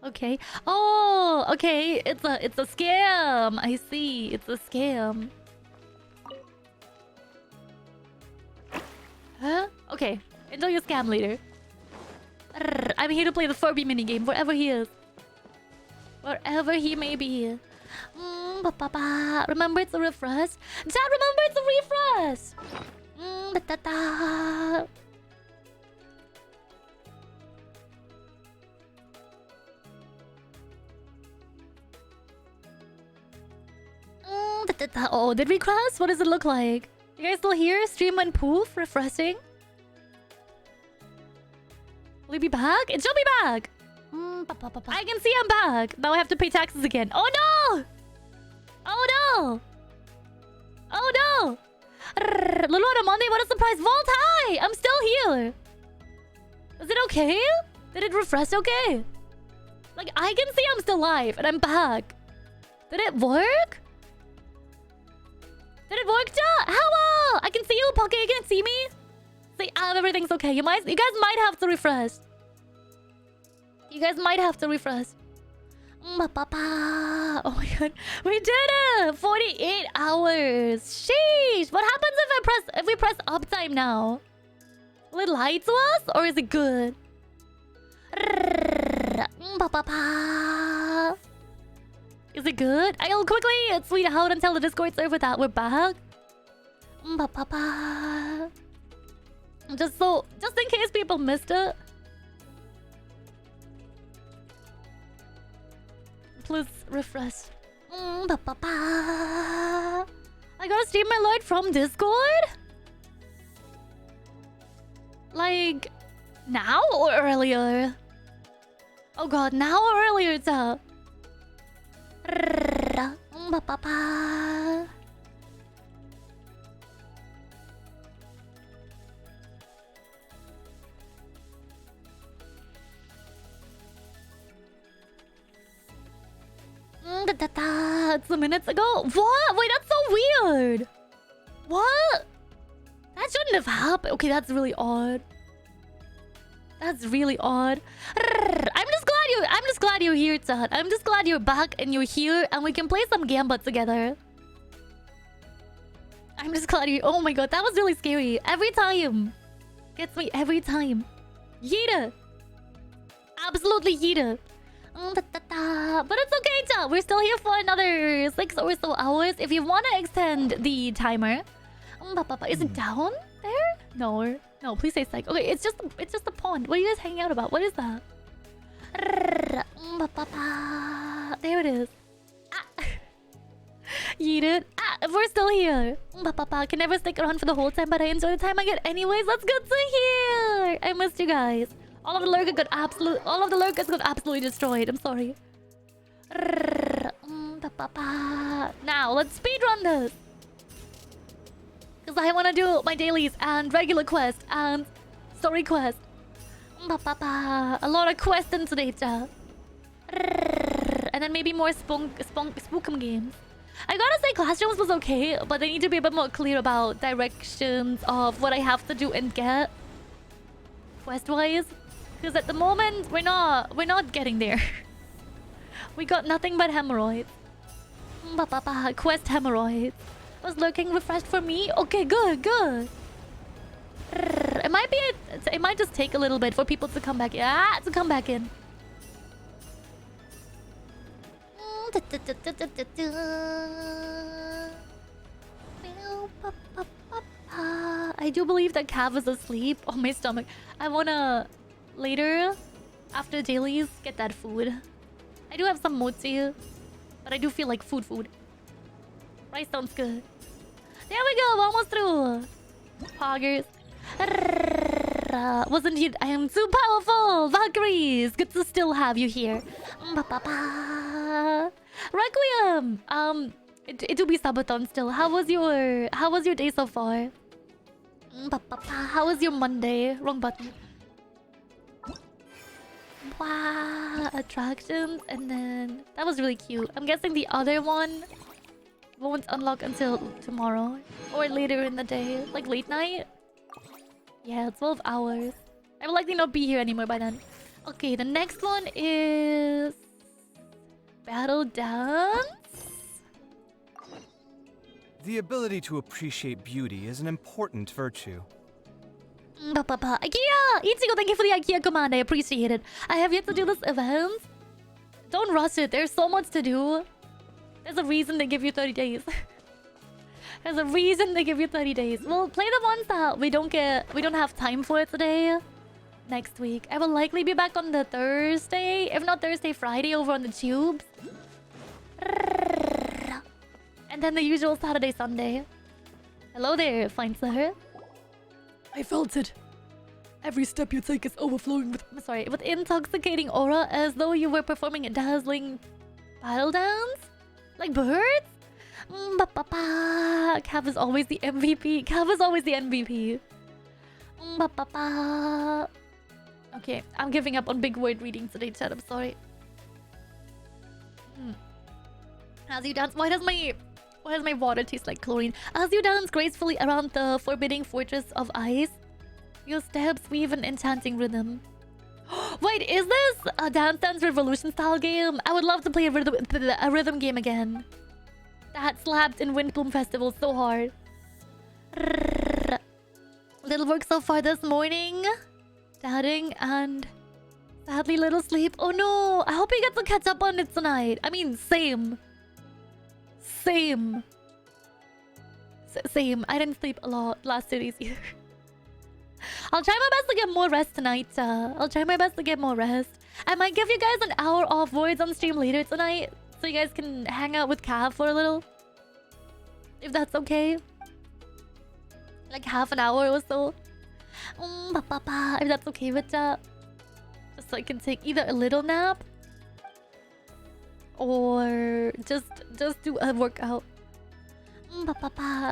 Okay. Oh, okay. It's a scam. I see. It's a scam. Huh? Okay. Enjoy your scam later. I'm here to play the Furby minigame, wherever he is. Wherever he may be. Remember it's a refresh? Dad, remember it's a refresh! Oh, did we cross? What does it look like? You guys still here? Stream went poof? Refreshing? Will he be back? It should be back! I can see I'm back. Now I have to pay taxes again. Oh no! Oh no! Oh no! Lulu on a Monday, what a surprise! Vault, hi! I'm still here! Is it okay? Did it refresh okay? Like, I can see I'm still live and I'm back. Did it work? Did it work, chat? Hello! I can see you, Pocket. You can see me? Say, everything's okay. You guys might have to refresh. You guys might have to refresh. Oh my god. We did it! 48 hours. Sheesh. What happens if we press uptime now? Will it lie to us? Or is it good? Is it good? I'll quickly tweet out and tell the Discord server that we're back. Just in case people missed it. Please refresh. I gotta stream my Lord from Discord? Like, now or earlier? Oh god, now or earlier, chat? It's a minutes ago. What? Wait, that's so weird. What? That shouldn't have happened. Okay, that's really odd. That's really odd. I'm just glad you're here, chat. I'm just glad you're back and you're here and we can play some Gamba together. I'm just glad you. Oh my god, that was really scary. Every time. Gets me every time. Yeeta. Absolutely yeeta. But it's okay, chat. We're still here for another 6 or so hours. If you want to extend the timer. Is it down there? No. No, please say psych. Okay, it's just a pond. What are you guys hanging out about? What is that? There it is. Yeet it. We're still here. Can never stick around for the whole time, but I enjoy the time I get anyways. That's good to hear. I missed you guys. All of the lurkers got absolutely destroyed. I'm sorry. Now let's speedrun this. Because I want to do my dailies and regular quest and story quest. A lot of quests in today, chat. And then maybe more spookum games. I gotta say Classrooms was okay, but they need to be a bit more clear about directions of what I have to do and get quest-wise. Because at the moment we're not getting there. We got nothing but hemorrhoids. Quest hemorrhoids. Was lurking refreshed for me? Okay, good. It might just take a little bit for people to come back. To come back in. I do believe that Cav is asleep. Oh, my stomach. I wanna later, after dailies, get that food. I do have some mochi, but I do feel like food. Rice sounds good. There we go, we're almost through. Poggers. Wasn't you? I am too powerful. Valkyries, good to still have you here. Requiem. It will be Sabaton still. How was your day so far? How was your Monday? Wrong button. Wow, attractions, and then that was really cute. I'm guessing the other one won't unlock until tomorrow or later in the day, like late night. Yeah, 12 hours. I will likely not be here anymore by then. Okay, the next one is battle dance. The ability to appreciate beauty is an important virtue. IKEA! Ichigo, thank you for the IKEA command. I appreciate it. I have yet to do this event. Don't rush it. There's so much to do. There's a reason they give you 30 days. There's a reason they give you 30 days. We'll play the ones that we don't have time for today. Next week. I will likely be back on the Thursday. If not Thursday, Friday over on the tubes. And then the usual Saturday, Sunday. Hello there, fine sir. I felt it. Every step you take is overflowing with intoxicating aura, as though you were performing a dazzling battle dance? Like birds? Cav is always the MVP. Cav is always the MVP. Okay, I'm giving up on big word reading today, chat. I'm sorry. As you dance, why does my water taste like chlorine? As you dance gracefully around the forbidding fortress of ice, your steps weave an enchanting rhythm. Wait, is this a Dance Revolution style game? I would love to play a rhythm game again. That slapped in Windbloom Festival so hard. Little work so far this morning. Dadding and sadly little sleep. Oh no, I hope you get to catch up on it tonight. I mean, same. Same. I didn't sleep a lot last series either. I'll try my best to get more rest tonight. I'll try my best to get more rest. I might give you guys an hour off Voids on stream later tonight, so you guys can hang out with Cav for a little. If that's okay. Like half an hour or so. If that's okay with that. Just so I can take either a little nap or just do a workout.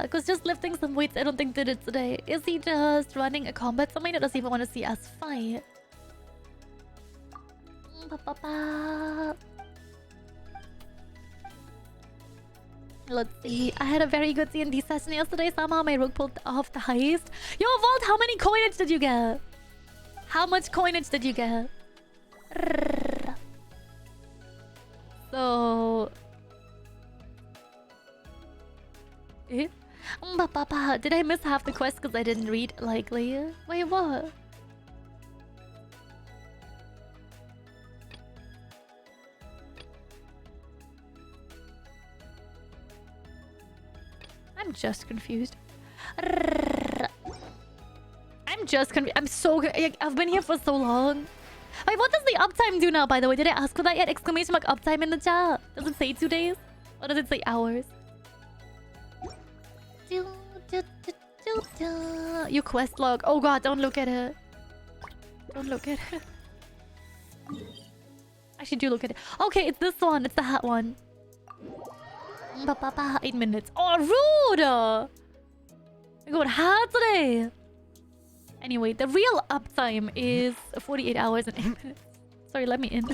Because just lifting some weights I don't think did it today. Is he just running a combat summon or does he even want to see us fight? Let's see. I had a very good D&D session yesterday. Somehow my rook pulled off the heist. Yo, Vault, how many coinage did you get? How much coinage did you get? So... Eh? Did I miss half the quest because I didn't read? Likely. Wait, what? I'm just confused. I'm so... I've been here for so long. Wait, what does the uptime do now, by the way? Did I ask for that yet? Exclamation mark uptime in the chat. Does it say 2 days? Or does it say hours? Your quest log. Oh god, don't look at it. Don't look at it. Actually, do look at it. Okay, it's this one. It's the hat one. 8 minutes. Oh, rude! I got hat today. Anyway, the real uptime is 48 hours and 8 minutes. Sorry, let me in.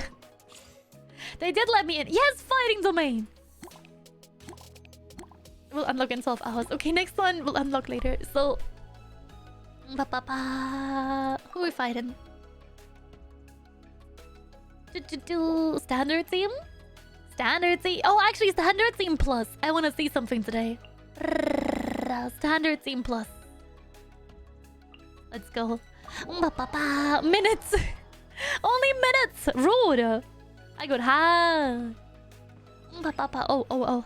They did let me in. Yes, fighting domain. We'll unlock in 12 hours. Okay, next one we'll unlock later. So... Who are we fighting? Standard theme? Standard theme? Oh, actually, standard theme plus. I want to see something today. Standard theme plus. Let's go. Minutes! Only minutes! Rude! I got high. Oh.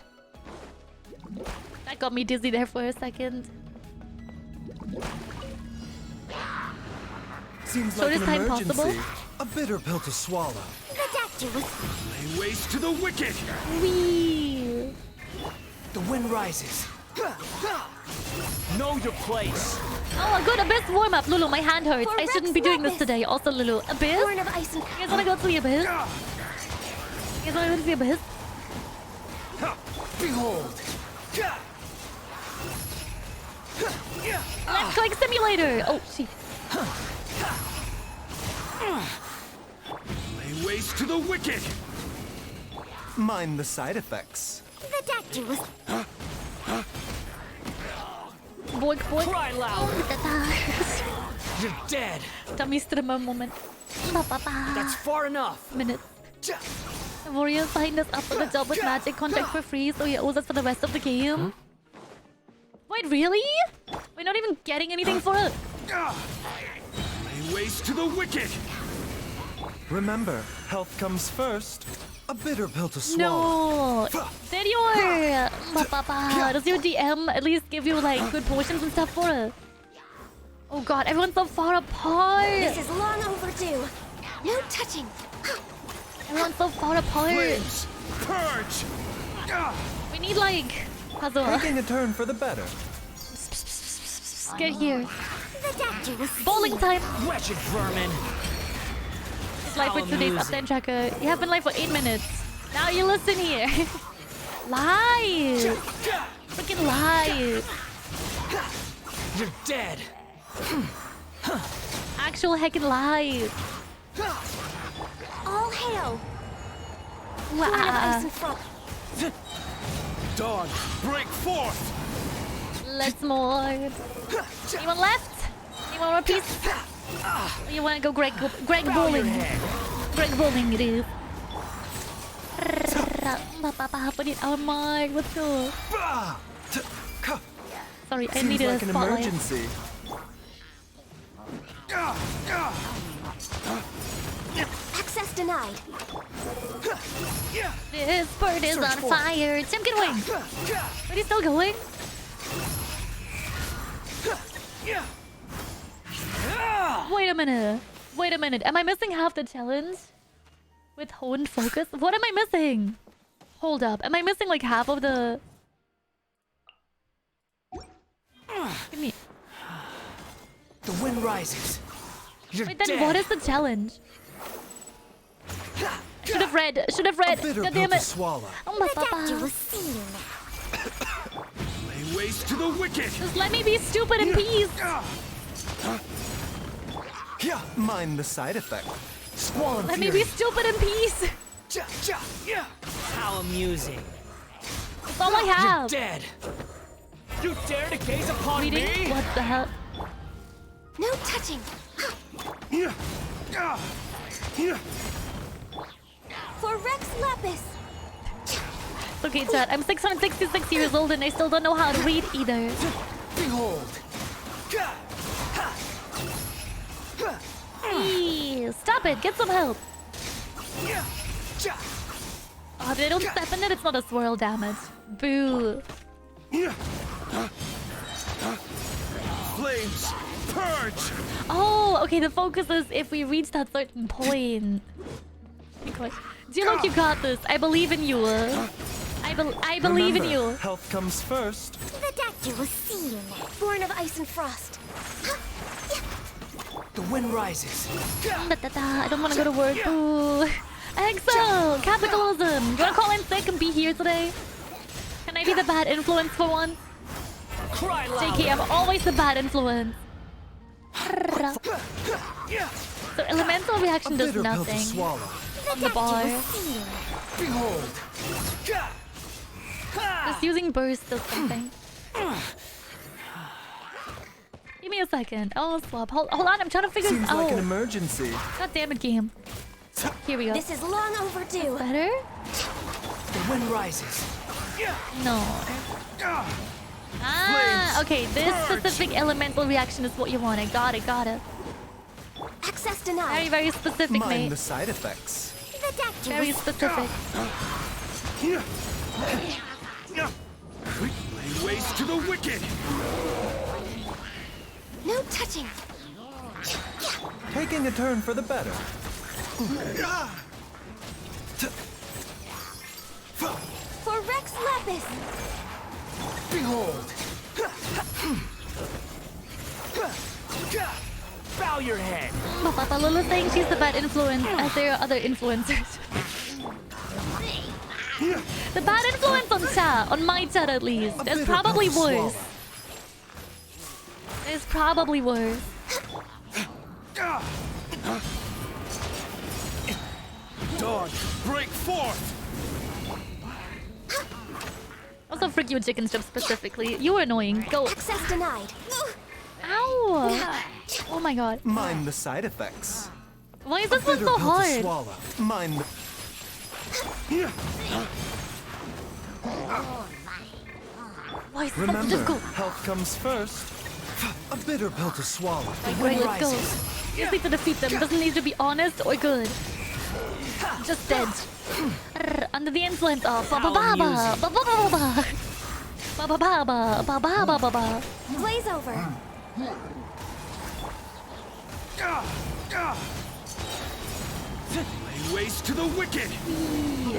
That got me dizzy there for a second. Seems so like this an time emergency. possible? A bitter pill to swallow. Lay waste to the wicked. Wee. The wind rises. Know your place. Oh, a good Abyss warm-up. Lulu, my hand hurts. I shouldn't be doing this today. Also, Lulu. Abyss? You guys wanna go to the Abyss? You guys wanna go to the Abyss? Behold. Let's click simulator. Oh, shit. Lay waste to the wicked. Mind the side effects. The doctor was... Boink, boink. Cry loud. You're dead. Tummy strimmer moment. That's far enough. Minutes. The Warriors signed us up for the job with Magic contract for free, so he owes us for the rest of the game. Wait, really? We're not even getting anything for it. Lay waste to the wicked. Remember, health comes first. A bitter pill to swallow. No! Senor! Does your DM at least give you like good potions and stuff for it? Oh god, everyone's so far apart! This is long overdue. No touching. Everyone's so far apart! Flames, purge. We need like... puzzle. Taking a turn for the better. Get here. The doctor was Bowling time! Wretched vermin. It's live for today's update tracker. You have been live for 8 minutes. Now you listen here. Live! Freaking live! You're dead. Actual heckin' live! all hail. Wow. Ice and frost. Dawn, break forth. Let's more. Anyone left? Anyone want a piece? Or you wanna go Greg Bowling? Greg Bowling it is. Put it on mic. Let's go. Sorry, I Seems need a like an spotlight. emergency. Access denied. This bird is on fire. Tim, get away. Are you still going? Wait a minute. Wait a minute. Am I missing half the challenge? With honed focus? What am I missing? Hold up. Am I missing like half of the... Give me... The wind rises. You're Wait, then dead. what is the challenge? Should have read. Should have read. A bitter God pill damn to it. swallow. Oh my The doctor papa. was seen. Lay waste to the wicked. Just let me be stupid in peace. Yeah, mind the side effect. Squall Let me be stupid in peace. How amusing. That's all I You're have. dead. You dare to gaze upon Reading? me? What the hell? No touching. For Rex Lapis. Okay, chat. I'm 666 years old and I still don't know how to read either. Behold. Eee, stop it. Get some help. Oh, they don't step in it. It's not a swirl damage. Boo. Flames, purge. Oh, okay. The focus is if we reach that certain point. Okay. Do you look? You got this. I believe in you. I believe in Remember, you. health comes first. The doctor was seen. Born of ice and frost. The wind rises. I don't want to go to work. Boo. Excel! Capitalism! Do you want to call in sick and be here today? Can I be the bad influence for once? Cry loud. JK, I'm always the bad influence. So elemental A reaction does bitter pill to nothing. swallow. On the bar. Seen. Behold. Just using burst does something. Give me a second. Oh, swap. Hold on, I'm trying to figure this Seems like an out. emergency. God damn it, game. Here we go. This is long overdue. Better? The wind rises. No. Ah, okay. This specific elemental reaction is what you want. I got it, got it. Access Very, denied. very specific, Mind mate. the side effects. The doctor Very was specific. Lay waste to the wicked. no touching. Taking a turn for the better. For Rex Lapis. Behold. Bow your head. Papa Lulu saying she's the bad influence as there are other influencers. The bad influence on chat, on my chat at least. There's bitter probably pill to swallow. worse. There's probably worse. Dawn, break forth. Also, frick you, chicken strip specifically. You were annoying. Go. Access denied. Ow! Oh my god. Mind the side effects. Why is A this one bitter so pill to hard? swallow. Mind the... Why is this so Remember, difficult? health comes first. A bitter pill to swallow. Right, let's go. Just need to defeat them. Doesn't need to be honest or good. Just dead. Under the influence of ba ba ba ba ba ba ba ba ba ba ba ba ba ba ba ba. Blaze over. Lay waste to the wicked.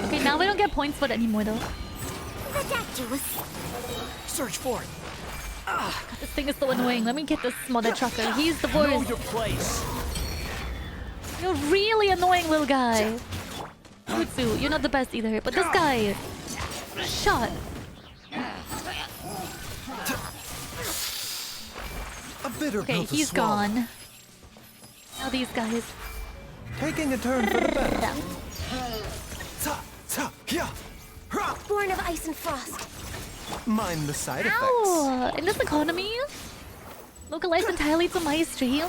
Okay, now we don't get points for it anymore though. Ridiculous. Search for it. This thing is so annoying. Let me get this mother trucker. He's the Know worst. your place. You're really annoying, little guy. Jutsu, you're not the best either. But this guy, shot. A bitter Okay, pill to he's swallow. gone. Now these guys. Taking a turn for the better. Ta, ta, ya. Hra. Born of ice and frost. Mind the side effects. Ow! In this economy, localized entirely to my stream.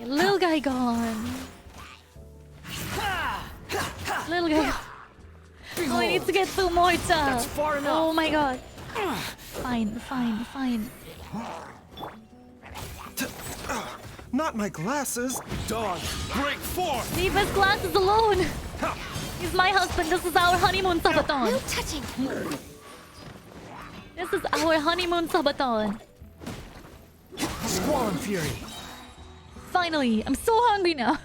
Little guy gone. Little guy. Oh, I need to get through more stuff. That's far enough. Oh my god. Fine, fine, fine. Not my glasses. Dawn, break forth. Leave his glasses alone. He's my husband. This is our honeymoon No sabaton. touching. This is our honeymoon sabaton. Squall and fury. Finally, I'm so hungry now.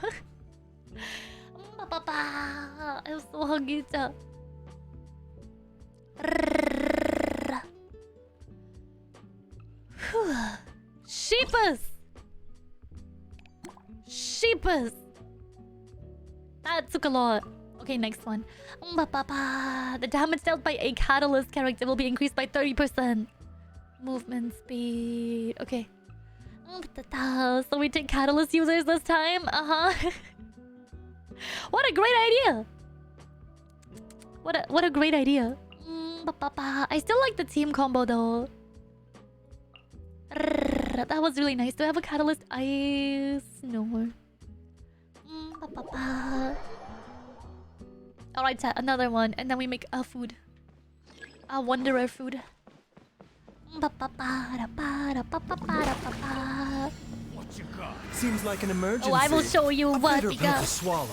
I'm so hungry. Sheepus! Sheepus! That took a lot. Okay, next one. The damage dealt by a catalyst character will be increased by 30%. Movement speed. Okay. So we take catalyst users this time? Uh-huh. What a great idea! What a great idea. I still like the team combo though. That was really nice. Do I have a catalyst ice? No. Alright, chat, another one. And then we make a food. A wanderer food. Seems like an emergency. Oh, I will show you A what bitter we pill got. to swallow.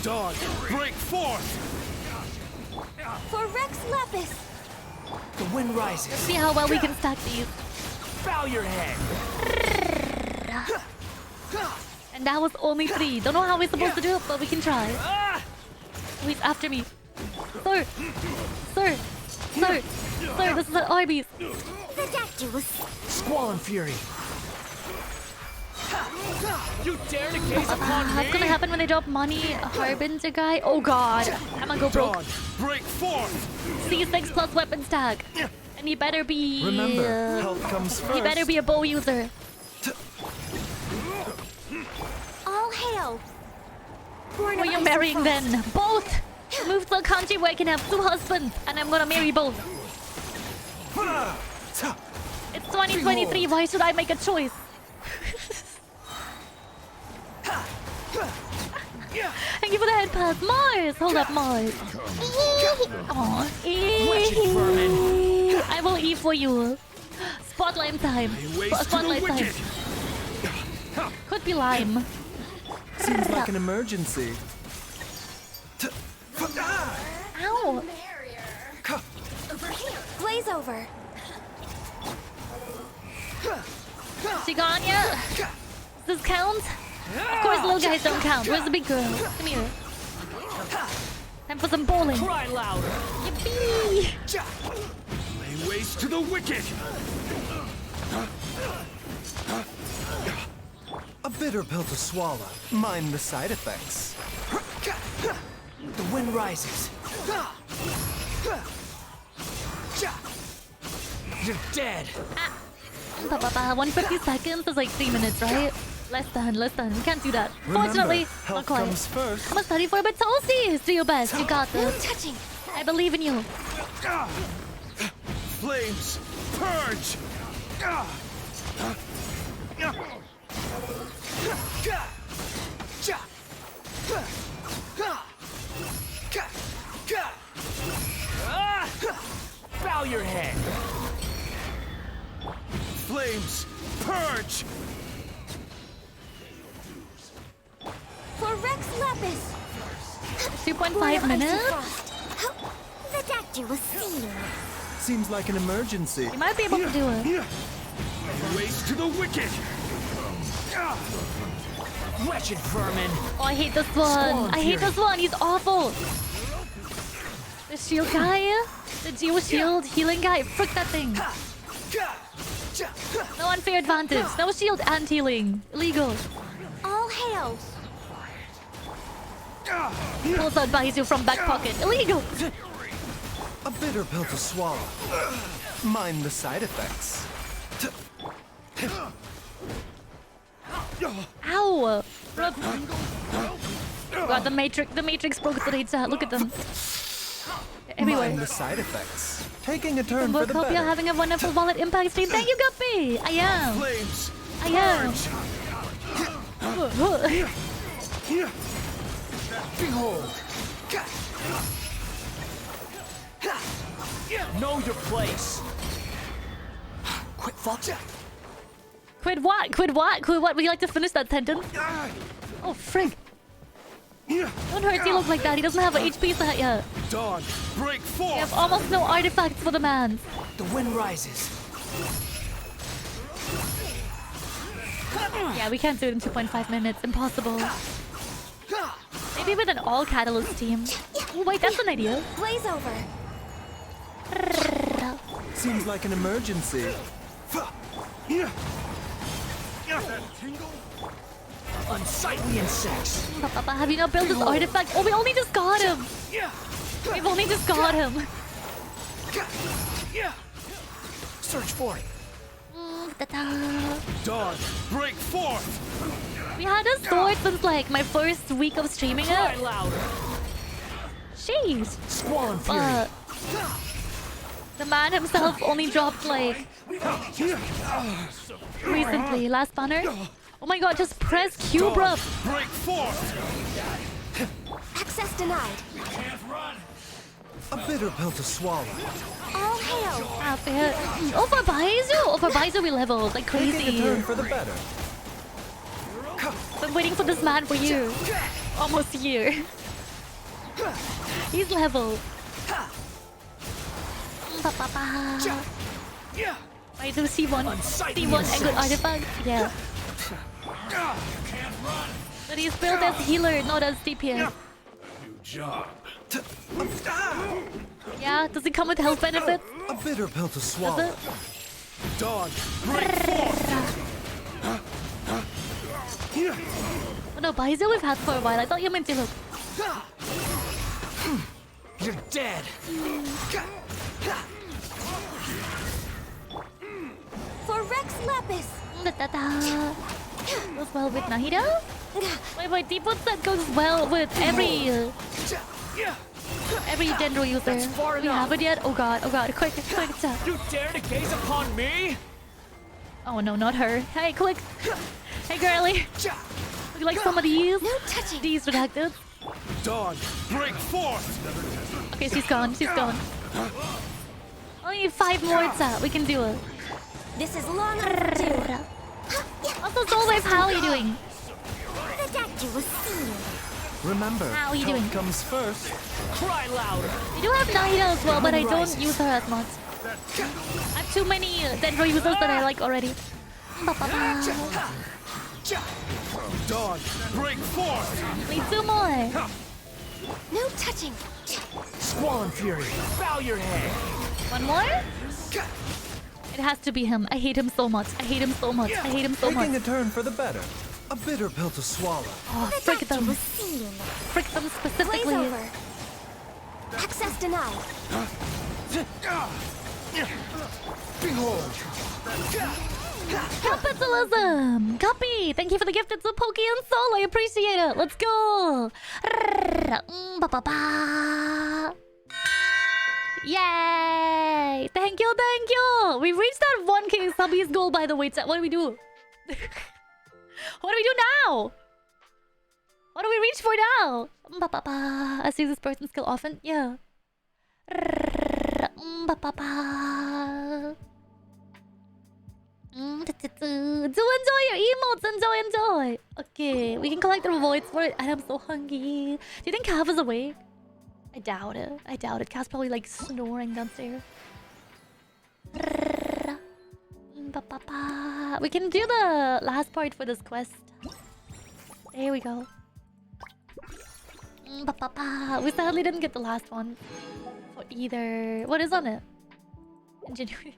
Dawn, break forth. For Rex Lepus. The wind rises. See how well we can stack these. Bow your head. And that was only 3. Don't know how we're supposed to do it, but we can try. Oh, he's after me. Sir! Sir! Sir! Sir, this is at Arby's. Ridiculous. Squall and fury. You dare to gaze upon me? What's gonna happen when they drop money? A Harbinger guy? Oh god. I'm gonna go broke. Dawn, break forth. C6 plus weapon stack. And he better be... Remember, health comes first. he better be a bow user. All hail. Born Who of are you ice marrying and frost. then? Both! Move to a country where I can have 2 husbands. And I'm gonna marry both. It's 2023. Why should I make a choice? Thank you for the head pass. Mars! Hold up, Mars. Aw. I will eat for you. Spotlight time. Waste to the Spotlight time. wicked. Could be lime. Seems like an emergency. Ow! Blaze over. She gone yet? Does this count? Of course, little guys don't count. Where's the big girl? Come here. Time for some bowling. Cry louder. Yippee! Lay waste to the wicked. A bitter pill to swallow. Mind the side effects. The wind rises. You're dead. 150 seconds is like 3 minutes, right? Less than. We can't do that. Remember, Fortunately, not health quite. comes first. I'm a 34-bit toasties. Do your best. You got No this. touching. I believe in you. Flames, purge. Bow your head. Flames, purge. For Rex Lapis. 2.5 minutes? The statue was seen. Seems like an emergency. You might be able to do it. Race to the wicked. Wretched vermin. Oh, I hate this one. I hate this one. He's awful. The shield guy? The dual shield healing guy? Frick that thing. No unfair advantage. No shield and healing. Illegal. All hail. Pulls out Baizu from back pocket. Illegal. A bitter pill to swallow. Mind the side effects. Ow. God, the Matrix broke the data. Look at them. Everywhere. Mind the side effects. Taking a turn for Hope the you're better. having a wonderful wallet impact stream. Thank you, Guppy. I am. Flames, I am. behold. Know your place. Quit fault. Quit what? Quit what? Quit what? Would you like to finish that sentence? Oh, frig. Don't hurt T-Look like that. He doesn't have an HP set yet. Dawn, break We have forth. almost no artifacts for the man. The wind rises. Yeah, we can't do it in 2.5 minutes. Impossible. Maybe with an all-catalyst team. Oh, wait, that's an idea. Blaze over. Seems like an emergency. Unsightly insects. Papa, have you not built this artifact? Oh, we only just got him. We've only just got him. Search for it. Ta-da. Dawn, break forth. We had a sword since like my first week of streaming Cry it. louder. Jeez. Squall fury. But the man himself only dropped like recently, last banner. Oh my god, just press Q, Dawn, bruv. break forth. Access denied. A bitter pill to swallow. All hail. Ah, fair. Oh, for Baizu! Oh, for Baizu we leveled like Taking a crazy. turn for the better. Been waiting for this man for years. Almost a year. He's leveled. Ba-ba-ba. Baizu C1. C1 and good artifact. Yeah. But he's built as healer, not as DPS. Yeah, does it come with health benefits? A bitter pill to Does swallow. it? Dawn, break forth. Oh no, Baizu we've had for a while. I thought you meant to look. You're dead. For Rex Lapis. Da-da-da. Goes well with Nahida? Wait, default set goes well with every Dendro user. That's far We enough. have it yet? Oh god, quick. You dare to gaze upon me? Oh no, not her. Hey, quick. Hey, girly. Would you like some of these? No touching. These redacted. Dawn, break forth. Okay, she's gone. Only 5 more, chat. We can do it. This is long overdue. Also, Soulwave, how are you doing? The statue was seen. Remember, How are you health doing? comes first. Cry louder. We do have Nahida as well, but I don't use her as much. I have too many Dendro users that I like already. Ba-ba-ba. Dawn, break forth. Need 2 more. No touching. Squall fury. Bow your head. 1 more? It has to be him. I hate him so much. Taking a turn for the better. A bitter pill to swallow. Oh, The frick statue them. was seen. Frick them Blaze specifically. over. Access denied. Behold. Capitalism! Copy! Thank you for the gift. It's a Pokey and Soul. I appreciate it. Let's go! Ba-ba-ba. Yay! Thank you! We reached that 1K subbies goal, by the way. Chat. What do we do? What do we do now? What do we reach for now? I see this person skill often. Yeah. Do enjoy your emotes. Enjoy. Okay, we can collect the rewards for it. And I'm so hungry. Do you think Cav is awake? I doubt it. Cav's probably like snoring downstairs. We can do the last part for this quest. There we go. We sadly didn't get the last one for either. What is on it? Ingenuity.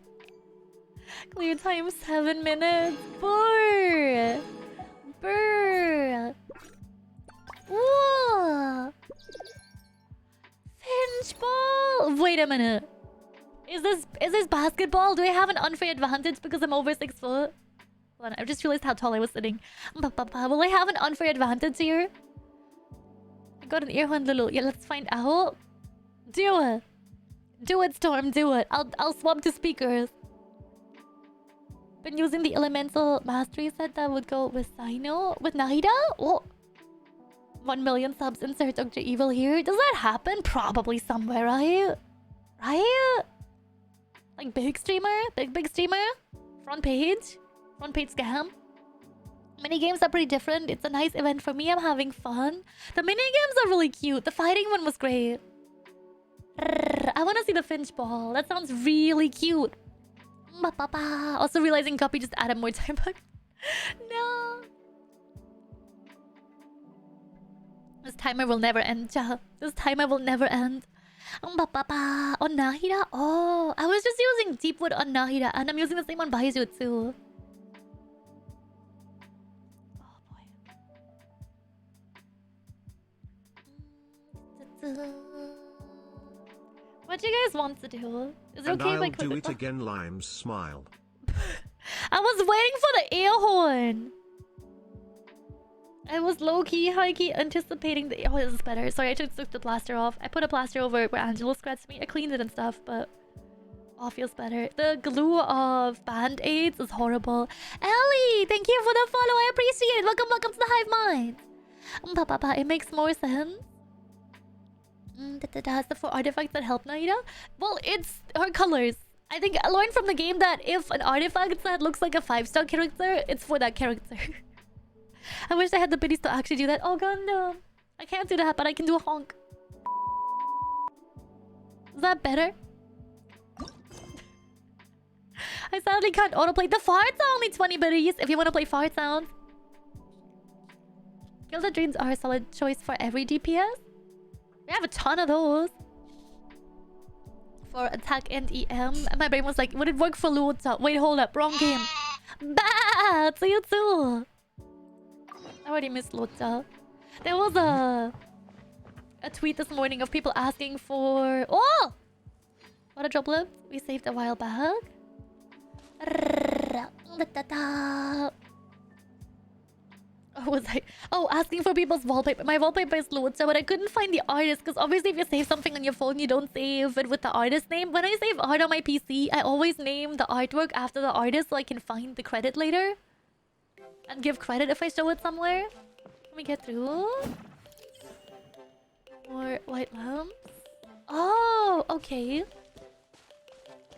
Clear time 7 minutes. Brr. Ooh. Finch ball. Wait a minute. Is this basketball? Do I have an unfair advantage because I'm over 6 foot? Hold on, I just realized how tall I was sitting. Will I have an unfair advantage here? I got an ear horn, Lulu. Yeah, let's find out. Do it, Storm. Do it. I'll swap to speakers. Been using the elemental mastery set that would go with Sino with Nahida. Oh. 1 million subs. Insert Dr. Evil here. Does that happen? Probably somewhere, right? Right? Like big streamer? Big streamer? Front page scam? Mini games are pretty different. It's a nice event for me. I'm having fun. The mini games are really cute. The fighting one was great. I want to see the Finch ball. That sounds really cute. Also realizing Guppy just added more time back. No. This timer will never end, Ja. This timer will never end. On Nahida? Oh, I was just using Deepwood on Nahida, and I'm using the same on Baizu too. Oh boy. What do you guys want to do? Is it okay if I I'll do it again, Lime's smile. I was waiting for the air horn. I was low-key, high-key anticipating the... Oh, this is better. Sorry, I just took the plaster off. I put a plaster over where Angelo scratched me. I cleaned it and stuff, but... Oh, feels better. The glue of band-aids is horrible. Ellie, thank you for the follow. I appreciate it. Welcome to the Hive Mind. It makes more sense. That's the 4 artifacts that help Naida. Well, it's her colors. I think I learned from the game that if an artifact that looks like a 5-star character, it's for that character. I wish I had the biddies to actually do that. Oh god, no. I can't do that, but I can do a honk. Is that better? I sadly can't autoplay. The farts are only 20 biddies if you want to play fart sounds. Gilded Dreams are a solid choice for every DPS. We have a ton of those. For attack and EM. And my brain was like, would it work for Luota? Wait, hold up. Wrong game. Bad! So you too. I already missed Luota. There was a tweet this morning of people asking for... Oh! What a droplet we saved a while back. Was I? Oh, asking for people's wallpaper. My wallpaper is Lucia, but I couldn't find the artist because obviously if you save something on your phone, you don't save it with the artist name. When I save art on my PC, I always name the artwork after the artist so I can find the credit later. And give credit if I show it somewhere. Let me get through. More white lamps. Oh, okay.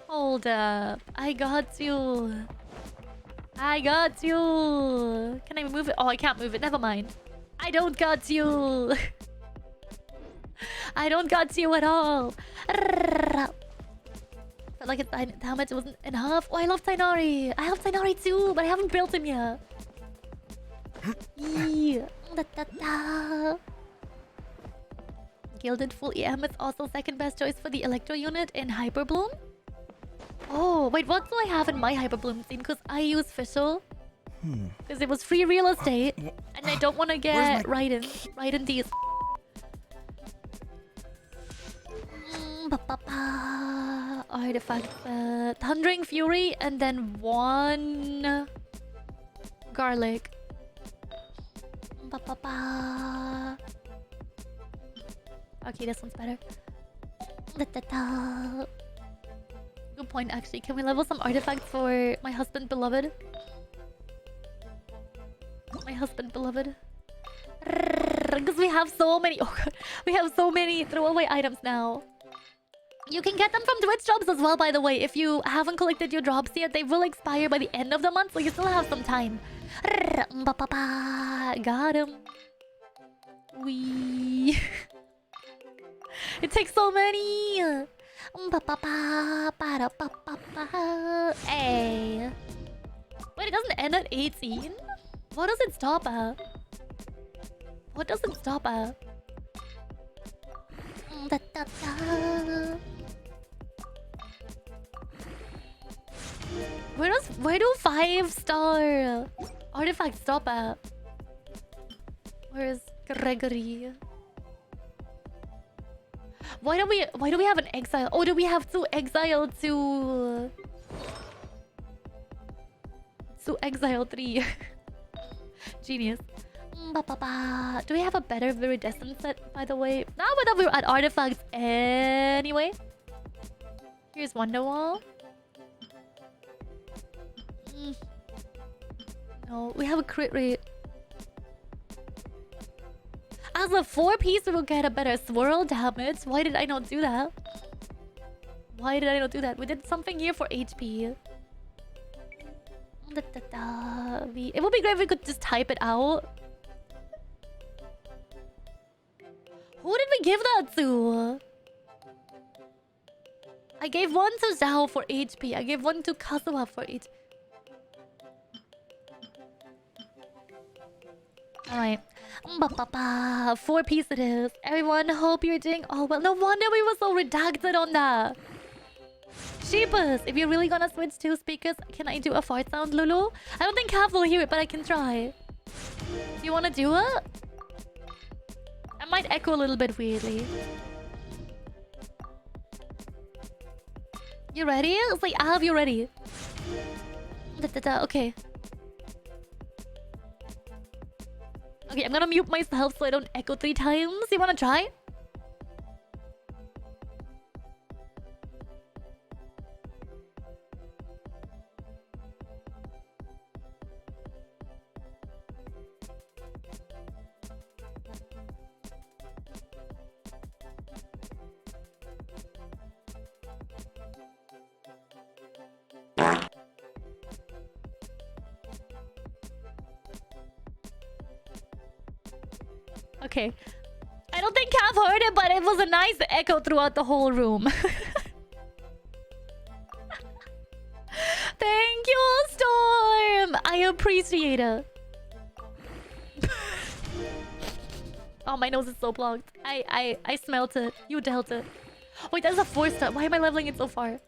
Hold up. I got you. I got you. Can I move it? Oh, I can't move it. Never mind. I don't got you. I don't got you at all. Felt like it's how much it wasn't enough. Oh, I love Tainari. I have Tainari too, but I haven't built him yet. Gilded full EM is also second best choice for the Electro unit in Hyperbloom. Oh, wait, what do I have in my Hyperbloom scene? Because I use Fischl. Because it was free real estate. And I don't want to get right in these. Artifact. Thundering Fury and then 1 garlic. Okay, this one's better. Good point, actually. Can we level some artifacts for my husband, beloved? My husband, beloved. Because we have so many. Oh god, we have so many throwaway items now. You can get them from Twitch drops as well, by the way. If you haven't collected your drops yet, they will expire by the end of the month, so you still have some time. Got him. Wee. It takes so many. Hey. Wait, it doesn't end at 18? What does it stop at? What does it stop at? Where do 5-star artifacts stop at? Where's Gregory? Why do we have an exile? Oh, do we have to exile to exile 3? Genius. Do we have a better viridescent set, by the way? Now that we're at artifacts anyway. Here's Wonderwall. No, we have a crit rate. As a 4-piece, we will get a better swirl damage. Why did I not do that? Why did I not do that? We did something here for HP. It would be great if we could just type it out. Who did we give that to? I gave one to Zhao for HP. I gave one to Kazuha for HP. Alright. 4-piece it is. Everyone, hope you're doing all well. No wonder we were so redacted on that. Sheepus, if you're really gonna switch to speakers, can I do a fart sound, Lulu? I don't think Cav will hear it, but I can try. Do you wanna do it? I might echo a little bit weirdly. You ready? It's like, Av, you ready? Okay. Okay, I'm gonna mute myself so I don't echo 3 times. You wanna try? Okay. I don't think Cav heard it, but it was a nice echo throughout the whole room. Thank you, Storm! I appreciate it. Oh, my nose is so plugged. I smelt it. You dealt it. Wait, that's a 4-star. Why am I leveling it so far?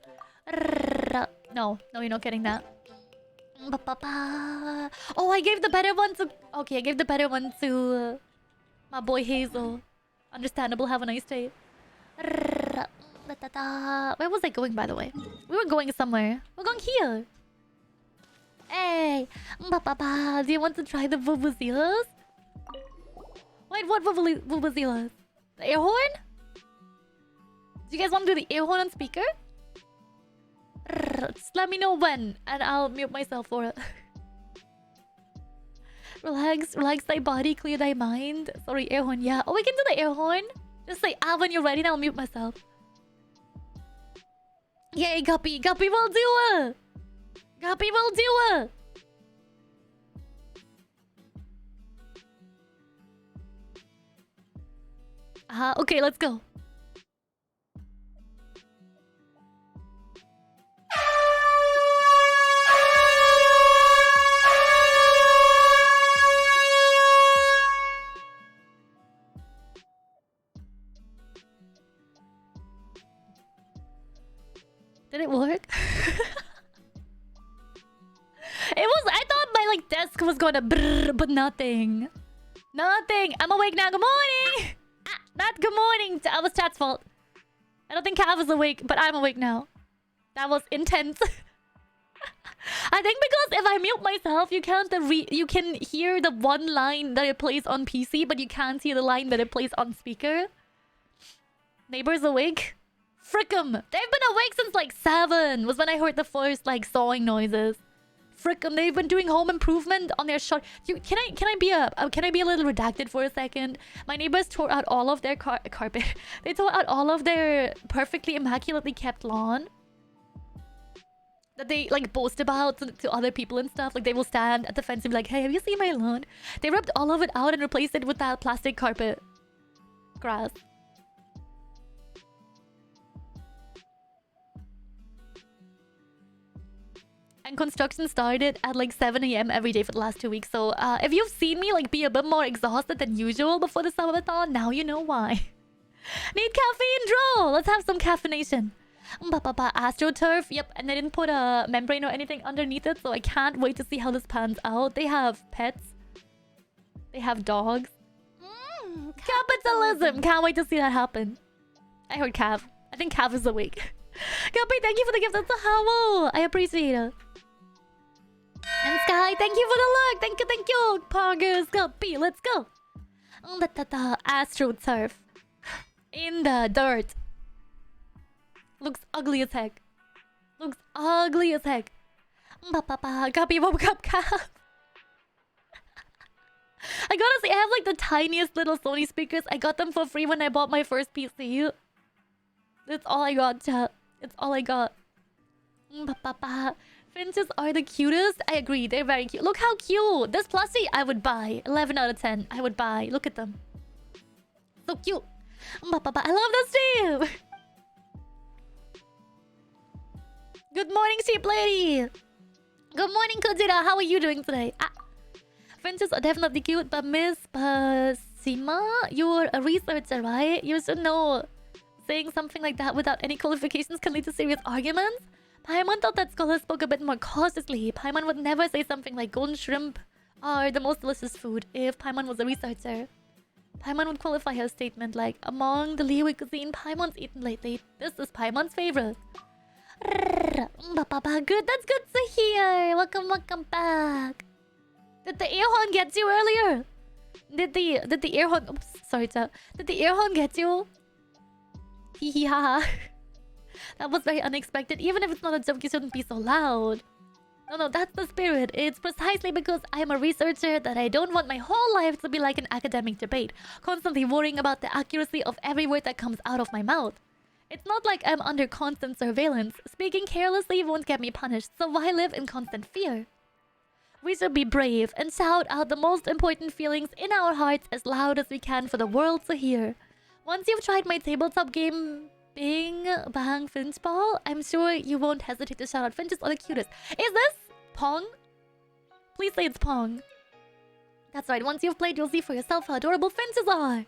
No, you're not getting that. Oh, I gave the better one to... Okay, I gave the better one to... my boy Hazel. Understandable, have a nice day. Where was I going, by the way? We were going somewhere. We're going here. Hey! Do you want to try the Vuvuzelas? Wait, what Vuvuzelas? The air horn? Do you guys want to do the air horn on speaker? Just let me know when, and I'll mute myself for it. Relax thy body, clear thy mind. Sorry, air horn, yeah. Oh, we can do the air horn. Just say, when you're ready, and I'll mute myself. Yay, Guppy. Guppy will do it. Guppy will do it. Okay, let's go. Did it work? I thought my desk was gonna brrr, but nothing. Nothing. I'm awake now. Good morning. Not good morning. That was chat's fault. I don't think Cav is awake, but I'm awake now. That was intense. I think because if I mute myself, you can hear the one line that it plays on PC, but you can't hear the line that it plays on speaker. Neighbors awake? Frick 'em! They've been awake since 7 was when I heard the first sawing noises. frickin', they've been doing home improvement on their short. Can I be a little redacted for a second? My neighbors tore out all of their carpet. They tore out all of their perfectly immaculately kept lawn that they like boast about to other people and stuff. Like they will stand at the fence and be like, "Hey, have you seen my lawn?" They ripped all of it out and replaced it with that plastic carpet grass. And construction started at like 7 a.m. every day for the last 2 weeks. So if you've seen me like be a bit more exhausted than usual before the summarathon, now you know why. Need caffeine, Dro! Let's have some caffeination. AstroTurf. Yep, and they didn't put a membrane or anything underneath it, so I can't wait to see how this pans out. They have pets. They have dogs. Capitalism! Can't wait to see that happen. I heard Cav. I think Cav is awake. Guppy, thank you for the gift. That's a howl. I appreciate it. And Sky, thank you for the look. Thank you. Poggers, Guppy, let's go. AstroTurf. In the dirt. Looks ugly as heck. Looks ugly as heck. Guppy woke up, Cav. I gotta say, I have like the tiniest little Sony speakers. I got them for free when I bought my first PC. That's all I got, chat. It's all I got. Finches are the cutest. I agree, they're very cute. Look how cute. This plushie I would buy. 11 out of 10. I would buy. Look at them. So cute. I love this team. Good morning, sheep lady. Good morning, Kujira. How are you doing today? Finches are definitely cute, but Miss Basima, you're a researcher, right? You should know. Saying something like that without any qualifications can lead to serious arguments. Paimon thought that scholar spoke a bit more cautiously. Paimon would never say something like golden shrimp are the most delicious food if Paimon was a researcher. Paimon would qualify her statement like, among the Liwi cuisine Paimon's eaten lately, this is Paimon's favorite. Good, that's good to hear. Welcome back. Did the air horn get you earlier? Did the air horn... Oops, sorry, chat. Did the air horn get you? Hee hee ha ha. That was very unexpected. Even if it's not a joke, you shouldn't be so loud. No, that's the spirit. It's precisely because I am a researcher that I don't want my whole life to be like an academic debate, constantly worrying about the accuracy of every word that comes out of my mouth. It's not like I'm under constant surveillance. Speaking carelessly won't get me punished, so why live in constant fear? We should be brave and shout out the most important feelings in our hearts as loud as we can for the world to hear. Once you've tried my tabletop game, Bing Bang Finch Ball, I'm sure you won't hesitate to shout out Finches are the cutest. Is this Pong? Please say it's Pong. That's right, once you've played, you'll see for yourself how adorable Finches are.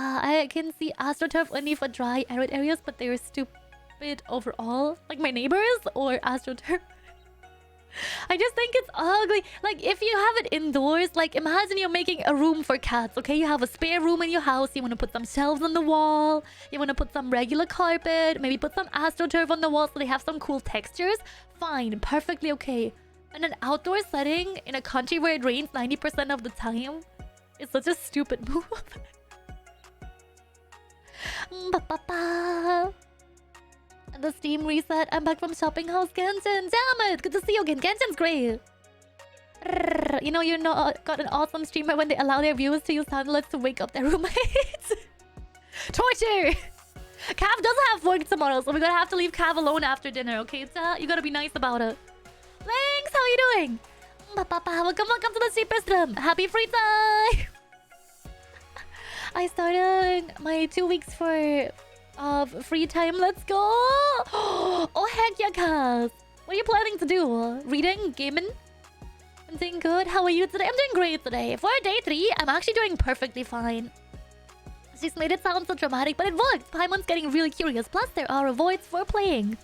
I can see AstroTurf only for dry, arid areas, but they're stupid overall. Like my neighbors or AstroTurf. I just think it's ugly. Like, if you have it indoors, like, imagine you're making a room for cats, okay? You have a spare room in your house. You want to put some shelves on the wall. You want to put some regular carpet. Maybe put some AstroTurf on the wall so they have some cool textures. Fine. Perfectly okay. In an outdoor setting, in a country where it rains 90% of the time, it's such a stupid move. And the Steam reset. I'm back from shopping house Genshin. Damn it! Good to see you again. Genshin's great. You know, you're not got an awesome streamer when they allow their viewers to use sound alerts to wake up their roommates. Torture! Cav doesn't have work tomorrow, so we're gonna have to leave Cav alone after dinner, okay? You gotta be nice about it. Thanks! How are you doing? Welcome to the cheapest room. Happy free time! I started my 2 weeks for... free time. Let's go. Oh heck yeah, Kaz. What are you planning to do? Reading? Gaming? I'm doing good. How are you today? I'm doing great today. For day 3, I'm actually doing perfectly fine. She's made it sound so dramatic, but it worked. Paimon's getting really curious. Plus, there are avoids for playing.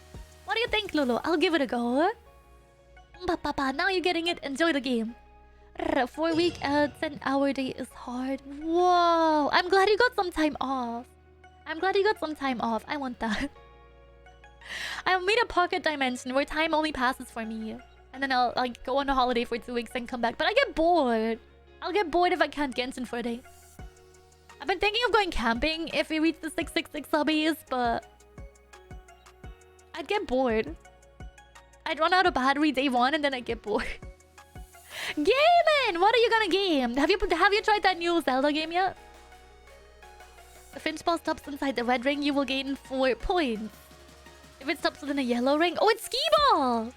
What do you think, Lulu? I'll give it a go. Now you're getting it. Enjoy the game. 4-week 10-hour day is hard. Whoa. I'm glad you got some time off. I want that. I made a pocket dimension where time only passes for me. And then I'll like go on a holiday for 2 weeks and come back. But I get bored. I'll get bored if I can't Genshin for a day. I've been thinking of going camping if we reach the 666 hobbies, but... I'd get bored. I'd run out of battery day 1 and then I get bored. Gaming! What are you gonna game? Have you tried that new Zelda game yet? The Finch ball stops inside the red ring, you will gain 4 points. If it stops within a yellow ring... Oh, it's skee ball!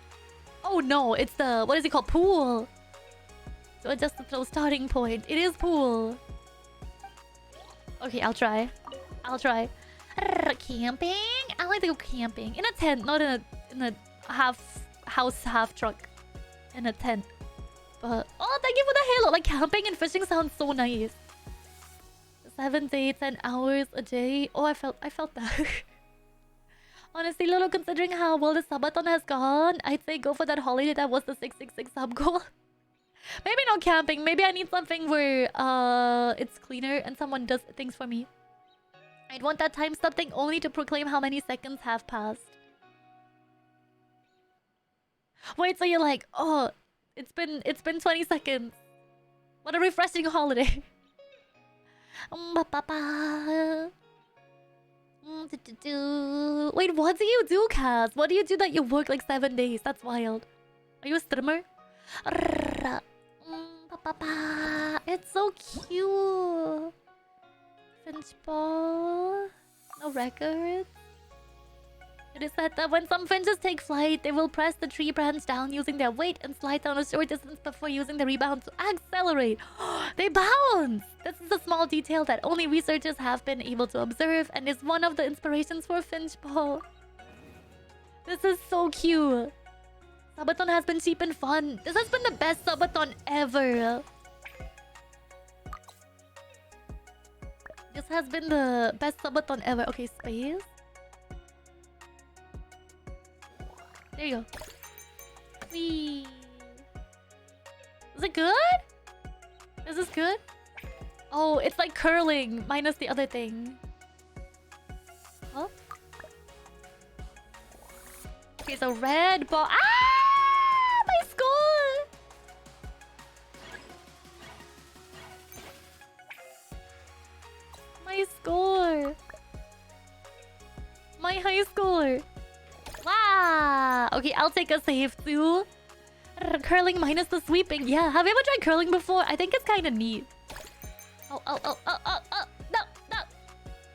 Oh no, it's the... What is it called? Pool. So adjust the throw starting point. It is pool. Okay, I'll try. Camping? I like to go camping. In a tent, not in a half truck. In a tent. But... Oh, thank you for the halo! Like, camping and fishing sounds so nice. 7 days, 10 hours a day. Oh, I felt that. Honestly, Lolo, considering how well the subathon has gone, I'd say go for that holiday that was the 666 sub goal. Maybe not camping. Maybe I need something where it's cleaner and someone does things for me. I'd want that time stop thing only to proclaim how many seconds have passed. Wait, so you're like, oh, it's been 20 seconds. What a refreshing holiday. Wait, what do you do, Kaz? What do you do that you work like 7 days? That's wild. Are you a streamer? It's so cute. Finch ball. No records. It is said that when some finches take flight, they will press the tree branch down using their weight and slide down a short distance before using the rebound to accelerate. They bounce! This is a small detail that only researchers have been able to observe and is one of the inspirations for finch ball. This is so cute. Subathon has been cheap and fun. This has been the best subathon ever. This has been the best subathon ever. Okay, space. There you go. Whee. Is it good? Is this good? Oh, it's like curling minus the other thing. Huh? Okay, so red ball. Ah! My score! My score! My high score! Wow! Okay, I'll take a save too. Curling minus the sweeping. Yeah, have you ever tried curling before? I think it's kind of neat. Oh. No.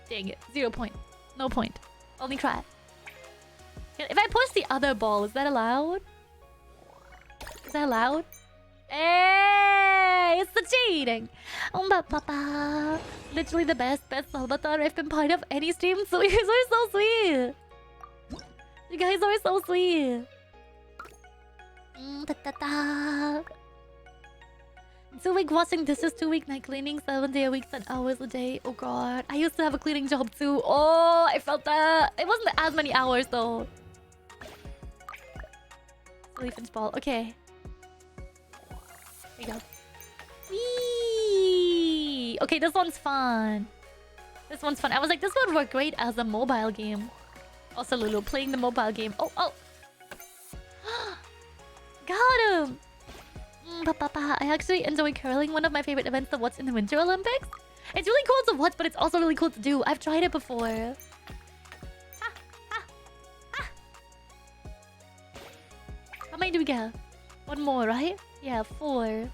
Dang it. 0 point. No point. Only try. If I push the other ball, is that allowed? Is that allowed? Hey! It's the cheating! Literally the best Salvatore I've been part of any stream. So you guys are so sweet. You guys are so sweet. 2-week washing dishes, 2-week night cleaning, 7 day a week, 10 hours a day. Oh god. I used to have a cleaning job too. Oh, I felt that. It wasn't as many hours though. Silly finch ball. Okay. There you go. Whee! Okay, this one's fun. This one's fun. I was like, this would work great as a mobile game. Also, Lulu, playing the mobile game. Oh! Got him! I actually enjoy curling. One of my favorite events to watch in the Winter Olympics. It's really cool to watch, but it's also really cool to do. I've tried it before. How many do we get? One more, right? Yeah, 4.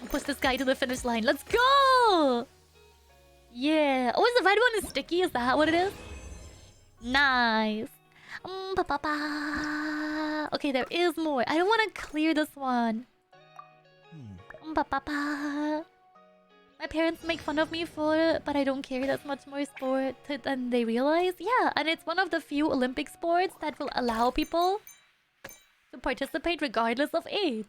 I'll push this guy to the finish line. Let's go! Yeah. Oh, is the red one sticky? Is that what it is? Nice. Okay, there is more. I don't want to clear this one. My parents make fun of me for it, but I don't care. That's much more sport than they realize. Yeah, and it's one of the few Olympic sports that will allow people to participate regardless of age.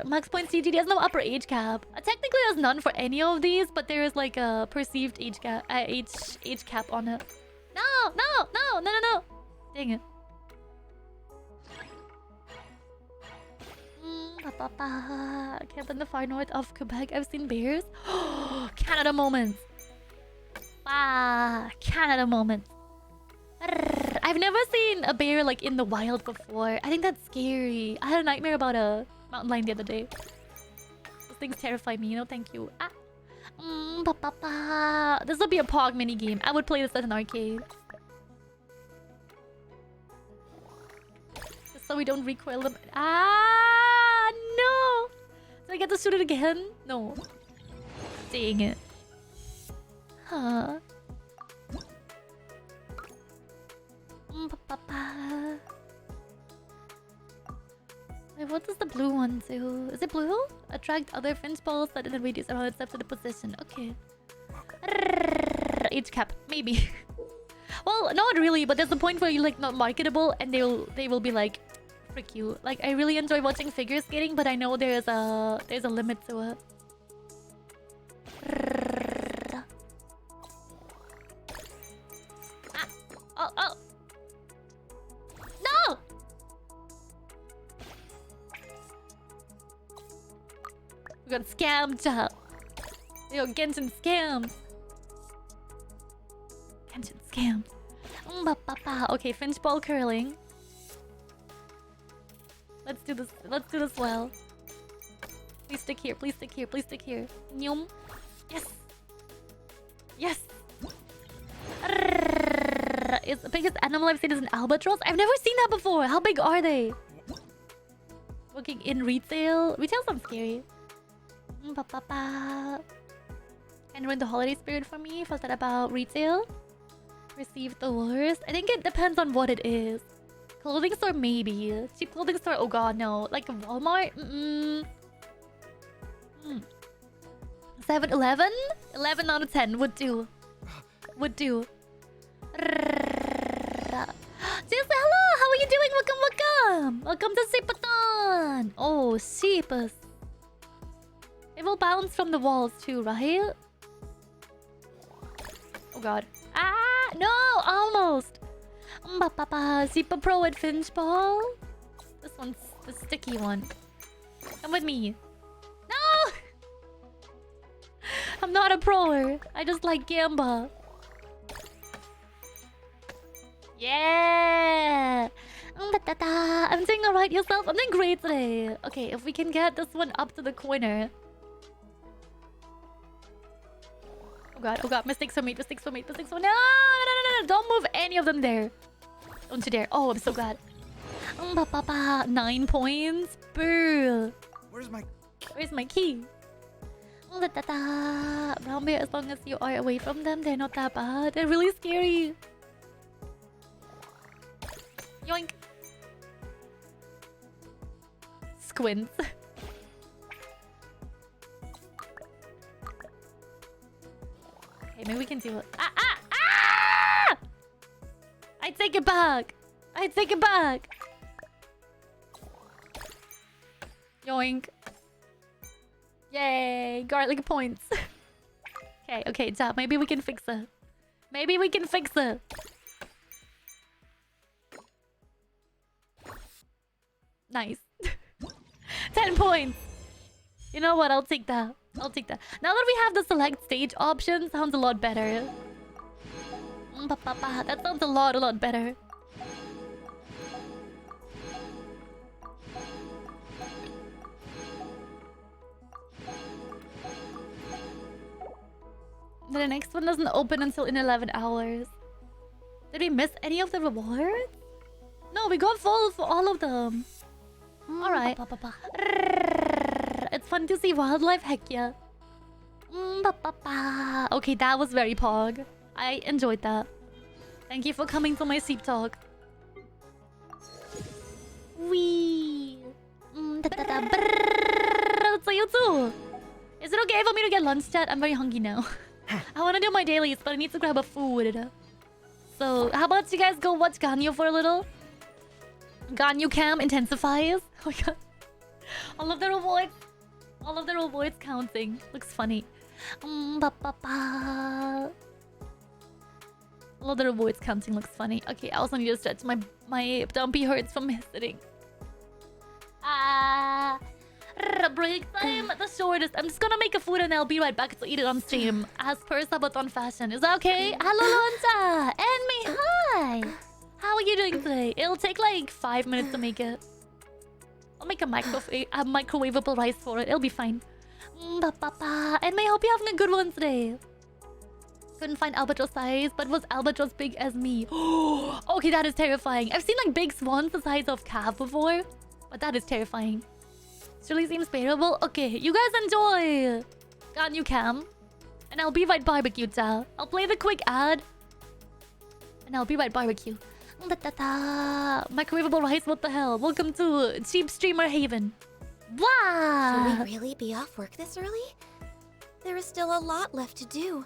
Max Point CGD has no upper age cap. Technically, there's none for any of these, but there is like a perceived age cap on it. No! Dang it. Camp in the far north of Quebec. I've seen bears. Canada moments. Canada moments. I've never seen a bear like in the wild before. I think that's scary. I had a nightmare about a mountain lion the other day. Those things terrify me, you know? Thank you. This would be a Pog mini game. I would play this at an arcade. so we don't recoil them. Ah, no! Do I get to shoot it again? No. Dang it. Huh. Wait, what does the blue one do? Is it blue? Attract other fringe balls that then reduce around steps to the position. Okay. Age cap, maybe. Well, not really, but there's a point where you're like not marketable and they will be like, frick you. Like I really enjoy watching figure skating, but I know there's a limit to it. Oh. No! We got scammed up. Yo, Genshin scammed. Genshin scammed. Okay, finch ball curling. Let's do this. Let's do this well. Please stick here. Please stick here. Please stick here. Nyum. Yes. Yes. Is the biggest animal I've seen is an albatross? I've never seen that before. How big are they? Working in retail. Retail sounds scary. And ruin the holiday spirit for me. What's that about retail? Receive the worst. I think it depends on what it is. Clothing store, maybe. Cheap clothing store, oh god, no. Like Walmart? 7-Eleven? 11 out of 10 would do. Would do. Just hello, how are you doing? Welcome. Welcome to Sipathon. Oh, sheepus. It will bounce from the walls too, right? Oh god. Ah, no, almost. Zipa Pro at Finch Ball. This one's the sticky one. Come with me. No! I'm not a proer. I just like Gamba. Yeah! I'm doing alright yourself. I'm doing great today. Okay, if we can get this one up to the corner. Oh god, mistakes were made, mistakes were made, mistakes were made. No! Don't move any of them there. Don't you dare. Oh, I'm so glad. 9 points. Boo. Where's my key? Brown bear, as long as you are away from them, they're not that bad. They're really scary. Yoink. Squints. Okay, maybe we can do it. Ah! I take it back. I take it back. Yoink. Yay, garlic points. Okay, Jab, maybe we can fix it. Maybe we can fix it. Nice. 10 points. You know what? I'll take that. I'll take that. Now that we have the select stage option, sounds a lot better. That sounds a lot better. The next one doesn't open until in 11 hours. Did we miss any of the rewards? No, we got full for all of them. Alright. It's fun to see wildlife, heck yeah. Okay, that was very pog. I enjoyed that. Thank you for coming to my sheep talk. Wee. So you too. Is it okay for me to get lunch, chat? I'm very hungry now. I want to do my dailies, but I need to grab a food. So, how about you guys go watch Ganyu for a little? Ganyu cam intensifies. Oh my god. All of the rewards. All of the rewards counting. Looks funny. All of the rewards counting looks funny. Okay, I also need to stretch. My dumpy hurts from sitting. Break time, the shortest. I'm just gonna make a food and I'll be right back to eat it on stream. As per Sabaton fashion. Is that okay? Hello, Lonza! And me, hi! How are you doing today? It'll take like 5 minutes to make it. I'll make a microwavable rice for it. It'll be fine. And I hope you're having a good one today. Couldn't find albatross size, but was albatross big as me? Okay, that is terrifying. I've seen like big swans the size of calf before, but that is terrifying. Surely seems bearable. Okay, you guys enjoy. Got new cam. And I'll be right barbecue, cha. I'll play the quick ad. And I'll be right barbecue. Microwavable rice, what the hell? Welcome to Cheap Streamer Haven. Wow! Should we really be off work this early? There is still a lot left to do.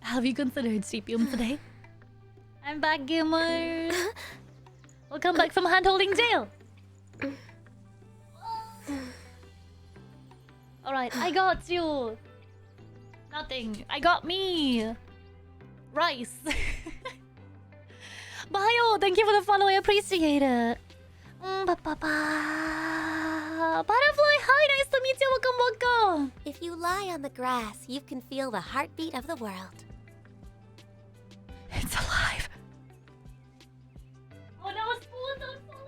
Have you considered CPM today? I'm back, gamers. Welcome back from hand-holding jail. Alright, I got you. Nothing. I got me. Rice. Bio, thank you for the follow. I appreciate it. Butterfly, hi, nice to meet you. Welcome. If you lie on the grass, you can feel the heartbeat of the world. It's alive. Oh no, it's full. Don't fall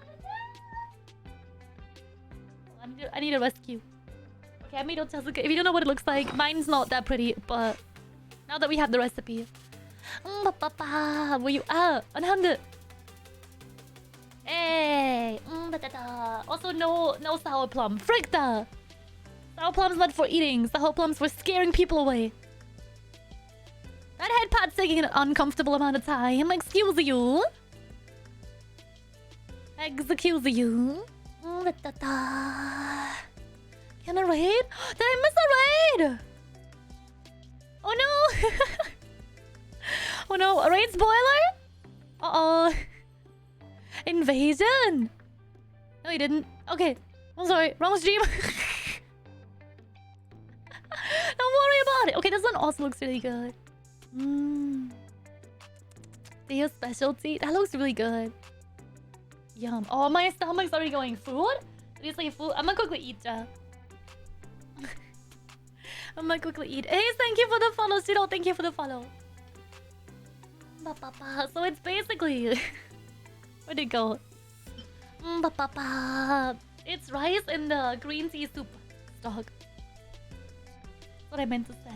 in there. I need a rescue. Okay, I made Ochazuke. If you don't know what it looks like, mine's not that pretty, but now that we have the recipe. Where you at? Unhand. Hey. Also, no sour plum. Frick that. Sour plum's not for eating. Sour plum's for scaring people away. That head pad's taking an uncomfortable amount of time. Excuse you. Excuse you. Can I raid? Did I miss a raid? Oh no! Oh no, a raid spoiler? Uh-oh. Invasion? No, you didn't. Okay. I'm sorry. Wrong stream. Don't worry about it. Okay, this one also looks really good. Their specialty. That looks really good. Yum. Oh, my stomach's already going. Food? Did you say food? I'm gonna quickly eat, ja. I'm gonna quickly eat. Hey, thank you for the follow, Shiro. Thank you for the follow. So it's basically... Where'd it go? It's rice in the green tea soup stock. That's what I meant to say.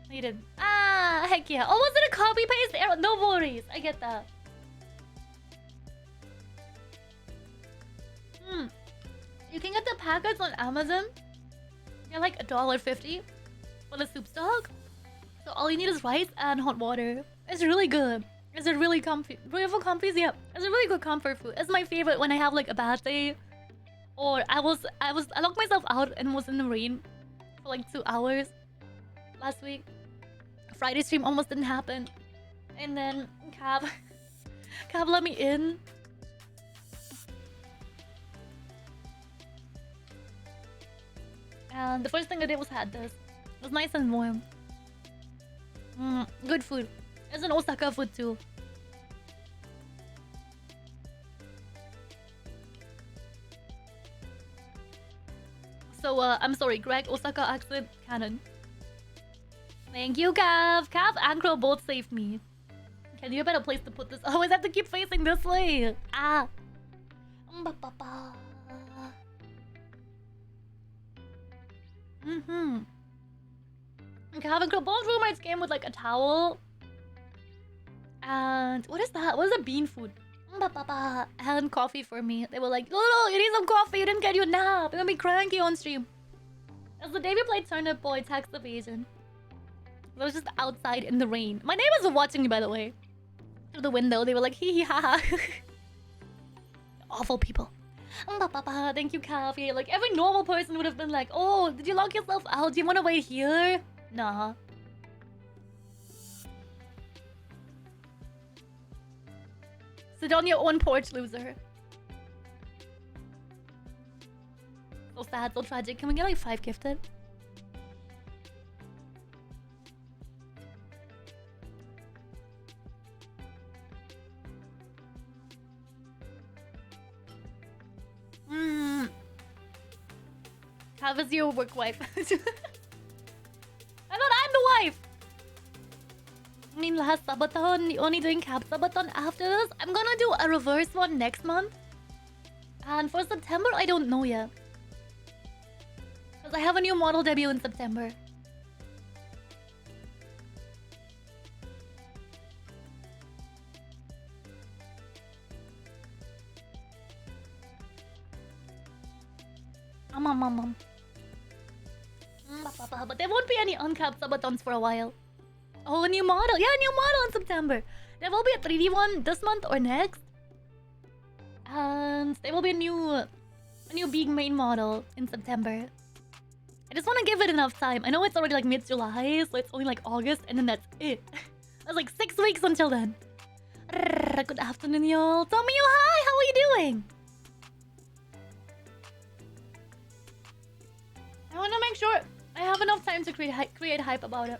No, you didn't. Ah, heck yeah. Oh, was it a copy paste error? No worries. I get that. You can get the packets on Amazon. They're like $1.50 for the soup stock. So all you need is rice and hot water. It's really good. It's a really comfy. Beautiful comfies, yeah. It's a really good comfort food. It's my favorite when I have like a bad day. Or I locked myself out and was in the rain for like 2 hours last week. Friday stream almost didn't happen. And then Cab let me in. And the first thing I did was had this. It was nice and warm. Good food. It's an Osaka food too. So, I'm sorry, Greg, Osaka accent, canon. Thank you, Cav. Cav and Crow both saved me. Can you have a better place to put this? I always have to keep facing this way. Ah. Cav and Crow both roommates came with like a towel. And what is that? What is a bean food? And coffee for me. They were like, Lolo, you need some coffee. You didn't get your nap. You're gonna be cranky on stream. It was the day we played Turnip Boy Tax Evasion. I was just outside in the rain. My neighbors were watching me, by the way. Through the window. They were like, hee hee ha ha. Awful people. Thank you, Cav. Like, every normal person would have been like, oh, did you lock yourself out? Do you want to wait here? Nah. Sit on your own porch, loser. So sad, so tragic. Can we get like 5 gifted? How is your work wife? I thought I'm the wife! I mean, last Sabaton, only doing Cap Sabaton after this. I'm gonna do a reverse one next month. And for September, I don't know yet. Because I have a new model debut in September. But there won't be any uncapped Sabatons for a while. Oh, a new model. Yeah, a new model in September. There will be a 3D one this month or next. And there will be a new big main model in September. I just want to give it enough time. I know it's already like mid-July, so it's only like August, and then that's it. It's like 6 weeks until then. Good afternoon, y'all. Tomio, hi! How are you doing? I want to make sure I have enough time to create hype about it.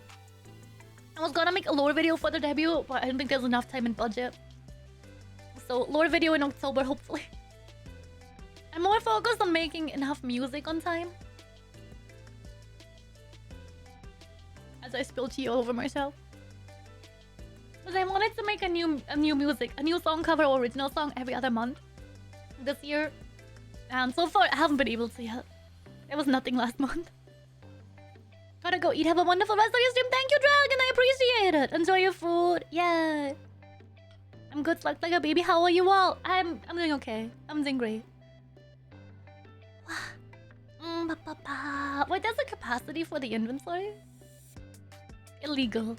I was gonna make a lore video for the debut, but I don't think there's enough time and budget. So, lore video in October, hopefully. I'm more focused on making enough music on time. As I spill tea all over myself. Because I wanted to make a new song cover or original song every other month this year. And so far, I haven't been able to yet. There was nothing last month. Gotta go eat. Have a wonderful rest of your stream. Thank you, Dragon. I appreciate it. Enjoy your food. Yeah. I'm good. Slept like a baby. How are you all? I'm doing okay. I'm doing great. Wait, there's a capacity for the inventory? Illegal.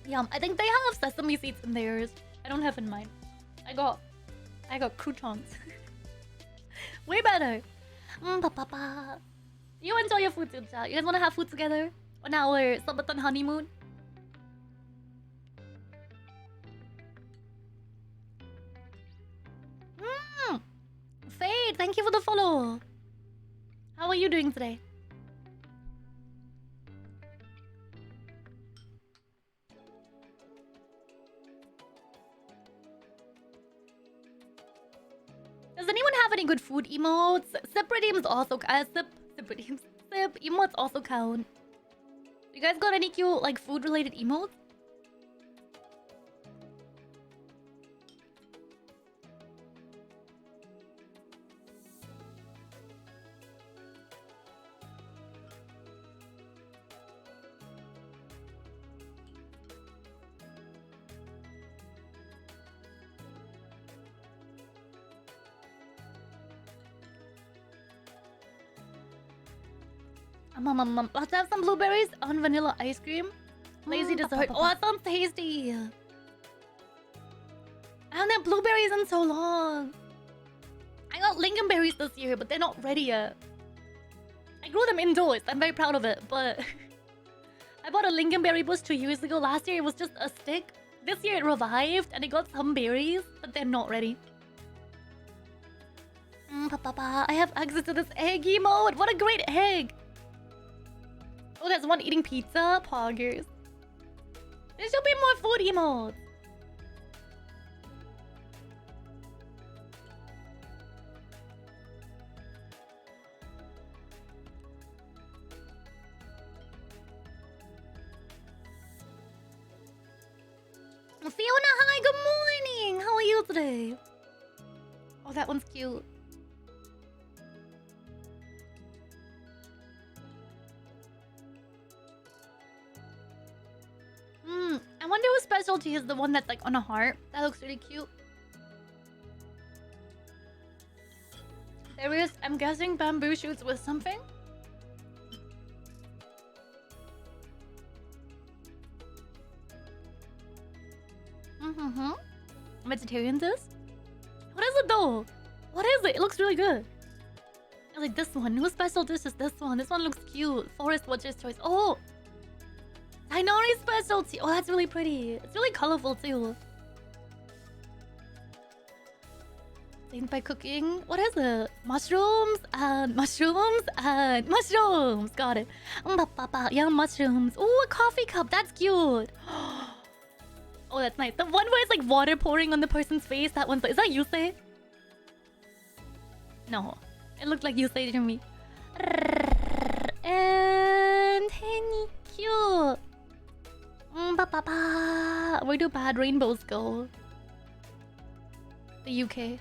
Yum. I think they have sesame seeds in theirs. I don't have in mine. I got croutons. Way better. You enjoy your food too, chat. You guys wanna have food together on our Sabaton honeymoon? Fade, thank you for the follow. How are you doing today? Does anyone have any good food emotes? Sip redeems also sip redeems. Sip emotes also count. You guys got any cute like food related emotes? Let's have some blueberries on vanilla ice cream. Lazy dessert. Oh, that sounds tasty. I haven't had blueberries in so long. I got lingonberries this year, but they're not ready yet. I grew them indoors. I'm very proud of it, but I bought a lingonberry bush 2 years ago. Last year it was just a stick. This year it revived and it got some berries, but they're not ready. I have access to this egg emote. What a great egg. Oh, there's one eating pizza. Poggers. There should be more food emotes. Fiona, hi, good morning. How are you today? Oh, that one's cute. I wonder whose specialty is the one that's like on a heart. That looks really cute. There is, I'm guessing, bamboo shoots with something. Vegetarian this? What is it though? What is it? It looks really good. I like this one. Whose special dish is this one? This one looks cute. Forest Watcher's choice. Oh! Tainori's specialty. Oh, that's really pretty. It's really colorful too. Saint by cooking. What is it? Mushrooms and mushrooms and mushrooms. Got it. Yeah, mushrooms. Oh, a coffee cup. That's cute. Oh, that's nice. The one where it's like water pouring on the person's face. That one's like, is that Yusei? No. It looked like Yusei to me. And Henny, cute. Where do bad rainbows go? The UK.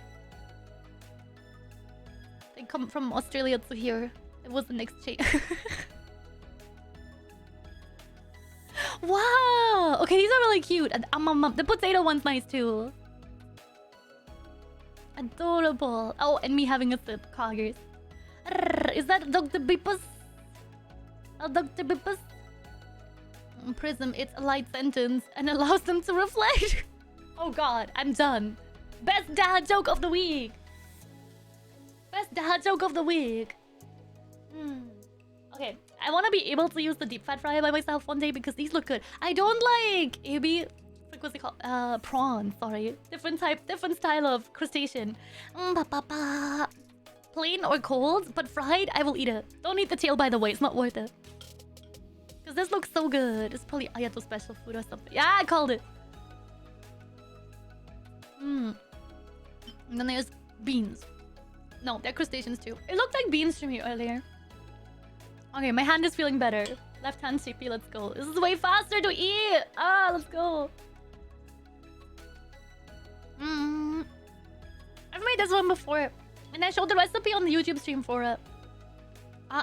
They come from Australia to here. It was an exchange. Wow! Okay, these are really cute. And the potato one's nice too. Adorable. Oh, and me having a sip. Coggers. Is that Dr. Beepus? Oh, Dr. Beepus? prism, it's a light sentence and allows them to reflect. Oh god, I'm done. Best dad joke of the week. Best dad joke of the week. Okay, I want to be able to use the deep fat fryer by myself one day because these look good. I don't like ebi. What's it called? Prawn. Sorry, different type, different style of crustacean. Plain or cold, but fried, I will eat it. Don't eat the tail, by the way. It's not worth it. Because this looks so good. It's probably Ayato special food or something. Yeah, I called it. And then there's beans. No, they're crustaceans too. It looked like beans to me earlier. Okay, my hand is feeling better. Left hand CP, let's go. This is way faster to eat. Ah, let's go. I've made this one before. And I showed the recipe on the YouTube stream for it.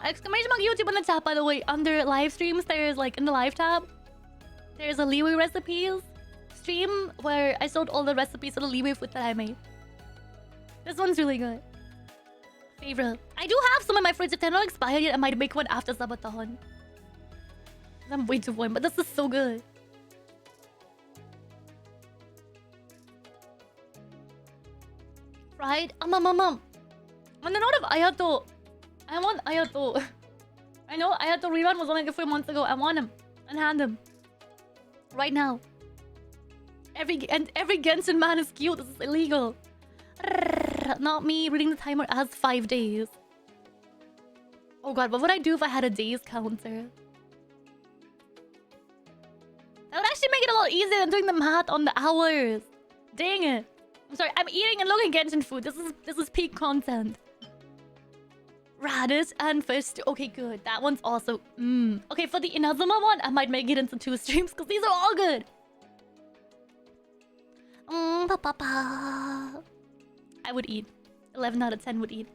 Exclamation mark YouTube in the chat, by the way. Under live streams, there's like in the live tab, there's a leeway recipes stream where I showed all the recipes of the leeway food that I made. This one's really good. Favorite. I do have some in my fridge. If they're not expired yet, I might make one after Sabaton. I'm way too warm, but this is so good. Fried? On the note of Ayato, I want Ayato. I know Ayato rerun was only like a few months ago. I want him and hand him right now. Every Genshin man is cute. This is illegal. Not me reading the timer as 5 days. Oh god, what would I do if I had a days counter? That would actually make it a lot easier than doing the math on the hours. Dang it. I'm sorry, I'm eating and looking at Genshin food. This is peak content. Radish and fish. Okay, good. That one's also... Okay, for the Inazuma one, I might make it into 2 streams because these are all good. I would eat. 11 out of 10 would eat.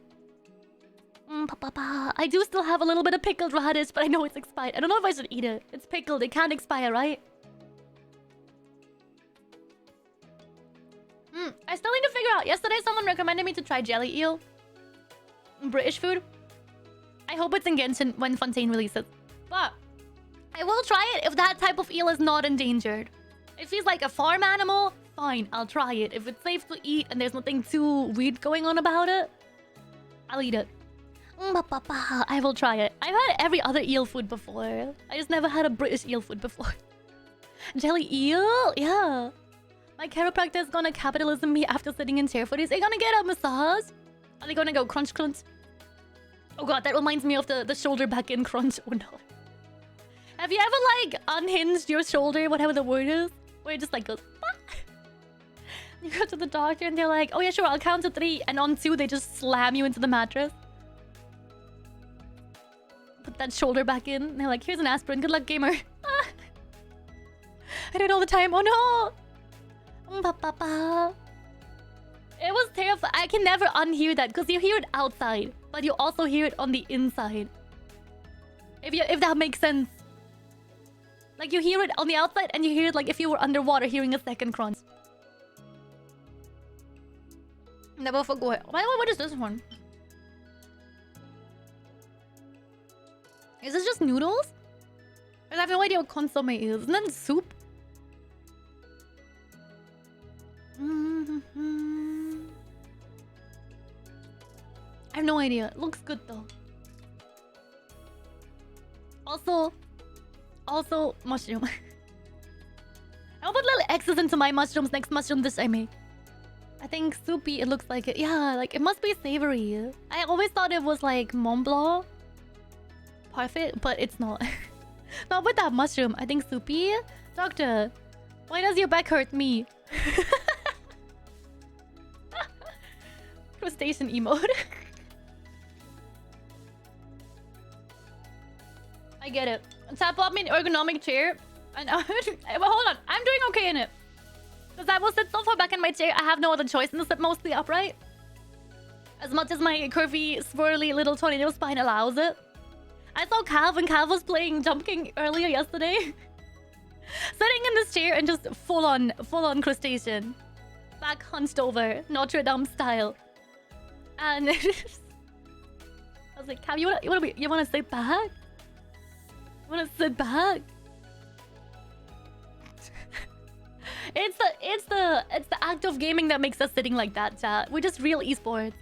I do still have a little bit of pickled radish, but I know it's expired. I don't know if I should eat it. It's pickled. It can't expire, right? I still need to figure out. Yesterday, someone recommended me to try jelly eel. British food. I hope it's in Genshin when Fontaine releases. But I will try it if that type of eel is not endangered. If he's like a farm animal, fine, I'll try it. If it's safe to eat and there's nothing too weird going on about it, I'll eat it. I will try it. I've had every other eel food before. I just never had a British eel food before. Jelly eel? Yeah. My chiropractor is gonna capitalism me after sitting in chair for days. Are they gonna get a massage? Are they gonna go crunch crunch? Oh god, that reminds me of the shoulder back in crunch. Oh no. Have you ever like unhinged your shoulder, whatever the word is? Where it just like goes... You go to the doctor and they're like, oh yeah, sure, I'll count to 3. And on 2, they just slam you into the mattress. Put that shoulder back in. And they're like, here's an aspirin. Good luck, gamer. I do it all the time. Oh no! It was terrifying. I can never unhear that because you hear it outside, but you also hear it on the inside. If that makes sense. Like you hear it on the outside and you hear it like if you were underwater hearing a second crunch. Never forgot. What is this one? Is this just noodles? I have no idea what consomme is. Isn't that soup? I have no idea. It looks good though. Also mushroom. I'll put little X's into my mushrooms next mushroom dish I make. I think soupy, it looks like it. Yeah, like it must be savory. I always thought it was like Mont Blanc. Parfait, but it's not. Not with that mushroom. I think soupy. Doctor, why does your back hurt me? Crustacean emote. I get it. Tap bought me an ergonomic chair. And hold on, I'm doing okay in it. Because I will sit so far back in my chair, I have no other choice and to sit mostly upright. As much as my curvy, swirly little tornado spine allows it. I saw Cav and Cav was playing Jump King earlier yesterday. Sitting in this chair and just full on crustacean. Back hunched over, Notre Dame style. And I was like, Cav, you wanna sit back? You wanna sit back? It's the act of gaming that makes us sitting like that, chat. We're just real esports.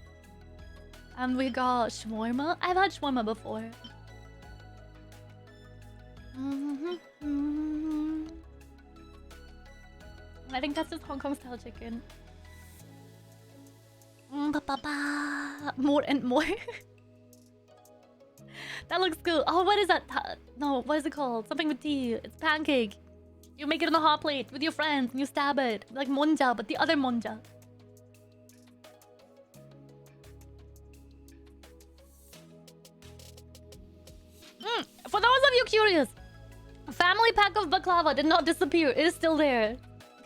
And we got shawarma. I've had shawarma before. I think that's just Hong Kong style chicken. More and more. That looks good. Oh, what is that? No, what is it called? Something with tea. It's pancake. You make it on a hot plate with your friends and you stab it. Like monja, but the other monja. For those of you curious, a family pack of baklava did not disappear. It is still there.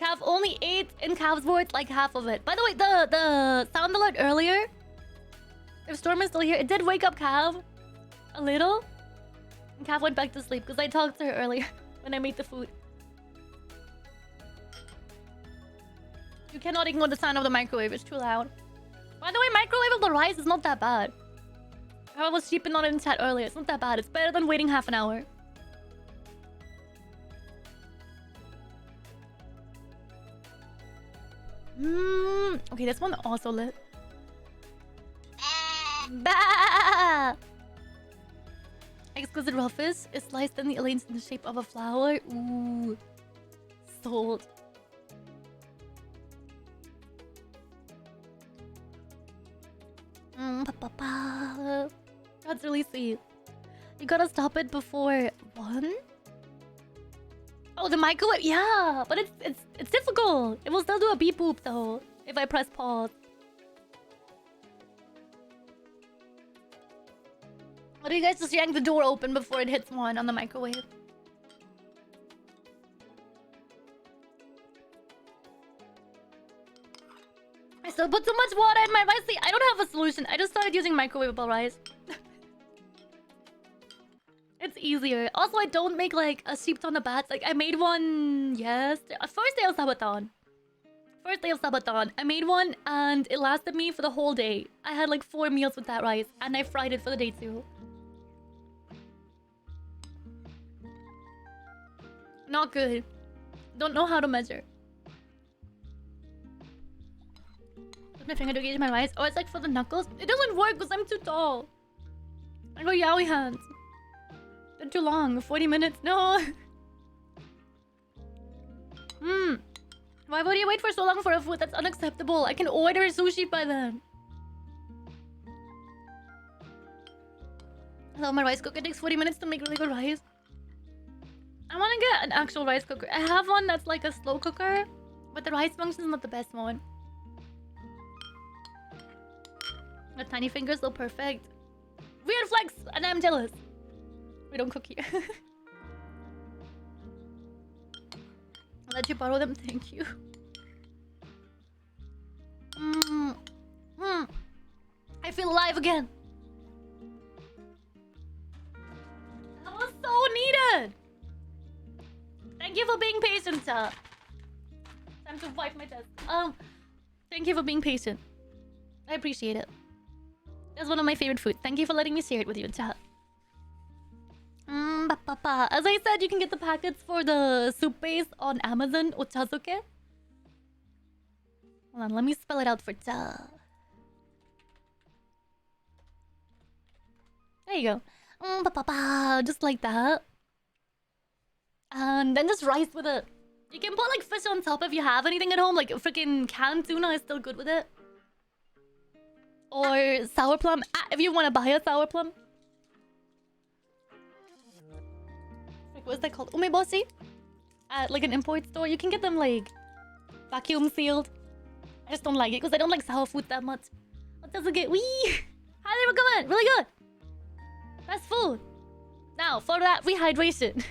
Cav only ate in Cav's worth like half of it. By the way, the sound alert earlier, if Storm is still here, it did wake up Cav a little. And Cav went back to sleep because I talked to her earlier when I made the food. You cannot ignore the sound of the microwave. It's too loud. By the way, microwavable rice is not that bad. I was sheeping on it in chat earlier. It's not that bad. It's better than waiting half an hour. Okay, this one also lit. Bah! Exquisite raw fish is sliced and arranged in the shape of a flower. Ooh. Sold. That's really sweet. You gotta stop it before 1? Oh, the microwave. Yeah, but it's difficult. It will still do a beep boop though if I press pause. What do you guys just yank the door open before it hits 1 on the microwave? I still put too much water in my rice. See, I don't have a solution. I just started using microwavable rice. It's easier. Also, I don't make like a sheep ton of bats. Like I made one first day of Sabaton. First day of Sabaton. I made one and it lasted me for the whole day. I had like 4 meals with that rice and I fried it for the day too. Not good. Don't know how to measure. Put my finger to gauge my rice. Oh, it's like for the knuckles. It doesn't work because I'm too tall. I got yaoi hands. They're too long. 40 minutes. No. Why would you wait for so long for a food? That's unacceptable. I can order sushi by then. I love my rice cooker. It takes 40 minutes to make really good rice. I want to get an actual rice cooker. I have one that's like a slow cooker, but the rice function is not the best one. The tiny fingers look perfect. Weird flex, and I'm jealous. We don't cook here. I'll let you borrow them. Thank you. I feel alive again. That was so needed. Thank you for being patient, sir. Time to wipe my chest. Thank you for being patient. I appreciate it. That's one of my favorite foods. Thank you for letting me share it with you in chat. As I said, you can get the packets for the soup base on Amazon. Ochazuke. Hold on, let me spell it out for cha. There you go. Just like that. And then just rice with it. You can put like fish on top if you have anything at home. Like freaking canned tuna is still good with it. Or sour plum. If you want to buy a sour plum. What's that called? Umeboshi? At like an import store. You can get them like vacuum sealed. I just don't like it because I don't like sour food that much. What does it get? Wee! Highly recommend. Really good. Best food. Now, for that rehydration.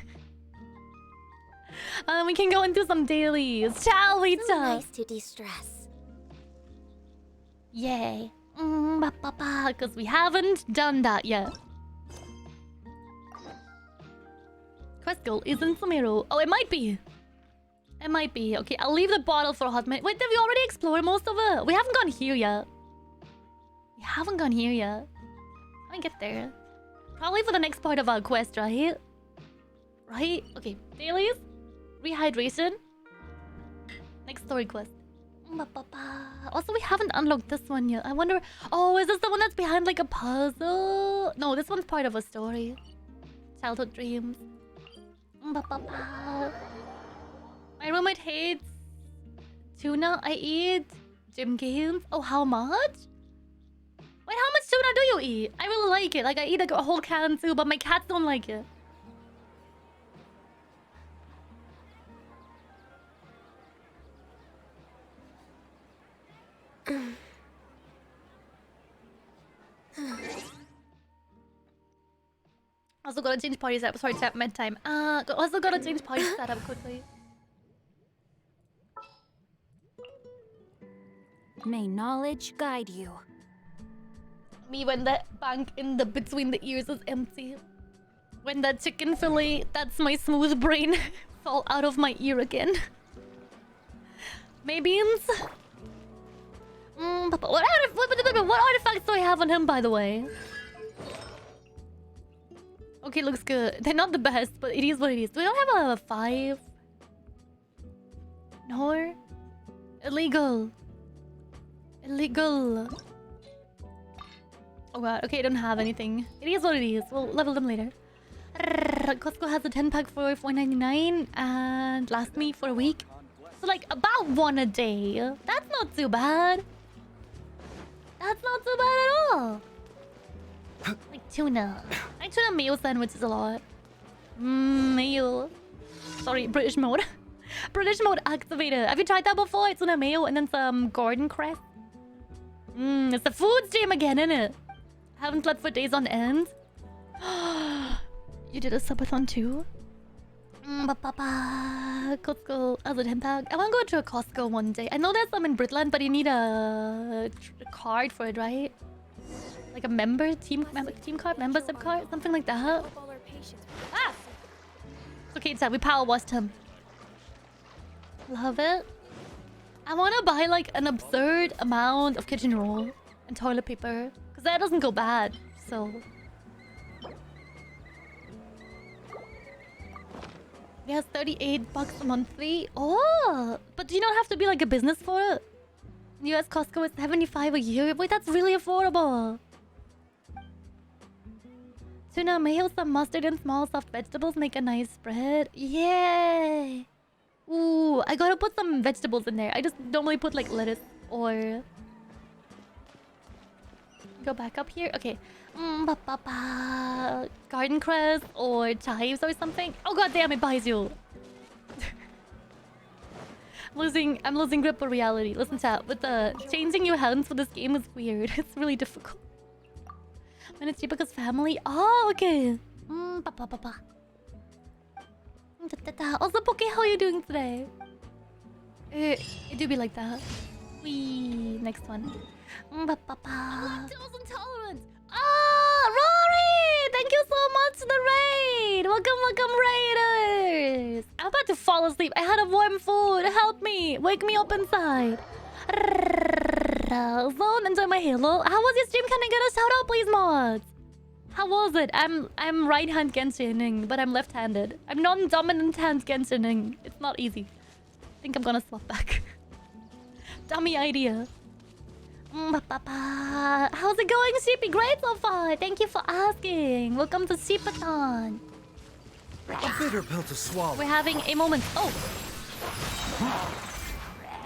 We can go into some dailies. Shall we? So nice to de-stress. Yay. Because we haven't done that yet. Quest goal isn't Sumeru. Oh, it might be. It might be. Okay, I'll leave the bottle for a hot minute. Wait, did we already explore most of it? We haven't gone here yet. We haven't gone here yet. Let me get there. Probably for the next part of our quest, right? Right? Okay, dailies. Rehydration. Like story quest. Also, we haven't unlocked this one yet. I wonder... Oh, is this the one that's behind like a puzzle? No, this one's part of a story. Childhood dreams. My roommate hates tuna. I eat gym games. Oh, how much? Wait, how much tuna do you eat? I really like it. Like, I eat like a whole can too, but my cats don't like it. Also gotta change party setup. Sorry, chat, med time. Also gotta change party setup quickly. May knowledge guide you. Me when the bank in the between the ears is empty. When that chicken fillet, that's my smooth brain, fall out of my ear again. Maybeans? What artifacts do I have on him, by the way? Okay, looks good. They're not the best, but it is what it is. Do I not have a 5? No? Illegal. Illegal. Oh god, okay, I don't have anything. It is what it is. We'll level them later. Costco has a 10-pack for $4.99 and last me for a week. So like about 1 a day. That's not too bad. That's not too bad at all. Like tuna. I tuna mayo sandwiches a lot. Mayo. Sorry, British mode. British mode activated. Have you tried that before? It's tuna mayo and then some garden cress. It's the food stream again, isn't it? Haven't slept for days on end. You did a subathon too? Costco as a 10-pack. I want to go to a Costco one day. I know there's some in Britland, but you need a card for it, right? Like a team card, membership card, something like that. Ah! It's okay, chat. We power washed him. Love it. I want to buy like an absurd amount of kitchen roll and toilet paper. Because that doesn't go bad, so... It has $38 a monthly. Oh! But do you not have to be like a business for it? US Costco is $75 a year. Wait, that's really affordable. Tuna, mayo, some mustard, and small soft vegetables make a nice spread. Yay! Ooh, I gotta put some vegetables in there. I just normally put like lettuce or... Go back up here. Okay. Garden cress or chives or something. Oh god damn, it buys you. I'm losing grip of reality. Listen, chat. With the changing your hands for this game is weird. It's really difficult. When it's cheaper because family. Oh, okay. Also, Poke, how are you doing today? It do be like that. Wee. Next one. Lactose intolerant. Ah, Rory! Thank you so much for the raid. Welcome, raiders. I'm about to fall asleep. I had a warm food. Help me. Wake me up inside. Zone, enjoy my Halo. How was your stream? Can I get a shout out, please, mods? How was it? I'm right-hand Genshining, but I'm left-handed. I'm non-dominant hand Genshining. It's not easy. I think I'm gonna swap back. Dummy idea. How's it going, Sheepy? Great so far. Thank you for asking. Welcome to Sheepathon. A bitter pill to swallow. We're having a moment. Oh.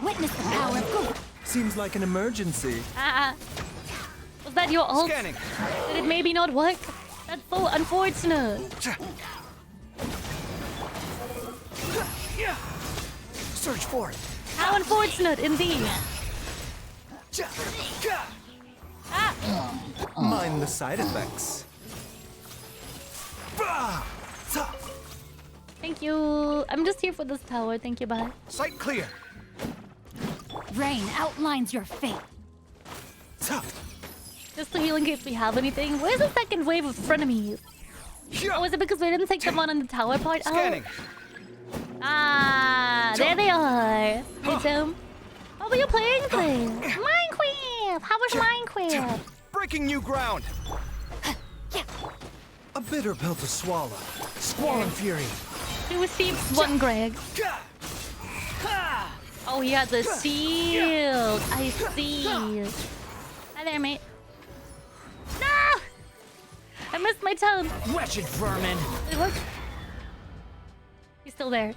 Witness the power of good. Seems like an emergency. Was that your ult? Scanning. Did it maybe not work? That's so unfortunate. Search for it. How unfortunate indeed. Mind the side effects. Thank you. I'm just here for this tower. Thank you, bye. Sight clear. Rain outlines your fate. Just to heal in case we have anything. Where's the second wave of frenemies? Oh, is it because we didn't take them on in the tower part? Scanning. Ah, there they are. Hey, Tim. What were you playing today? Minecraft! How was Minecraft? Breaking new ground. A bitter pill to swallow. Squall and fury. You received one, Greg. Oh, he has a shield. I see. Hi there, mate. No! I missed my turn. Wretched vermin. Did it work? He's still there.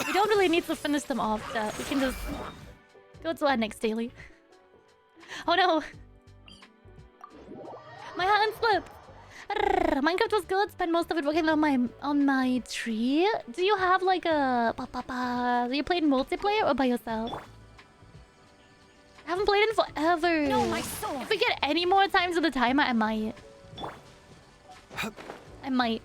We don't really need to finish them off. We can just go to our next daily. Oh no! My hand slipped. Minecraft was good. Spent most of it working on my tree. Do you have like a Do you play in multiplayer or by yourself? I haven't played in forever. No, my sword. If we get any more times of the timer, I might. I might.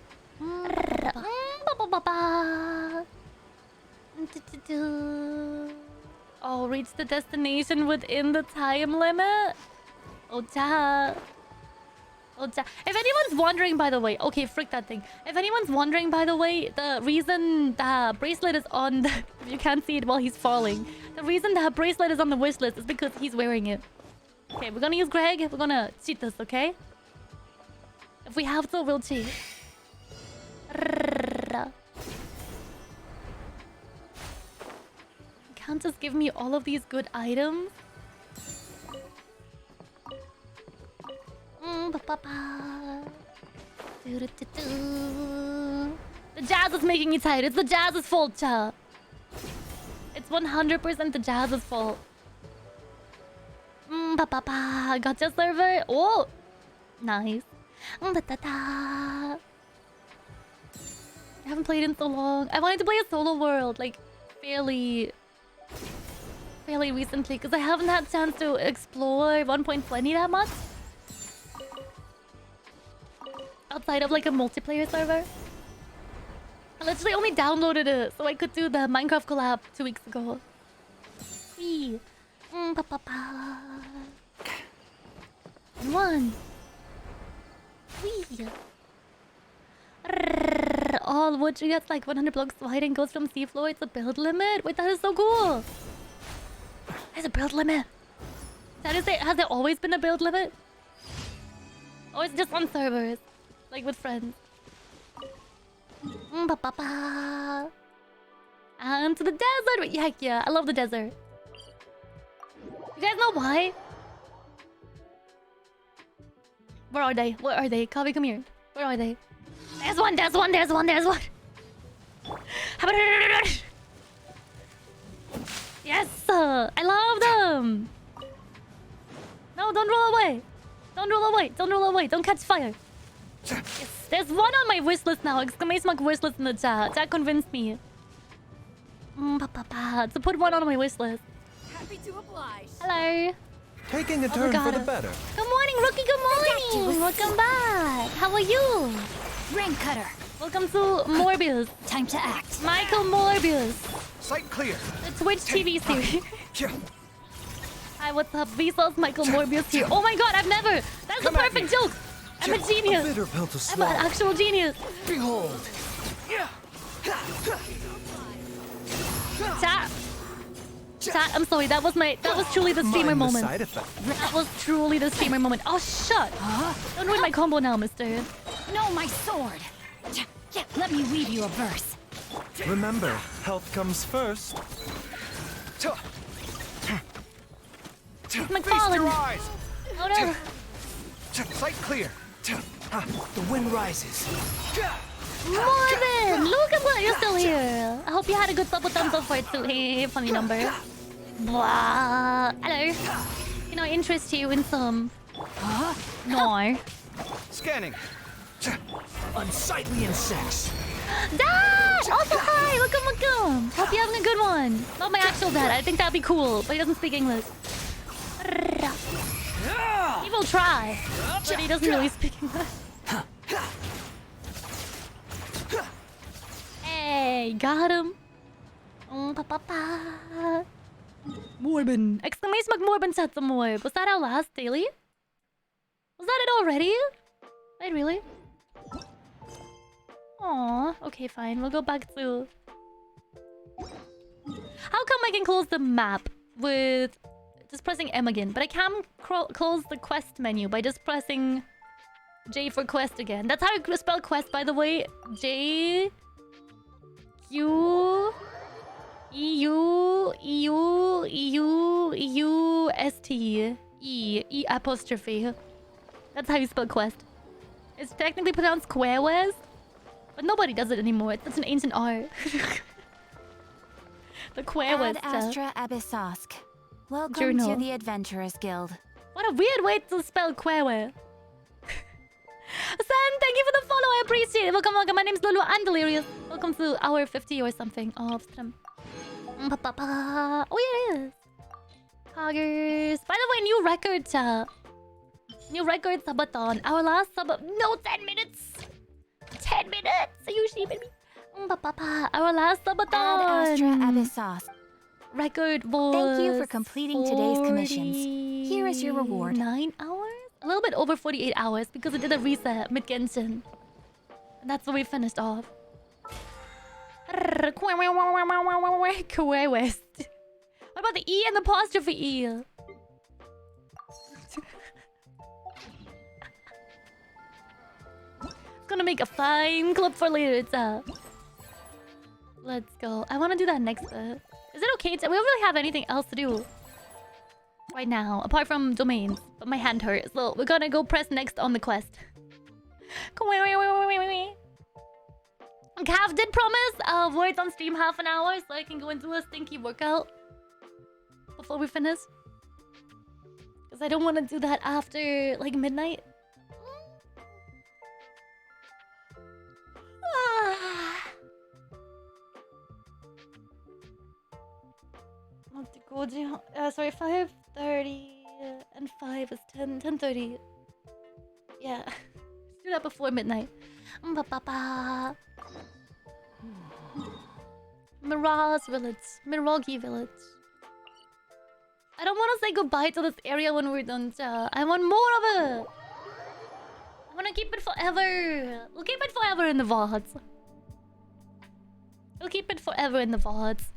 Oh, reach the destination within the time limit. Oh, ja. Oh, ja. If anyone's wondering, by the way, okay, frick that thing. If anyone's wondering, by the way, the reason the bracelet is on the... If you can't see it while he's falling. The reason the bracelet is on the wish list is because he's wearing it. Okay, we're gonna use Greg. We're gonna cheat this, okay? If we have to, we'll cheat. You can't just give me all of these good items. The jazz is making me tired. It's the jazz's fault, cha. It's 100% the jazz's fault. Gotcha server. Oh, nice. I haven't played in so long. I wanted to play a solo world, like fairly recently, because I haven't had a chance to explore 1.20 that much. Outside of like a multiplayer server. I literally only downloaded it so I could do the Minecraft collab 2 weeks ago. Wee. One. Wee. All wood tree gets like 100 blocks wide and goes from seafloor. It's a build limit. Wait, that is so cool. There's a build limit. That is it. Has there always been a build limit? Or it's just on servers? Like with friends. And to the desert! Heck yeah, I love the desert. You guys know why? Where are they? Where are they? Kavi, come here. Where are they? There's one, there's one, there's one, there's one! Yes! I love them! No, don't roll away! Don't roll away! Don't roll away! Don't catch fire! Yes, there's one on my wish list now. Exclamation mark wish list in the chat. That convinced me. To put one on my wish list. Happy to oblige. Hello. Taking a turn for the better. Good morning, Rookie. Good morning. Welcome back. How are you? Rain cutter. Welcome to Morbius. Time to act. Michael Morbius. Sight clear. The Twitch TV series. Yeah. Hi, what's up? Vsauce Michael Morbius here. Oh my god, I've never. That's the perfect joke. I'm a genius. A bitter pill to I'm swallow. an actual genius. Behold. Chat, I'm sorry. That was truly the streamer Mind the moment. side effect. That was truly the streamer moment. Oh, shut. Don't ruin my combo now, mister. No, my sword. Let me weave you a verse. Remember, health comes first. McFarlane. Your eyes. Oh, no. Sight clear. The wind rises. Morgan! Look at what you're still here. I hope you had a good couple thumbs up for it too. Hey, funny number. Blah. Hello. Can I interest you in some... No. Scanning. Unsightly insects. Dad! Also, hi! Welcome. Hope you're having a good one. Not my actual dad. I think that'd be cool, but he doesn't speak English. He will try, but he doesn't really speak English. Hey, got him. Morbin. Exclamation mark Morbin said some more. Was that our last daily? Was that it already? Wait, really? Aw, okay, fine. We'll go back to... How come I can close the map with just pressing M again, but I can't close the quest menu by just pressing J for quest again? That's how you spell quest, by the way. J... Q... E apostrophe. That's how you spell quest. It's technically pronounced Quewes, but nobody does it anymore. It's an ancient art. The Quewes. Ad Astra Abyssosk. Welcome Journal. to the Adventurers Guild. What a weird way to spell Quewe. San, thank you for the follow. I appreciate it. Welcome, welcome. My name's Lulu. I'm Delirious. Welcome to hour 50 or something of stream. Oh, yeah, it is. Hoggers. By the way, new record. New record subathon. Our last sub. No, 10 minutes. 10 minutes. Are you sheeping me? Our last subathon. Ad Astra Abyssosk. Record was. Thank you for completing today's commissions. Here is your reward. 9 hours? A little bit over 48 hours because it did a reset mid Genshin. And that's where we finished off. West. What about the E and the apostrophe E? It's gonna make a fine clip for later. Let's go. I want to do that next bit. Is it okay? We don't really have anything else to do right now, apart from domains. But my hand hurts, so we're gonna go press next on the quest. Cav did promise voids on stream half an hour, so I can go into a stinky workout before we finish. Because I don't want to do that after, like, midnight. Want to go down. Sorry, 5:30 and 5 is 10. 10:30. Yeah. Let's do that before midnight. Mirage Village. Miragi Village. I don't want to say goodbye to this area when we're done. I want more of it. I want to keep it forever. We'll keep it forever in the VODs. We'll keep it forever in the VODs.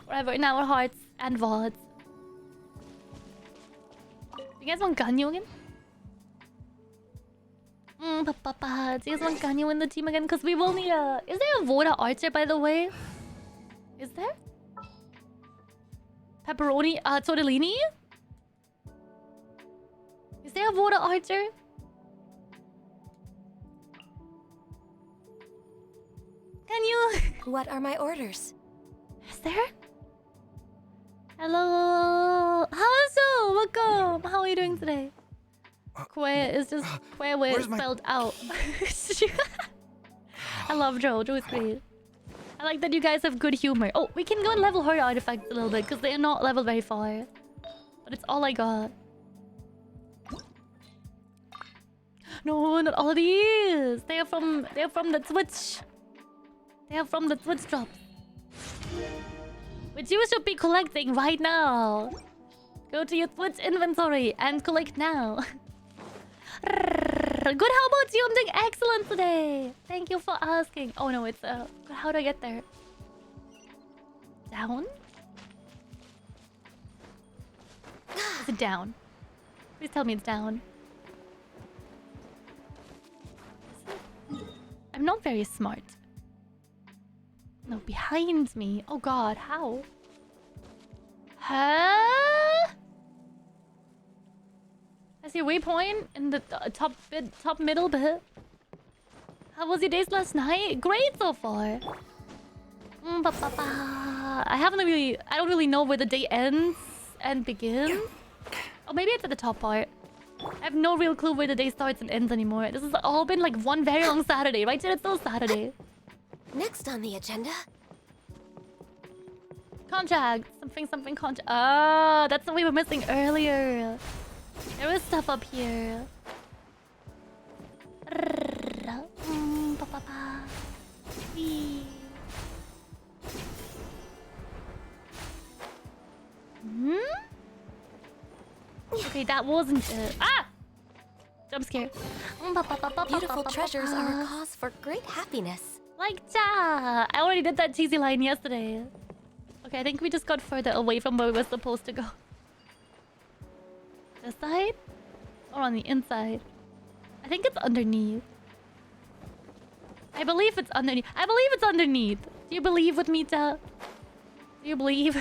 Forever in our hearts and VODs. You guys want Ganyu again? Do you guys want Ganyu in the team again? Because we've only is there a Voda Archer, by the way? Is there? Pepperoni tortellini? Is there a Voda Archer? Can you? What are my orders? Is there? Hello. Hello, welcome. How are you doing today? Kwe is just Kwe with spelled out. I love Joe. Joe is great. I like that you guys have good humor. Oh, we can go and level her artifacts a little bit because they are not leveled very far. But it's all I got. No, not all of these. They are from the Twitch. They are from the Twitch drop. Which you should be collecting right now. Go to your Twitch inventory and collect now. Good, how about you? I'm doing excellent today. Thank you for asking. Oh no, it's how do I get there? Down? Is it down? Please tell me it's down. I'm not very smart. No, behind me. Oh god, how? Huh? I see a waypoint in the top middle bit. How was your days last night? Great so far. I don't really know where the day ends and begins. Oh, maybe it's at the top part. I have no real clue where the day starts and ends anymore. This has all been like one very long Saturday, right? It's still Saturday. Next on the agenda. Contract. Something contract. Ah, that's what we were missing earlier. There was stuff up here. Okay, that wasn't it. Ah! Jump scare. Beautiful treasures are a cause for great happiness. Like ja! I already did that cheesy line yesterday. Okay, I think we just got further away from where we were supposed to go. This side? Or on the inside? I think it's underneath. I believe it's underneath. Do Do you believe with me, Ta? Do you believe?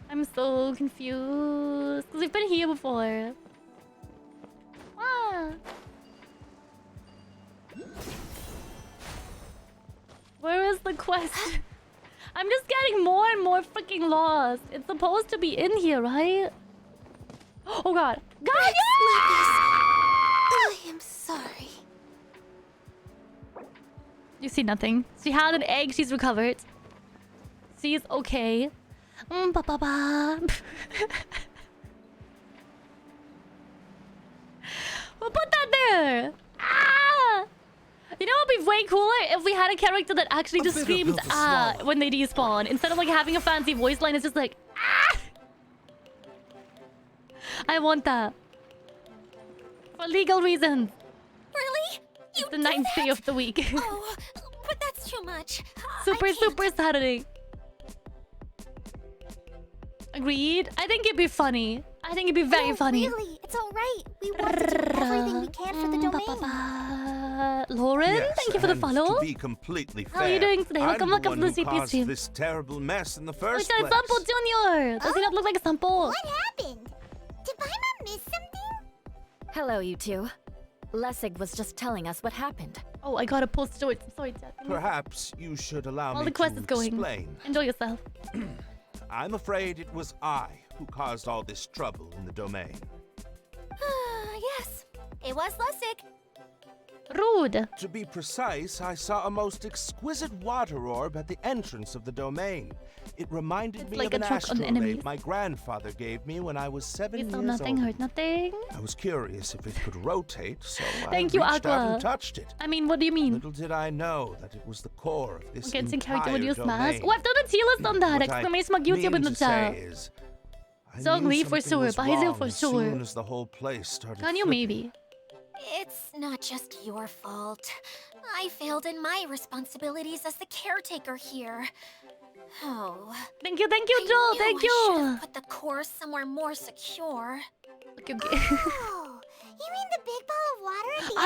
I'm so confused. Because we've been here before. Ah. Where is the quest? I'm just getting more and more freaking lost. It's supposed to be in here, right? Oh god. God, I am sorry. You see nothing. She had an egg, she's recovered. She's okay. Ba ba ba. We'll put that there. Ah! You know what would be way cooler if we had a character that actually just screams ah when they despawn instead of like having a fancy voice line. It's just like ah. I want that for legal reasons. Really? You It's the 9th day of the week. Oh, but that's too much. Super Saturday. Agreed. I think it'd be funny. I think it'd be very funny. Really, it's all right. We want to do everything we can for the domain. Lauren, Yes, thank you for the and follow. To be completely fair, How are you doing today? Welcome, I'm the welcome one to the who CP caused stream. this terrible mess in the We first said place. Sample Junior. Does he not look like a Sample? What happened? Did Paimon miss something? Hello, you two. Lessig was just telling us what happened. Oh, I gotta post to it. Sorry, Jack. Perhaps you should allow All me the quest to is going. explain. Enjoy yourself. I'm afraid it was I who caused all this trouble in the domain. Yes, it was Lessig. Rude. To be precise, I saw a most exquisite water orb at the entrance of the domain. It reminded It's me like of a an truck on enemies. astrolabe my grandfather gave me when I was 7 You years saw nothing, old. heard nothing. I was curious if it could rotate, so Thank I you, reached out Aqua. and touched it. I mean, what do you mean? Little did I know that it was the core of this Genshin entire character would use domain. mask. Oh, I've done a tier list on that. What I Exclamation mark YouTube in mean the to chat. say is, I Zhong knew Li for something sure, was Baizhu wrong for as sure. soon as the whole place started Can you flipping. maybe? It's not just your fault. I failed in my responsibilities as the caretaker here. Oh. Thank you, I Joel. knew Thank I should you. have put the core somewhere more secure. Okay, okay. Oh, you mean the big ball of water at the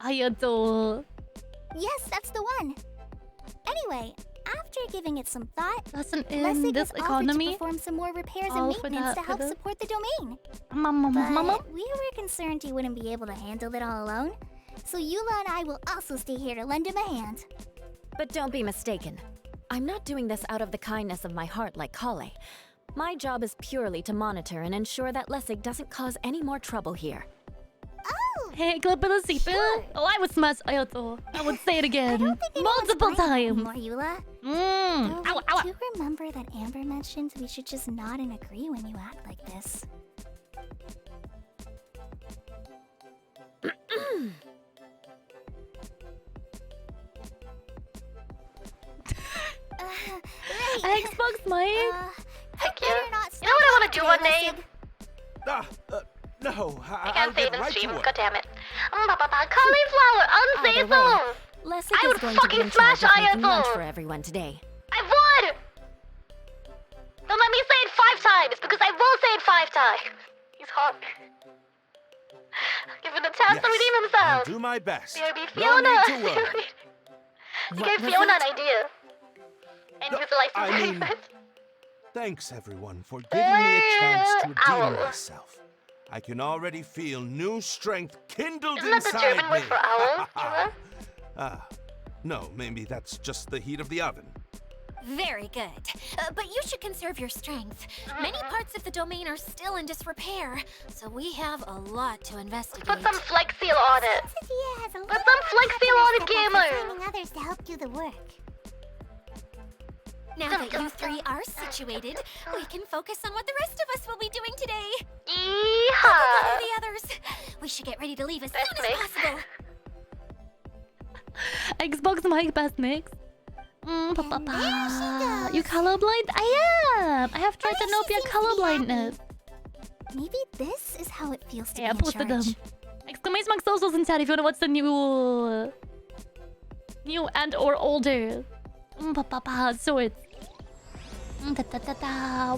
entrance? Ayato. Yes, that's the one. Anyway, after giving it some thought, Lesson in Lessig this has offered to economy. perform some more repairs All and for maintenance that, to help for the- support the domain. Mama. But we were concerned he wouldn't be able to handle it all alone. So Eula and I will also stay here to lend him a hand. But don't be mistaken. I'm not doing this out of the kindness of my heart like Kale. My job is purely to monitor and ensure that Lessig doesn't cause any more trouble here. Oh! Hey, clip of the seatbelt. Sure. Oh, I would smash Ayato. I would say it I again. don't think anyone's Multiple buying times. anymore, Eula. Mmm. Though Ow, I ow. do remember that Amber mentioned we should just nod and agree when you act like this. Right. Xbox Mike. Heck you. You know what I wanna do one day? No, I I'll can't save get and right stream. to it. God damn it. Cauliflower, Either unsay way, so. Lessig I is would going to be fucking in charge smash of making Ayato. lunch for everyone today. I would! Don't let me say it 5 times, because I will say it 5 times. He's hot. Give it a chance to redeem I'll himself. do my best. Maybe No Fiona. need to worry. You What gave was Fiona that? an idea. And No, you'd like to I say mean- it. Thanks, everyone, for giving me a chance to redeem Owl. myself. I can already feel new strength kindled Isn't that the inside German me. word for owl, Eula? No, maybe that's just the heat of the oven. Very good. But you should conserve your strength. Many parts of the domain are still in disrepair, so we have a lot to investigate. Put some Flex Seal on it. Sophia has a Put some Flex Seal on it, gamer. others to help do the work. Now that you three are situated, we can focus on what the rest of us will be doing today. Yeehaw! The others. We should get ready to leave as Best soon as mix. possible. Xbox Mike best mix. there she goes. You colorblind? I am. I have tritanopia colorblindness. Maybe this is how it feels to Yeah, I be in posted them. charge. Exclamation mark socials in chat if you wanna watch the new and or older. Swords.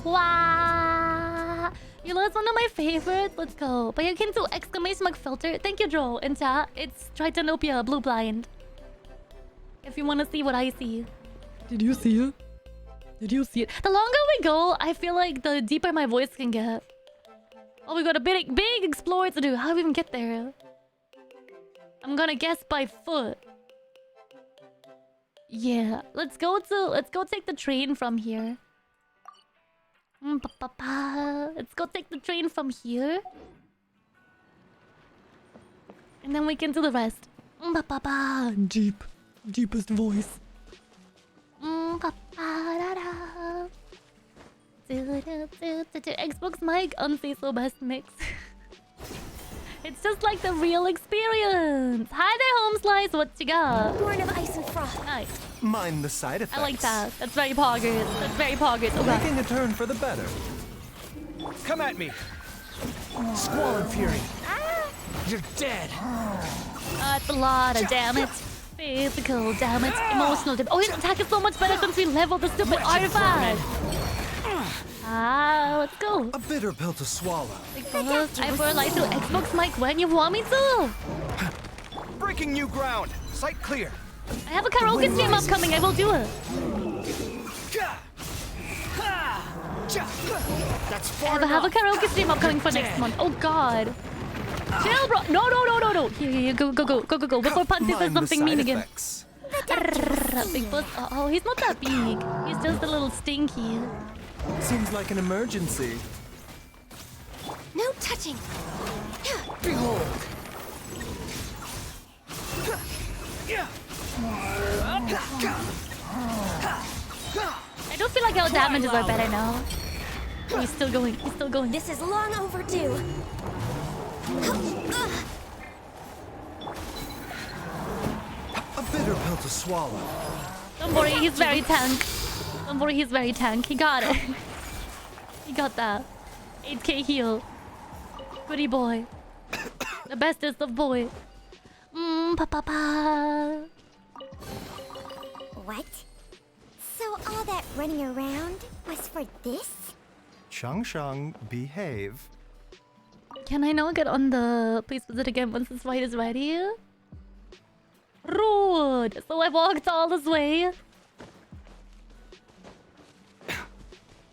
Wow. You know, it's one of my favorites. Let's go. But you can do exclamation mark filter. Thank you, Joel. In chat, it's Tritanopia Blue Blind. If you want to see what I see. Did you see it? Did you see it? The longer we go, I feel like the deeper my voice can get. Oh, we got a big explorer to do. How do we even get there? I'm gonna guess by foot. Yeah, let's go take the train from here. Let's go take the train from here. And then we can do the rest. Deepest voice. Xbox mic unseasonal best mix. It's just like the real experience. Hi there, Home Slice. What you got? Born of ice and frost. Nice. Mind the side effects. I like that. That's very poggers. That's very poggers. Oh god. Making a turn for the better. Come at me. Squall and fury. You're dead. That's a lot of damage. Physical damage, emotional damage. Oh, his attack is so much better since we leveled the stupid artifact. Let's go. A bitter pill to swallow. I will light to Xbox mic when you want me to. Breaking new ground. Sight clear. I have a karaoke stream upcoming. I will do it. That's I far have a karaoke stream upcoming for next month. Oh god. Chill, bro. No. Here, go. Before Panty says something mean again. Big boss. Oh, he's not that big. He's just a little stinky. Seems like an emergency. No touching. Behold. I don't feel like our damages are better now. Oh, he's still going. This is long overdue. A bitter pill to swallow. Don't worry, he's very tank. He got it. He got that. 8k heal. Goody boy. The bestest of boy. What? So all that running around was for this? Shang, behave. Can I now get on the... Please visit again once this fight is ready? Rude! So I walked all this way.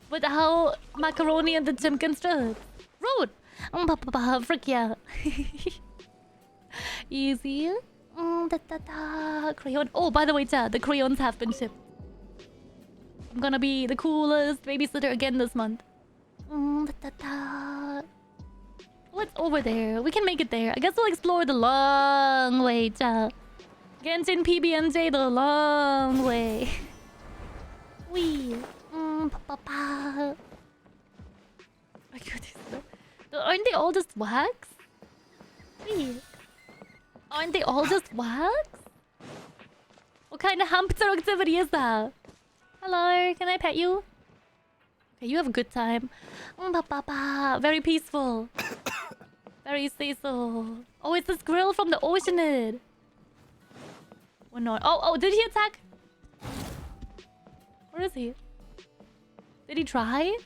But how macaroni and the gym can strut? Rude! Frick yeah. Easy. Crayon. Oh, by the way, chat, the crayons have been shipped. I'm gonna be the coolest babysitter again this month. What's over there? We can make it there. I guess we'll explore the long way, chat. Genshin PBNJ the long way. Wee. Aren't they all just wax? Wee. Aren't they all just wax? What kind of hamster activity is that? Hello, can I pet you? Okay, you have a good time. Very peaceful. Very say-so. Oh, it's this grill from the Oceanid. Or not. Oh, did he attack? Where is he? Did he try?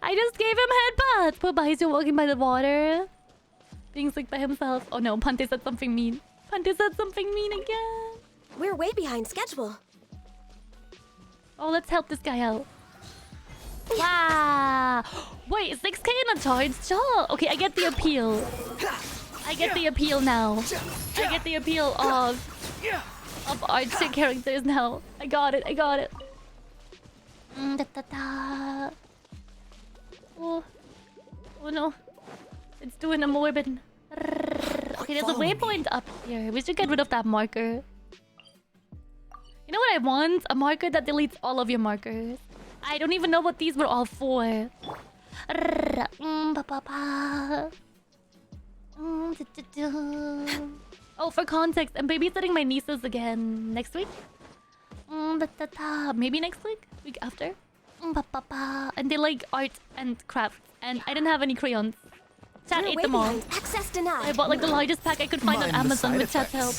I just gave him headbutts. Poor Baizu walking by the water. Being sick by himself. Oh no, Pante said something mean. Pante said something mean again. We're way behind schedule. Oh, let's help this guy out. Wow. Wait, 6k in a charge shot. Okay, I get the appeal. I get the appeal now. I get the appeal of art shit characters now. I got it. Oh no. It's doing a morbid. Okay, there's a waypoint up here. We should get rid of that marker. You know what I want? A marker that deletes all of your markers. I don't even know what these were all for. Oh, for context, I'm babysitting my nieces again next week. Maybe next week? Week after? And they like art and crafts. And I didn't have any crayons. Chat ate them all. Access denied. I bought like the largest pack I could find on Amazon with chat's help.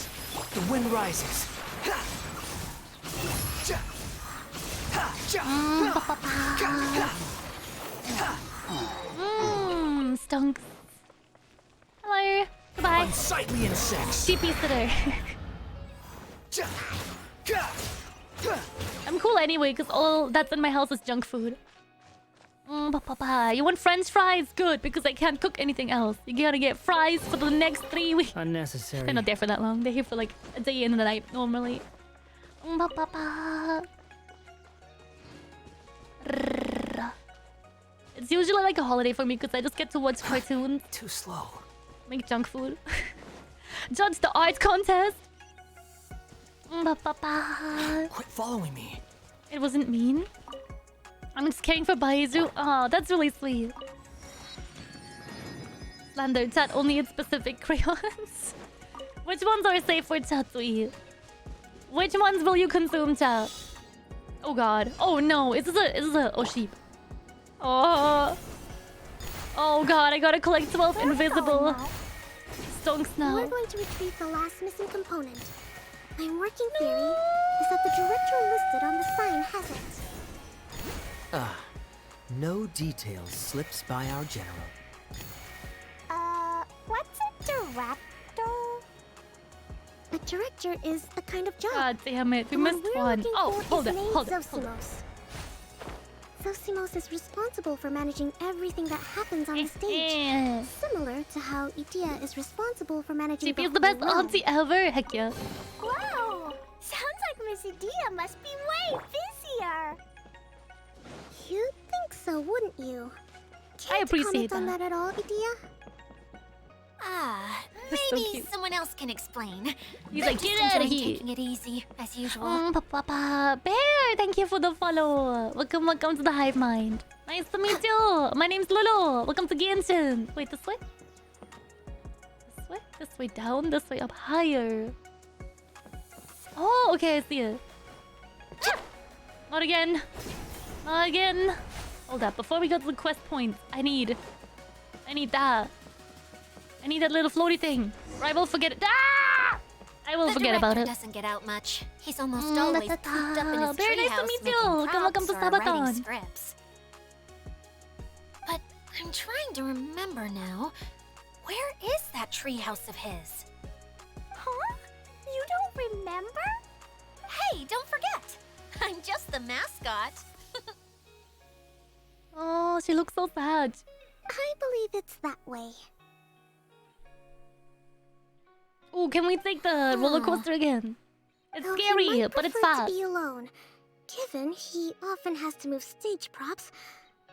The wind rises. Stunk. Hello. Goodbye. Unsightly insects. Sheepy sitter. I'm cool anyway, because all that's in my house is junk food. You want French fries? Good, because I can't cook anything else. You gotta get fries for the next 3 weeks. Unnecessary. They're not there for that long. They're here for like a day and a night normally. It's usually like a holiday for me because I just get to watch cartoons. Too slow. Make junk food. Judge the art contest. Quit following me. It wasn't mean. I'm just caring for Baizu. Oh, that's really sweet. Slander, chat only in specific crayons. Which ones are safe for chat to eat? Which ones will you consume, chat? Oh god. Oh no. Is this a oh sheep? Oh. Oh god, I gotta collect 12 invisible stonks now. We're going to retrieve the last missing component. My working theory is that the director listed on the sign has it. No details slips by our general. What's a director? A director is a kind of job. God damn it, we The missed we're one. looking Oh, for hold is it, named hold it, hold it. Zosimos. Zosimos is responsible for managing everything that happens on the stage. Similar to how Idia is responsible for managing GP is the best whole realm. auntie ever. Heck yeah. Wow! Sounds like Miss Idia must be way busier. You'd think so, wouldn't you? I appreciate comment on that at all, Idia? That's so Maybe cute. someone else can explain. He's I'm like, just get out of enjoying here. taking it easy, as usual. Bear, thank you for the follow. Welcome to the Hive Mind. Nice to meet you. My name's Lulu. Welcome to Genshin. Wait, this way? This way? This way down? This way up higher? Oh, okay, I see it. Not again. Not again. Hold up. Before we go to the quest points, I need that. I need that little floaty thing. Or I will forget it. Ah! I will forget about it. Doesn't get out much. He's almost always cooped up in his Very nice to treehouse meet making you. Welcome to props or writing Sabaton. scripts. But I'm trying to remember now. Where is that treehouse of his? Huh? You don't remember? Hey, don't forget. I'm just the mascot. Oh, she looks so sad. I believe it's that way. Oh, can we take the roller coaster again? It's Though he scary, might but it's prefer fast. to be alone. Given he often has to move stage props,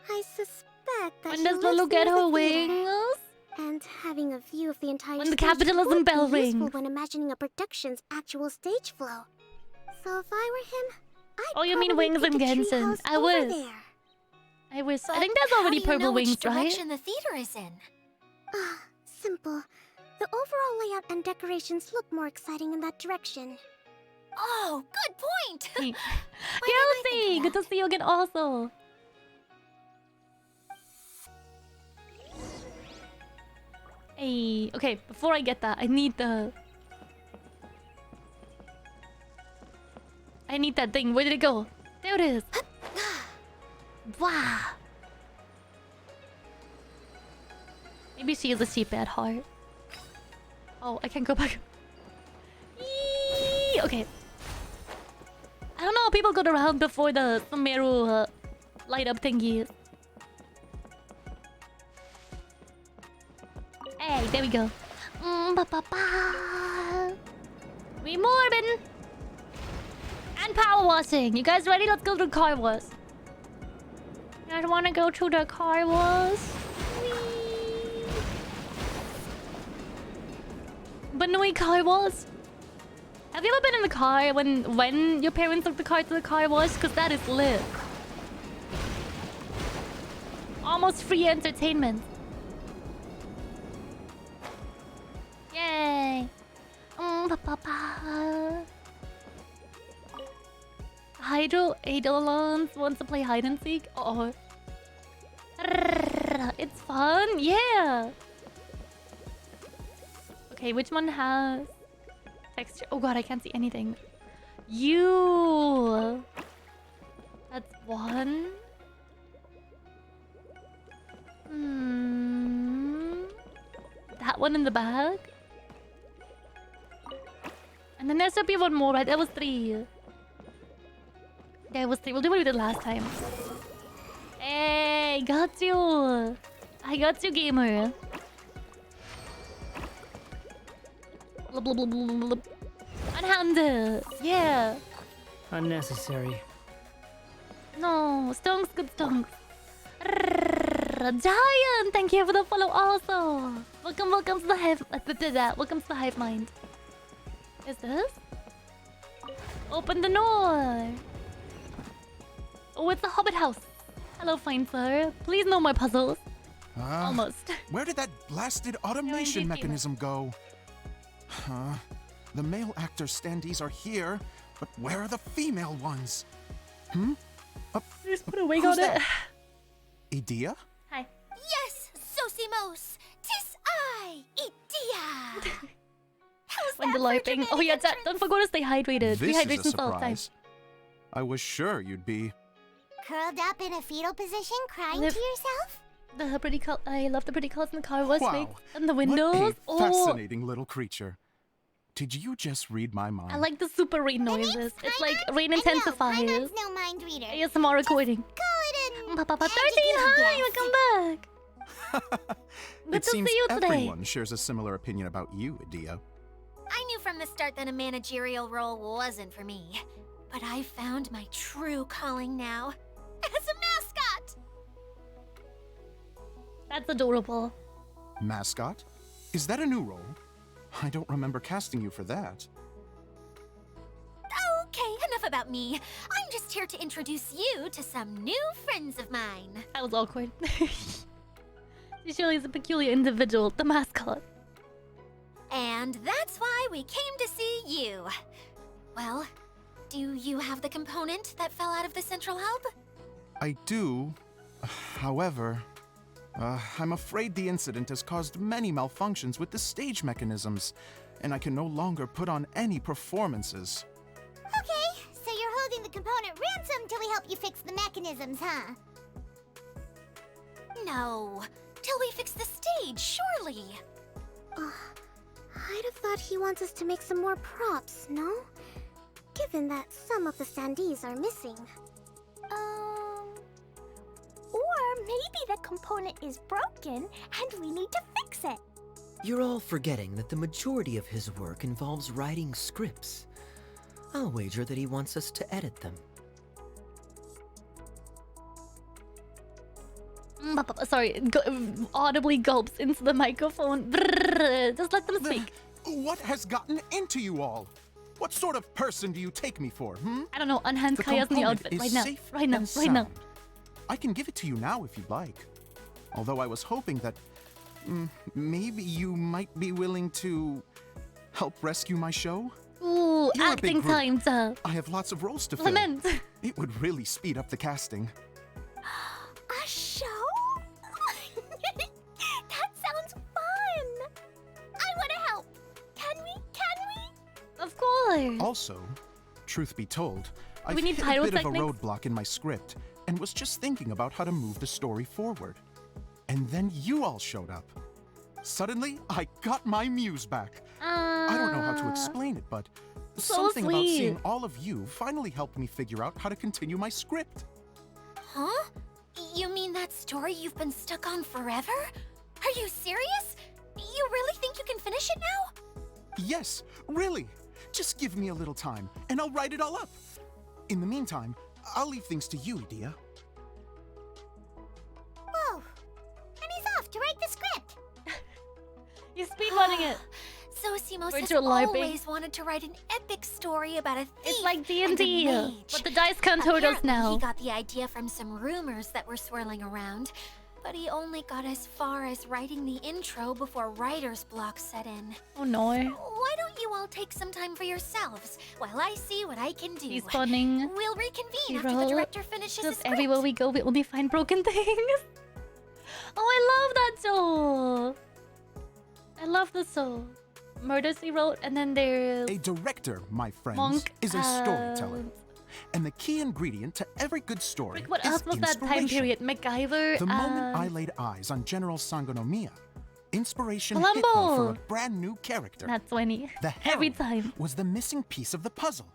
I suspect that When he does lives Lulu get near her the theater. wings? And having a view of the entire When the stage capitalism would bell be useful rings. when imagining a production's actual stage flow. So if I were him, I'd Oh, you mean probably wings and pick a Genshin. treehouse I over wish. there. I wish. I But think there's how already do you know purple which wings, right? direction the theater is in? Simple. The overall layout and decorations look more exciting in that direction. Oh, good point. Kelsey, good to see you again also. Hey, okay, before I get that, I need that thing. Where did it go? There it is. Wow. Maybe she is a sheep at heart. Oh, I can't go back. Eee, okay. I don't know how people got around before the Sumeru light up thingies. Hey, there we go. We morbin and power washing. You guys ready? Let's go to the car wash. You guys want to go to the car wash? Banui car wash. Have you ever been in the car when your parents took the car to the car wash? Because that is lit. Almost free entertainment. Yay! Hydro Eidolons wants to play hide and seek. Oh, it's fun. Yeah. Okay, which one has texture? Oh god, I can't see anything. You. That's one. That one in the back. And then there should be one more, right? There was 3. There was 3. We'll do what we did last time. Hey, got you. I got you, gamer. Blub, blub, blub, blub, blub. Unhanded. Yeah. Unnecessary. No, stonks, good stonks. Giant, thank you for the follow also. Welcome to the hive. Welcome to the hive mind. Is this? Open the door. Oh, it's the Hobbit house. Hello, fine sir. Please know my puzzles. Almost. Where did that blasted automation mechanism go? Huh? The male actor standees are here, but where are the female ones? Just put a wig on it. Idea? Hi. Yes, Sosimos! 'Tis I, Idea! When the LARPing. Oh yeah, don't forget to stay hydrated. This Rehydration's is a all the time. surprise. I was sure you'd be. Curled up in a fetal position, crying to yourself? The pretty I love the pretty colors in the car was Wow. and the windows. What a fascinating little creature. Did you just read my mind? I like the super rain noises. It's like rain intensifiers. No mind reader. ASMR recording. Papa 13, hi, welcome back. Good It to seems see you today. everyone shares a similar opinion about you, Idea. I knew from the start that a managerial role wasn't for me. But I found my true calling now. As a mascot! That's adorable. Mascot? Is that a new role? I don't remember casting you for that. Okay, enough about me. I'm just here to introduce you to some new friends of mine. That was awkward. She surely is a peculiar individual, the mascot. And that's why we came to see you. Well, do you have the component that fell out of the central hub? I do. However, I'm afraid the incident has caused many malfunctions with the stage mechanisms, and I can no longer put on any performances. Okay, so you're holding the component ransom till we help you fix the mechanisms, huh? No, till we fix the stage, surely. I'd have thought he wants us to make some more props, no? Given that some of the standees are missing. Or maybe the component is broken and we need to fix it. You're all forgetting that the majority of his work involves writing scripts. I'll wager that he wants us to edit them. Sorry, audibly gulps into the microphone. Just let them speak. What has gotten into you all? What sort of person do you take me for, I don't know, unhand Kaya's in the outfit right now. Right now, right now. I can give it to you now if you'd like. Although I was hoping that maybe you might be willing to help rescue my show. Ooh, You're acting time, sir. I have lots of roles to fill. Lament. It would really speed up the casting. A show? That sounds fun! I want to help! Can we? Of course! Also, truth be told, I've we need hit a bit of a pyrotechnics? roadblock in my script and was just thinking about how to move the story forward. And then you all showed up. Suddenly, I got my muse back. I don't know how to explain it, but something about sweet. seeing all of you finally helped me figure out how to continue my script. Huh? You mean that story you've been stuck on forever? Are you serious? You really think you can finish it now? Yes, really. Just give me a little time, and I'll write it all up. In the meantime, I'll leave things to you, Idea. Whoa! And he's off to write the script! He's speedrunning it. Sosimos has Virtual LARPing. always wanted to write an epic story about a thief It's like and D&D, a mage. but the dice can't hurt us Apparently, now. he got the idea from some rumors that were swirling around, but he only got as far as writing the intro before writer's block set in. Oh no. Why don't you all take some time for yourselves while I see what I can do? He's funning. We'll reconvene after Hero. the director finishes his Just script. everywhere we go, we only find broken things. Oh, I love that show. I love the show. Murders he wrote, and then there's A director, my friends, Monk, is a storyteller. And the key ingredient to every good story what is else was that time inspiration. period? MacGyver. The moment I laid eyes on General Sangonomiya, inspiration hit me for a Columbo! brand new character. That's 20. The Every herald time. was the missing piece of the puzzle.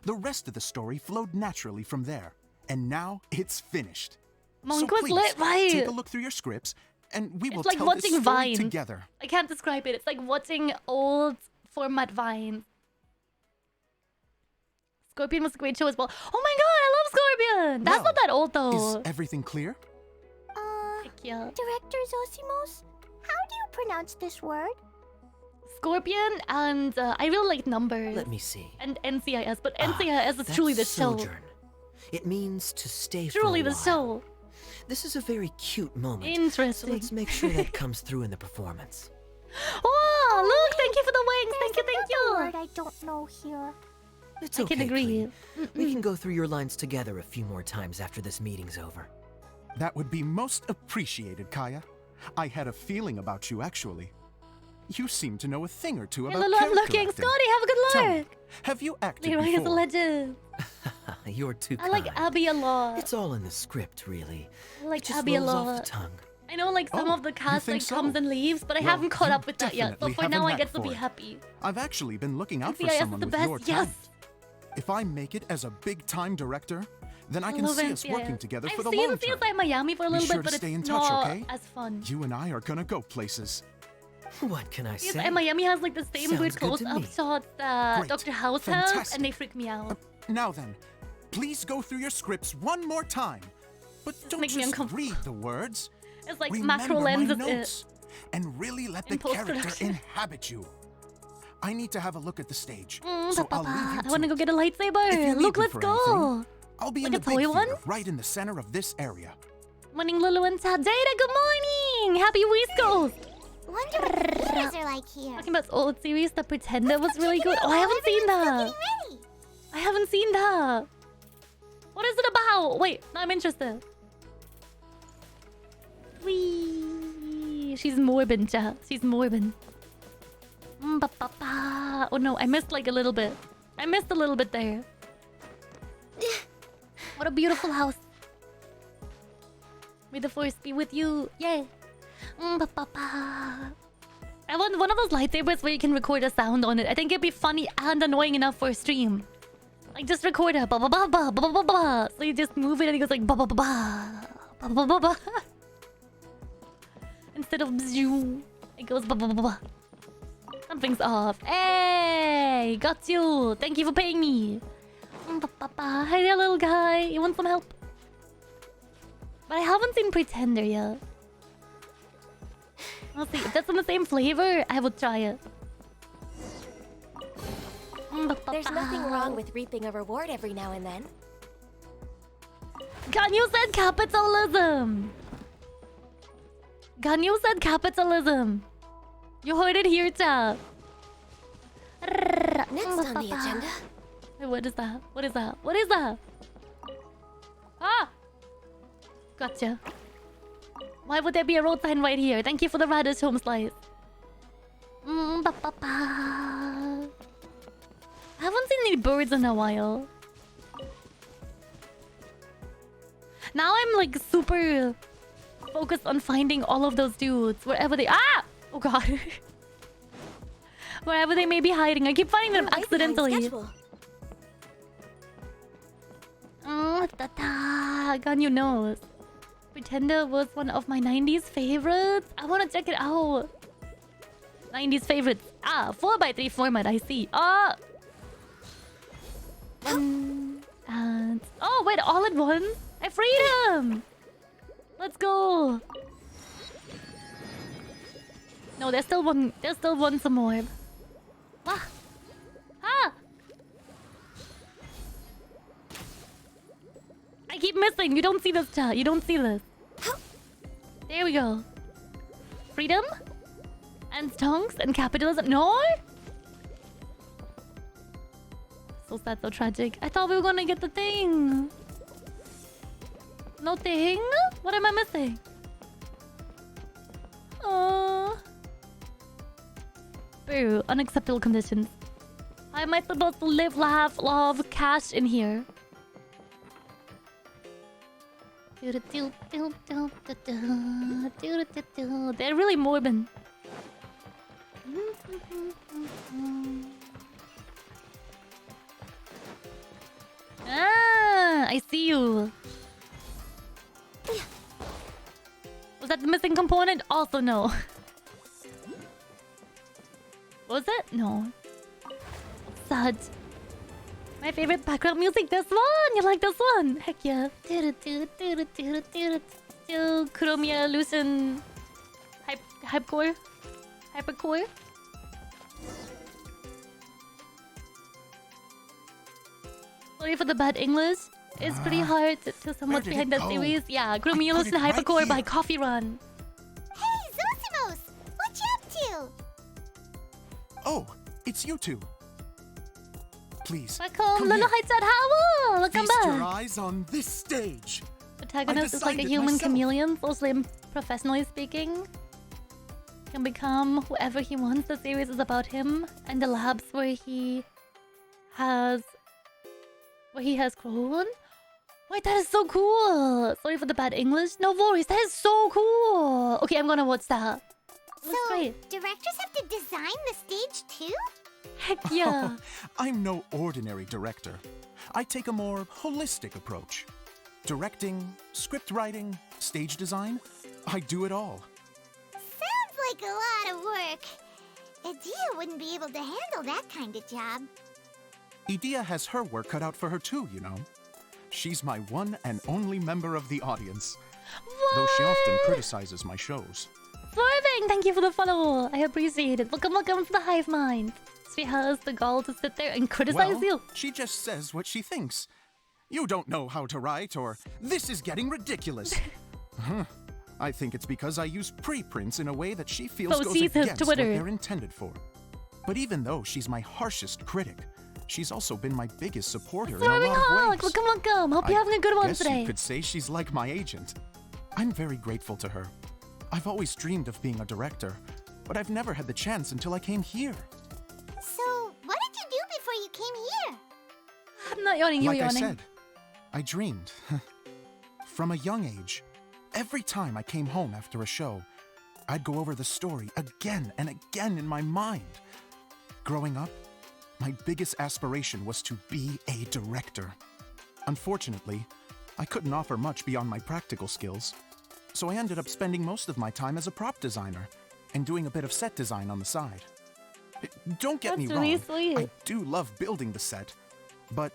The rest of the story flowed naturally from there, and now it's finished. Monk so was please, lit, right? take a look thugh your scripts, and we will It's like tell this watching story Vine. together. I can't describe it. It's like watching old format Vines. Scorpion was a great show as well. Oh my god, I love Scorpion! That's Well, not that old though. Is everything clear? Yeah. Director Zosimos, how do you pronounce this word? Scorpion and I really like numbers. Let me see. And NCIS, but NCIS is truly the show. Sojourn. It means to stay Truly for a the while. show. This is a very cute moment. Interesting. So let's make sure that comes through in the performance. Oh, look! Thank you for the wings. Thank you, thank you. Word I don't know here. It's I okay, can agree. Clea. We can go through your lines together a few more times after this meeting's over. That would be most appreciated, Kaya. I had a feeling about you, actually. You seem to know a thing or two Hey, about Lulu, I'm character looking. acting. Scotty, have a good Tell me, look. have you acted Leroy before? is a legend. You're too I kind. like Abby a lot. It's all in the script, really. I like It just Abby a rolls off lot. the tongue. I know like some Oh, of the you cast think like so? comes and leaves, but I Well, haven't caught you up with that yet. So definitely for have now a I knack get to for be it. happy. I've actually been looking out for NCIS is someone the with your best, yes. talent. If I make it as a big-time director, then I can love see us NCIS. working together I've for the seen long term. CSI Miami for a Be little sure bit, to but stay it's in touch, not okay? as fun. You and I are gonna go places. What can I say? CSI Miami has like the same Sounds weird good to close-up me. shots that Great. Dr. House has, Fantastic. and they freak me out. Now then, please go through your scripts one more time. But don't make me just uncomfortable. read the words. It's like Remember macro my lenses notes, and really let the In character post-production. inhabit you. I need to have a look at the stage, Mm, so I'll leave you I to want to it. go get a If you lightsaber. need Look, me let's for go. anything, I'll be in Like the a big toy one? theater, right in the center of this area. Morning, Lulu and Tad. Data, good morning. Happy West Coast. Wonder what the theaters are like here. Talking about old series, The Pretender was really good. Oh, I haven't seen that. I haven't seen that. What is it about? Wait, now I'm interested. Wee. She's morbid, chat. She's morbid. Ba-ba-ba. Oh no, I missed like a little bit. I missed a little bit there. What a beautiful house. May the force be with you. Yay. Ba-ba-ba. I want one of those lightsabers where you can record a sound on it. I think it'd be funny and annoying enough for a stream. Like just record a ba ba ba ba ba ba ba. So you just move it and it goes like ba ba ba ba ba ba ba ba. Instead of bzzoo, it goes ba ba ba ba. Something's off. Hey, got you. Thank you for paying me. Ba ba ba. Hey there, little guy. You want some help? But I haven't seen Pretender yet. I'll see. If that's in the same flavor, I will try it. There's nothing wrong with reaping a reward every now and then. Ganyu said capitalism! Ganyu said capitalism! You heard it here, chat. Next on the agenda. Wait, what is that? What is that? What is that? Ah! Gotcha. Why would there be a road sign right here? Thank you for the radish home slice. I haven't seen any birds in a while. Now I'm like super focused on finding all of those dudes wherever they Oh god. Wherever they may be hiding. I keep finding them accidentally. Ganyu knows. Pretender was one of my 90s favorites. I want to check it out. 90s favorites. 4x3 format, I see. And oh wait, all at once? I freed him! Let's go! No, there's still one some more. I keep missing. You don't see this, chat. You don't see this. There we go. Freedom? And tongues and capitalism. No? So sad, so tragic. I thought we were gonna get the thing. No thing? What am I missing? Boo. Unacceptable conditions. How am I supposed to live, laugh, love, cash in here? They're really morbid. Ah, I see you. Was that the missing component? Also no. Was it? No. Sad. My favorite background music, this one! You like this one? Heck yeah. Kuromiya, Lucien... Hypercore? Hypercore? Sorry for the bad English. It's pretty hard to sum what's behind the series. Yeah, Kuromiya, Lucien, Hypercore by Coffee Run. Hey, Zosimos! What you up to? Oh, it's you two. Please. Welcome, Lolo Heights How? Welcome Feast your back. eyes on this stage. Protagonist is like a human chameleon, mostly professionally speaking. Can become whoever he wants. The series is about him and the labs where he has grown. Wait, that is so cool. Sorry for the bad English. No worries, that is so cool. Okay, I'm gonna watch that. That's great. Directors have to design the stage too? Heck yeah. I'm no ordinary director. I take a more holistic approach. Directing, script writing, stage design, I do it all. Sounds like a lot of work. Idea wouldn't be able to handle that kind of job. Idea has her work cut out for her too, you know. She's my one and only member of the audience. What? Though she often criticizes my shows. Swerving, thank you for the follow. I appreciate it. Welcome to the Hive Mind. She has the gall to sit there and criticize Well, you. she just says what she thinks. You don't know how to write, or this is getting ridiculous. I think it's because I use preprints in a way that she feels So goes she's his against what Twitter. they're intended for. But even though she's my harshest critic, she's also been my biggest supporter in a Swerving lot of Hawk, ways. welcome. Hope you're having a good one guess today. You could say she's like my agent. I'm very grateful to her. I've always dreamed of being a director, but I've never had the chance until I came here. So, what did you do before you came here? I'm not yawning, you're Like yawning. I said, I dreamed. From a young age, every time I came home after a show, I'd go over the story again and again in my mind. Growing up, my biggest aspiration was to be a director. Unfortunately, I couldn't offer much beyond my practical skills, so I ended up spending most of my time as a prop designer and doing a bit of set design on the side. Don't get me That's really wrong, sweet. I do love building the set, but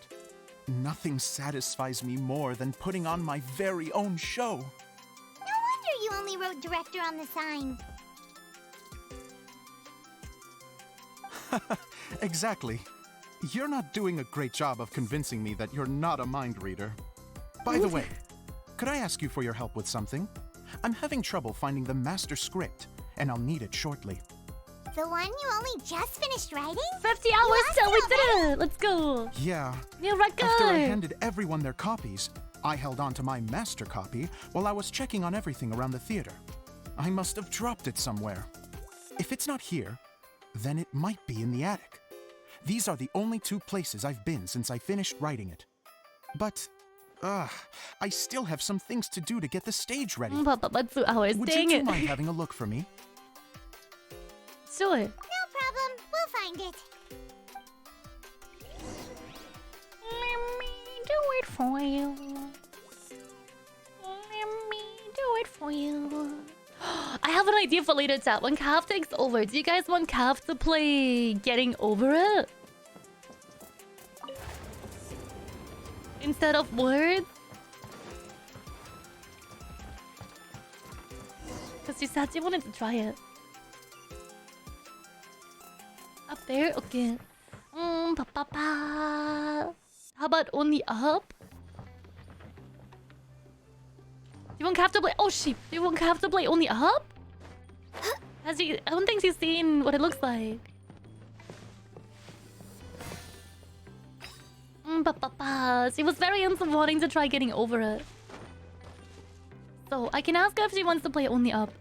nothing satisfies me more than putting on my very own show. No wonder you only wrote director on the sign. Exactly. You're not doing a great job of convincing me that you're not a mind reader. By the way, could I ask you for your help with something? I'm having trouble finding the master script, and I'll need it shortly. The one you only just finished writing? 50 hours till we did it. Let's go. Yeah. New record. After I handed everyone their copies, I held on to my master copy while I was checking on everything around the theater. I must have dropped it somewhere. If it's not here, then it might be in the attic. These are the only two places I've been since I finished writing it. But, I still have some things to do to get the stage ready. But 2 hours, Would dang you it. two mind having a look for me? Sure. No problem, we'll find it. Let me do it for you. Let me do it for you. I have an idea for later, chat. When Cav takes over, do you guys want Cav to play Getting Over It? Instead of words? Because she said she wanted to try it. Up there? Okay. How about only up? You won't have to play. Oh shit! You won't have to play only up? Has he? I don't think she's seen what it looks like. She was very into wanting to try Getting Over It. So I can ask her if she wants to play only up.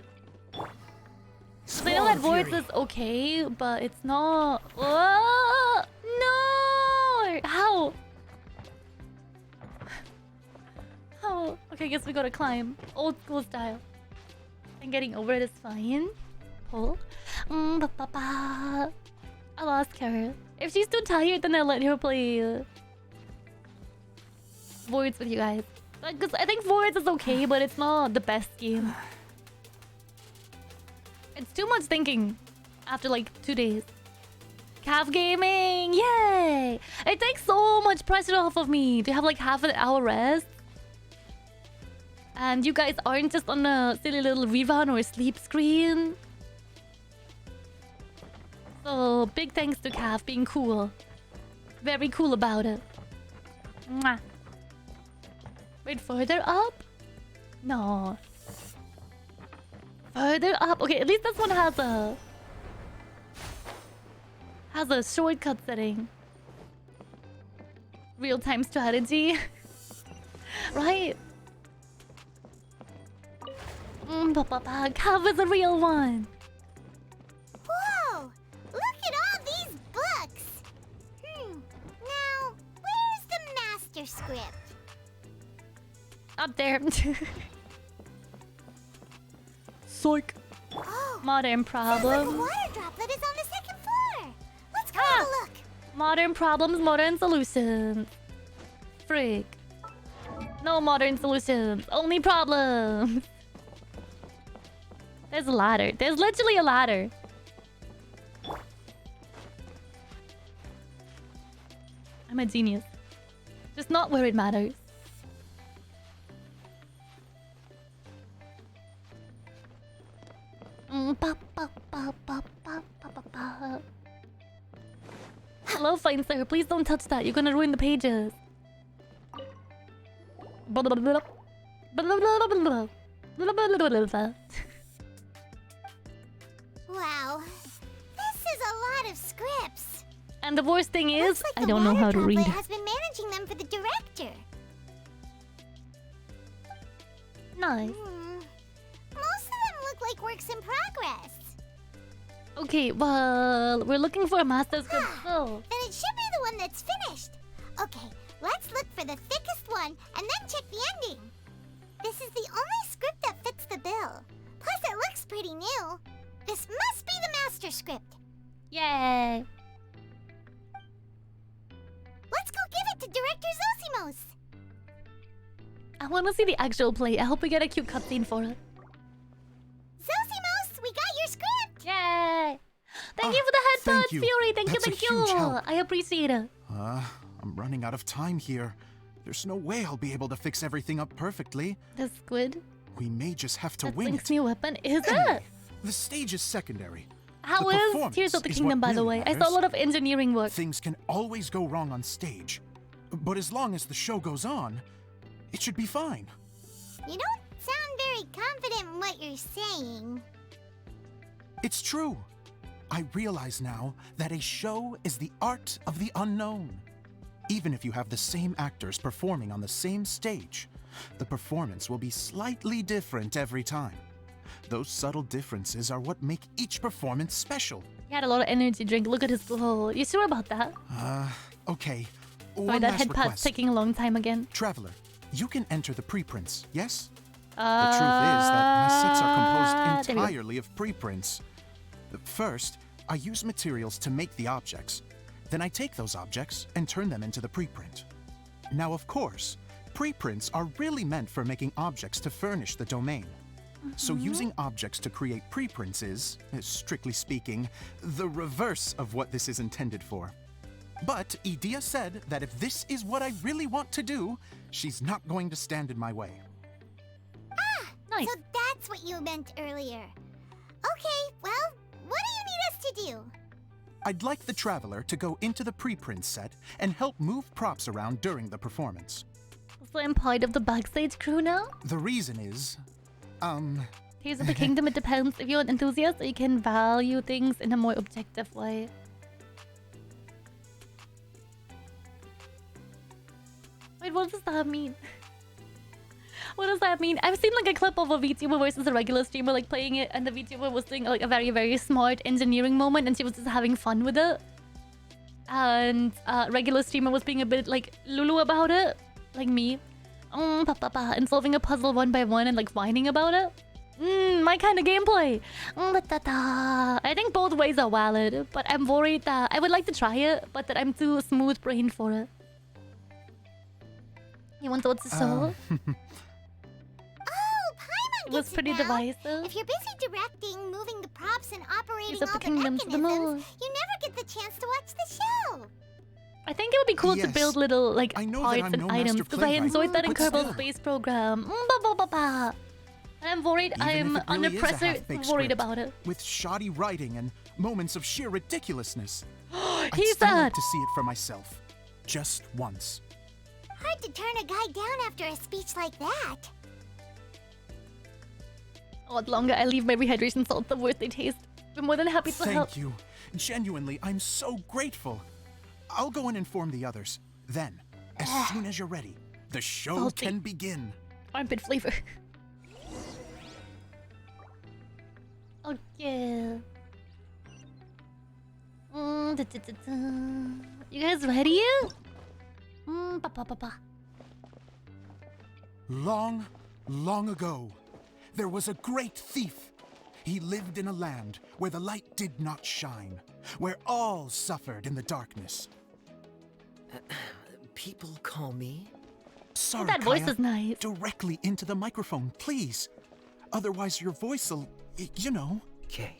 I know that voice is okay, but it's not. Oh, no! How? How? Okay, I guess we gotta climb. Old school style. And Getting Over It is fine. Pull. I lost her. If she's too tired, then I'll let her play Voids with you guys. Because I think Voids is okay, but it's not the best game. It's too much thinking after like 2 days. Calf gaming! Yay! It takes so much pressure off of me to have like half an hour rest. And you guys aren't just on a silly little rerun or sleep screen. So big thanks to Calf being cool. Very cool about it. Mwah. Wait, further up? No. Further up. Okay, at least this one has a shortcut setting. Real-time strategy. Right? Calf is a real one. Whoa! Look at all these books! Now, where's the master script? Up there. Psych. Oh, Modern problems. the water droplet is on the second floor. Let's go have a look. Modern problems, modern solutions. Freak. No modern solutions, only problems. There's a ladder. There's literally a ladder. I'm a genius. Just not where it matters. Hello, fine sir. Please don't touch that. You're gonna ruin the pages. Wow, this is a lot of scripts. And the worst thing is, Looks like I don't know how to read. has been managing them for the director. Nice. Most of them look like works in progress. Okay, well, we're looking for a master script. So, Then it should be the one that's finished. Okay, let's look for the thickest one and then check the ending. This is the only script that fits the bill. Plus, it looks pretty new. This must be the master script. yay! Let's go give it to Director Zosimos. I want to see the actual play. I hope we get a cute cutscene for it. Zosimos, we got your script. Yay! Thank you for the headbutt, thank you. Fury. Thank That's you, a thank you. huge help. I appreciate it. I'm running out of time here. There's no way I'll be able to fix everything up perfectly. The squid. We may just have to That's wing Link's it. new weapon. Is Anyway, it? the stage is secondary. How The is performance Tears of the is Kingdom, what by the really way? I saw a matters. lot of engineering work. Things can always go wrong on stage. But as long as the show goes on, it should be fine. You don't sound very confident in what you're saying. It's true. I realize now that a show is the art of the unknown. Even if you have the same actors performing on the same stage, the performance will be slightly different every time. Those subtle differences are what make each performance special. He had a lot of energy drink. Look at his glow. You sure about that? Okay. Sorry, One that last head pat's request. taking a long time again. Traveler, you can enter the preprints, yes? The truth is that my sets are composed there we go. entirely of preprints. First, I use materials to make the objects. Then I take those objects and turn them into the preprint. Now, of course, preprints are really meant for making objects to furnish the domain. So using objects to create preprints is, strictly speaking, the reverse of what this is intended for. But Idea said that if this is what I really want to do, she's not going to stand in my way. Nice. So that's what you meant earlier. Okay, well, what do you need us to do? I'd like the Traveler to go into the preprint set and help move props around during the performance. So I'm part of the backstage crew now? The reason is, Tears of the Kingdom, it depends. If you're an enthusiast, you can value things in a more objective way. Wait, what does that mean? What does that mean? I've seen like a clip of a VTuber versus a regular streamer like playing it, and the VTuber was doing like a very, very smart engineering moment, and she was just having fun with it. And regular streamer was being a bit like Lulu about it, like me, and solving a puzzle one by one and like whining about it. My kind of gameplay. I think both ways are valid, but I'm worried that I would like to try it, but that I'm too smooth-brained for it. You want to show? It was pretty divisive. If you're busy directing, moving the props, and operating Up all the the kingdoms of the mechanisms, moon. you never get the chance to watch the show. I think it would be cool to Yes. build little like I know that parts I'm and no items master because I playwright, enjoyed that in but Kerbal still. Space Program. And I'm worried. Even if I'm it really under is a pressure. half-baked Worried script, about it. With shoddy writing and moments of sheer ridiculousness. I'd He's still like sad. to see it for myself. Just once. Hard to turn a guy down after a speech like that. Oh, the longer I leave my rehydration salt, the worse they taste. I'm more than happy to help. Thank you. Genuinely, I'm so grateful. I'll go and inform the others. Then, as soon as you're ready, the show Salty. can begin. Armpit flavor. Okay. You guys ready? Long, long ago, there was a great thief. He lived in a land where the light did not shine, where all suffered in the darkness. People call me. Sorry, that voice Kaya. is nice. Directly into the microphone, please. Otherwise, your voice'll, you know. Okay.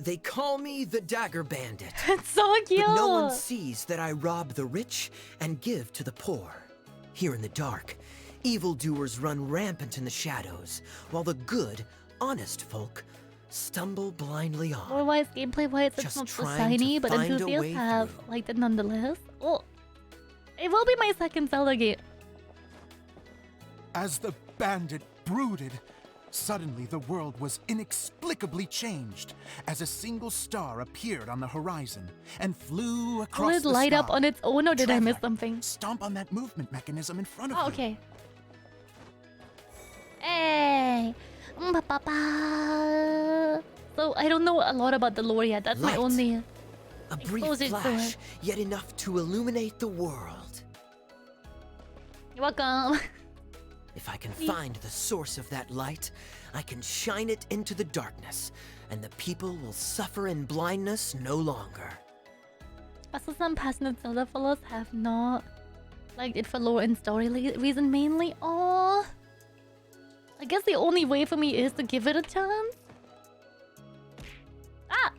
They call me the Dagger Bandit. It's so cute. But no one sees that I rob the rich and give to the poor. Here in the dark, evildoers run rampant in the shadows, while the good, honest folk stumble blindly on. Otherwise, gameplay-wise, it's Just not so trying to shiny, but find a enthusiasts way have through. liked it nonetheless. Oh, it will be my second Zelda game. As the bandit brooded, suddenly the world was inexplicably changed as a single star appeared on the horizon and flew Will across it the light up sky. on its own, or did I miss Traveler, something? Stomp on that movement mechanism in front of Oh, you. okay. Hey. So I don't know a lot about the lore yet. That's my Light. only A brief exposure to flash, it. yet enough to illuminate the world. You're welcome. If I can find the source of that light, I can shine it into the darkness, and the people will suffer in blindness no longer. Also, some passionate Zelda fellows have not liked it for lore and story reason mainly. Oh, I guess the only way for me is to give it a chance. Ah!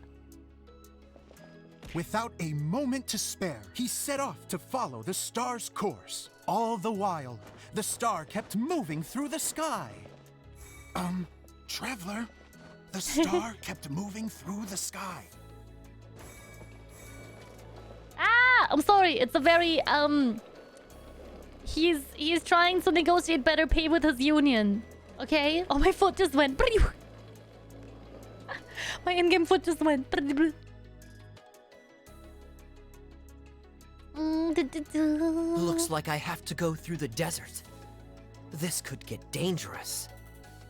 Without a moment to spare, he set off to follow the star's course. All the while, the star kept moving through the sky. Traveler, the star kept moving through the sky. Ah! I'm sorry. It's a very He's trying to negotiate better pay with his union. Okay? Oh, my foot just went. My in-game foot just went. Looks like I have to go through the desert. This could get dangerous.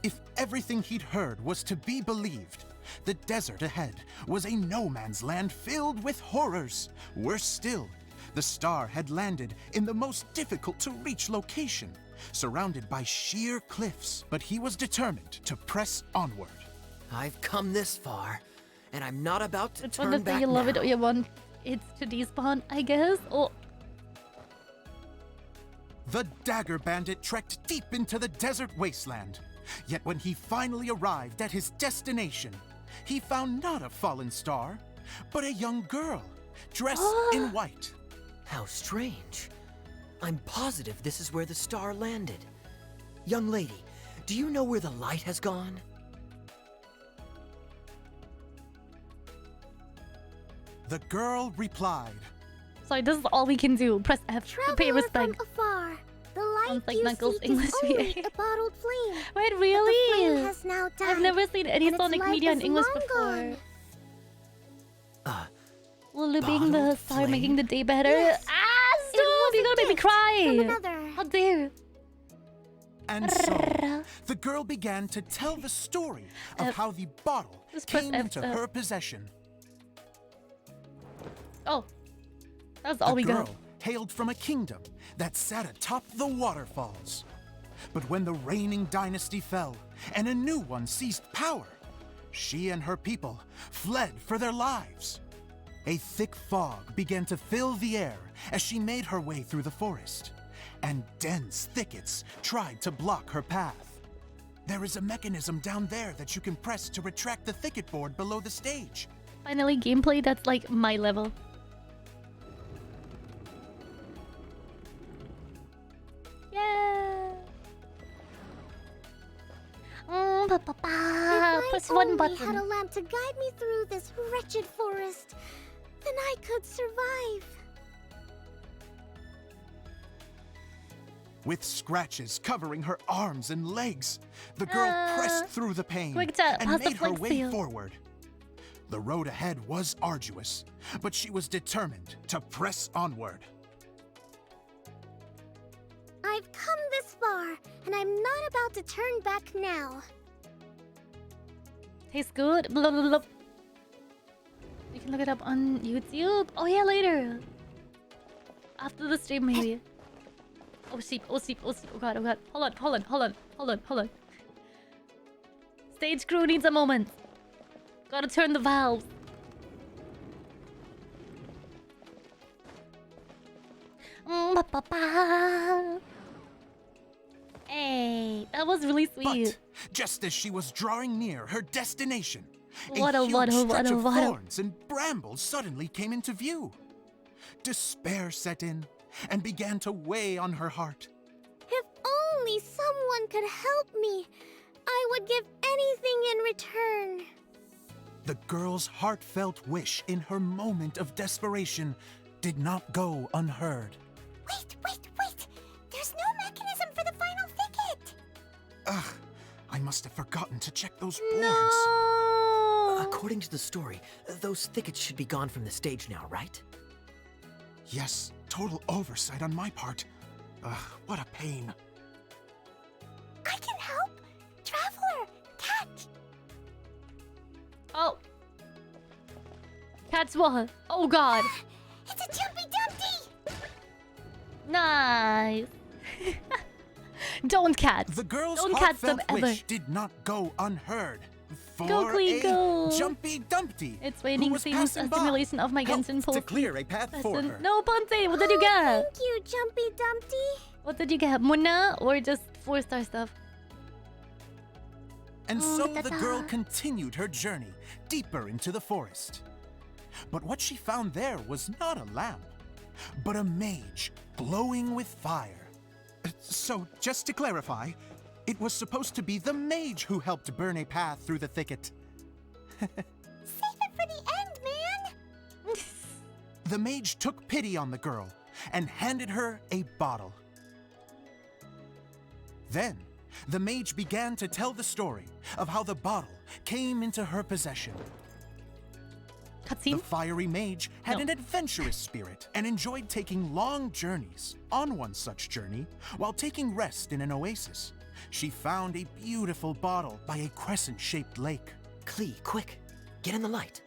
If everything he'd heard was to be believed, the desert ahead was a no-man's land filled with horrors. Worse still, the star had landed in the most difficult-to-reach location, surrounded by sheer cliffs. But he was determined to press onward. I've come this far, and I'm not about to It's one turn of the back you love it now. or you want it to despawn, I guess. Oh, The Dagger Bandit trekked deep into the desert wasteland. Yet when he finally arrived at his destination, he found not a fallen star, but a young girl, dressed in white. How strange. I'm positive this is where the star landed. Young lady, do you know where the light has gone? The girl replied, sorry, this is all we can do. Press F to pay Traveler respect. from afar, the light Sounds like you Knuckles' seek English is only VA. a bottled flame. Wait, But the really? flame has now died, I've never seen any and its Sonic light media in is English long before. gone. Lulu being the bottled star making the flame? day better. Yes. Ah, It stop! was You're a gonna make me gift from cry. another. How dare! and so the girl began to tell the story of F. how the bottle Just press came F, into her possession. Oh, that's all The we girl got. hailed from a kingdom that sat atop the waterfalls. But when the reigning dynasty fell and a new one seized power, she and her people fled for their lives. A thick fog began to fill the air as she made her way through the forest, and dense thickets tried to block her path. There is a mechanism down there that you can press to retract the thicket board below the stage. Finally, gameplay that's like my level. Yeah. Press one button. If I only had a lamp to guide me through this wretched forest, then I could survive. With scratches covering her arms and legs, the girl pressed through the pain and made her way forward. The road ahead was arduous, but she was determined to press onward. I've come this far, and I'm not about to turn back now. Tastes good. Blah, blah, blah. You can look it up on YouTube. Oh yeah, later. After the stream, maybe. Oh sheep, oh sheep, oh sheep. Oh god, oh god. Hold on. Stage crew needs a moment. Gotta turn the valves. Hey, that was really sweet. But just as she was drawing near her destination, a What huge stretch of thorns and brambles suddenly came into view. Despair set in and began to weigh on her heart. If only someone could help me, I would give anything in return. The girl's heartfelt wish in her moment of desperation did not go unheard. Wait! There's no mechanism for the final thicket! Ugh, I must have forgotten to check those boards. No! According to the story, those thickets should be gone from the stage now, right? Yes, total oversight on my part. Ugh, what a pain. I can help! Traveler! Cat! Oh. Cat's what? Oh god. It's a Jumpy Dumpty! Nice. Don't cats. The girl's Don't cats them heartfelt ever. wish did not go unheard. For Go, Clee, a go. Jumpy Dumpty. It's who waiting was seems a passing by. simulation of my Genshin To post. clear a path for her. No, Ponce, what did you get? Thank you, Jumpy Dumpty. What did you get? Muna or just 4-star stuff? And so the girl continued her journey deeper into the forest. But what she found there was not a lamp, but a mage glowing with fire. So, just to clarify, it was supposed to be the mage who helped burn a path through the thicket. Save it for the end, man! The mage took pity on the girl and handed her a bottle. Then, the mage began to tell the story of how the bottle came into her possession. Cutscene? The fiery mage had an adventurous spirit and enjoyed taking long journeys. On one such journey, while taking rest in an oasis, she found a beautiful bottle by a crescent-shaped lake. Clee, quick, get in the light.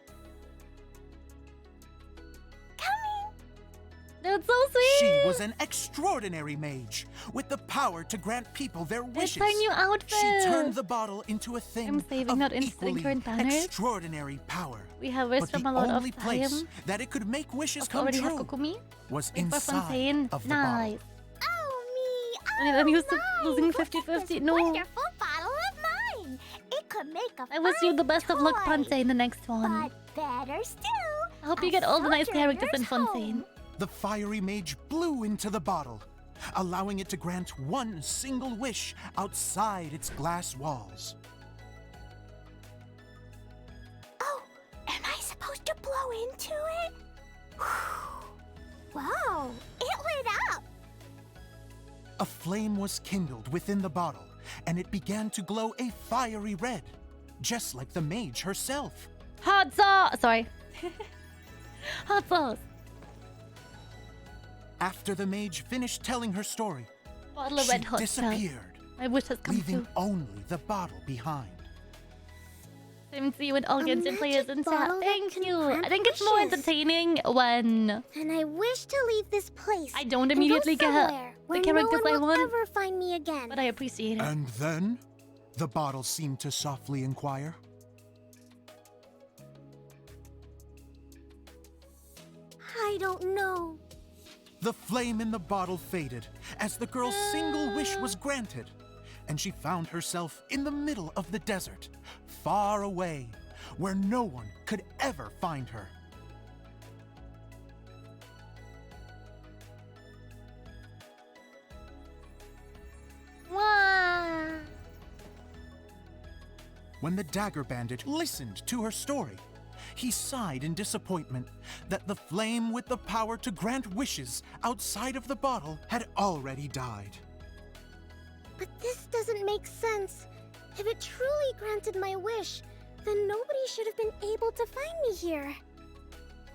That's so sweet. She was an extraordinary mage with the power to grant people their wishes. It's our new outfit. She turned the bottle into a thing I'm saving of not instant equally current banners. extraordinary power. We have wished But from the a lot only of place time. that it could make wishes Also come already have true Kokumi. was Wait for inside Fontaine. of the Nice. bottle. Only I'm used to losing 50-50. No. Wonderful bottle of mine! It could make a I wish you the best of luck, toy. Fontaine, in the next one. But better still, I hope you get all the nice characters in Fontaine. The fiery mage blew into the bottle, allowing it to grant one single wish outside its glass walls. Oh, am I supposed to blow into it? Wow, it lit up! A flame was kindled within the bottle, and it began to glow a fiery red, just like the mage herself. Hot sauce! Sorry. Hot sauce. After the mage finished telling her story, Bottle of she red hot sauce. disappeared, My wish has come leaving true. only the bottle behind. Same to you and all Genshin players in chat. bottle that Thank can you. grant I think it's more wishes. entertaining when And I wish to leave this place. I don't and go immediately get somewhere the where characters no I one will want, ever find me again. but I appreciate it. And then, the bottle seemed to softly inquire. I don't know. The flame in the bottle faded as the girl's single wish was granted, and she found herself in the middle of the desert, far away, where no one could ever find her. Wow. When the dagger bandit listened to her story, he sighed in disappointment that the flame with the power to grant wishes outside of the bottle had already died. But this doesn't make sense. If it truly granted my wish, then nobody should have been able to find me here.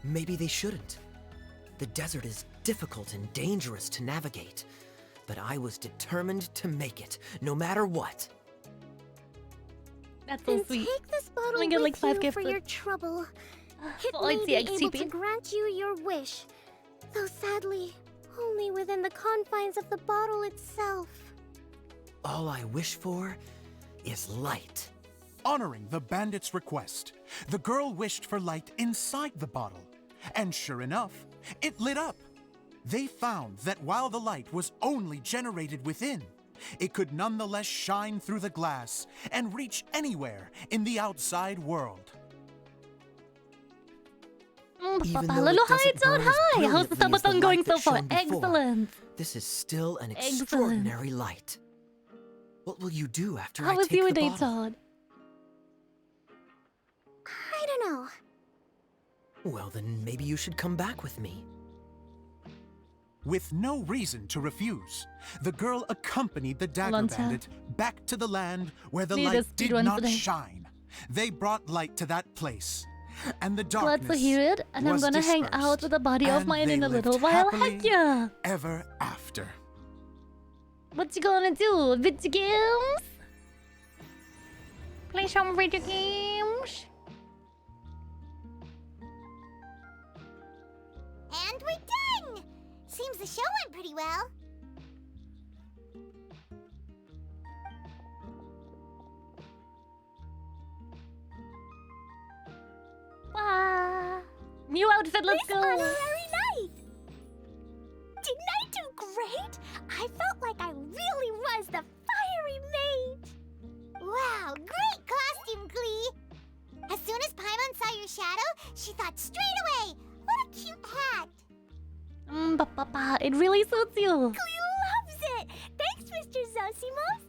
Maybe they shouldn't. The desert is difficult and dangerous to navigate, but I was determined to make it, no matter what. That's so Then sweet. take this bottle Only get like with 5 you gifts. for your trouble. It Oh, it's may the be able to XTP. grant you your wish, though sadly, only within the confines of the bottle itself. All I wish for is light. Honoring the bandit's request, the girl wished for light inside the bottle, and sure enough, it lit up. They found that while the light was only generated within, it could nonetheless shine through the glass and reach anywhere in the outside world. Even Papa, though little it doesn't heights on burn as high. How's the brilliantly as the subathon going light so that far? shone before, Excellent. This is still an Excellent. extraordinary light. What will you do after I How was take you the a day, bottle? Todd? I don't know. Well, then maybe you should come back with me. With no reason to refuse, the girl accompanied the dagger on, Sam. bandit back to the land where the Need a light did speedrun not today. shine. They brought light to that place, and the Glad darkness to hear it, and I'm was gonna hang out dispersed, with a buddy of and mine they in a lived little while. happily Heck yeah! ever after. What you gonna do? Video games? Play some video games? And we're done! Seems the show went pretty well. New outfit, let's go! Honorary night! Didn't I do great? I felt like I really was the fiery mage! Wow, great costume, Klee! As soon as Paimon saw your shadow, she thought straight away, what a cute hat! It really suits you. Klee loves it! Thanks, Mr. Zosimos!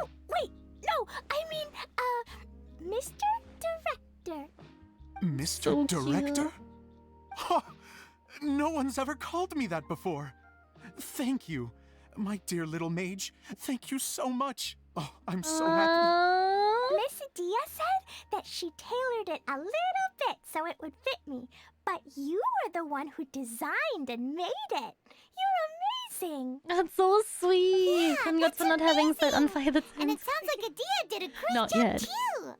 Oh, wait, no, I mean, Mr. Director. Mr. So Director? cute. Ha! No one's ever called me that before. Thank you, my dear little mage. Thank you so much. Oh, I'm so happy. Miss Dia said that she tailored it a little bit so it would fit me, but you are the one who designed and made it. You're amazing. That's so sweet. Yeah, Congrats for not having set on fire the And time. it sounds like Adia did a great Not job yet. too.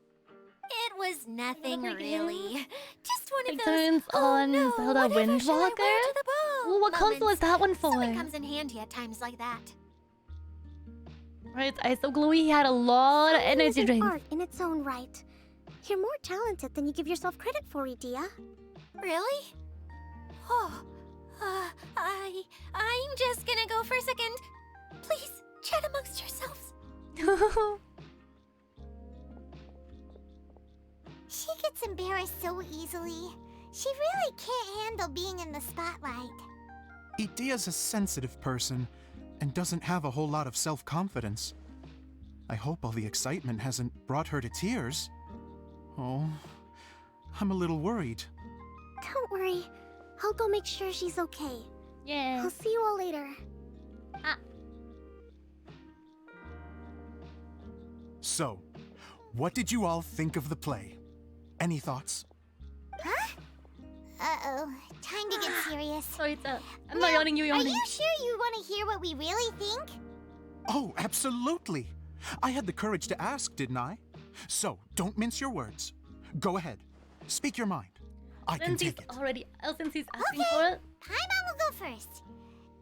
It was nothing really. Just one of It those. turns on no, Zelda whatever shall I wear Windwalker. to the ball Ooh, what console moments. is that one for? So it comes in handy at times like that. Right, I so gluey. He had a lot of Singing is energy an drinks. art in its own right. You're more talented than you give yourself credit for, Idia. Really? Oh, I'm just gonna go for a second. Please, chat amongst yourselves. She gets embarrassed so easily. She really can't handle being in the spotlight. Idia's a sensitive person and doesn't have a whole lot of self-confidence. I hope all the excitement hasn't brought her to tears. Oh, I'm a little worried. Don't worry. I'll go make sure she's okay. Yeah. I'll see you all later. So, what did you all think of the play? Any thoughts? Huh? Uh-oh. Time to get serious. Sorry, I'm not yawning, you Are yawning. you sure you want to hear what we really think? Oh, absolutely. I had the courage to ask, didn't I? So, don't mince your words. Go ahead. Speak your mind. I can Since he's take it. already, since he's asking for it. Paimon will go first.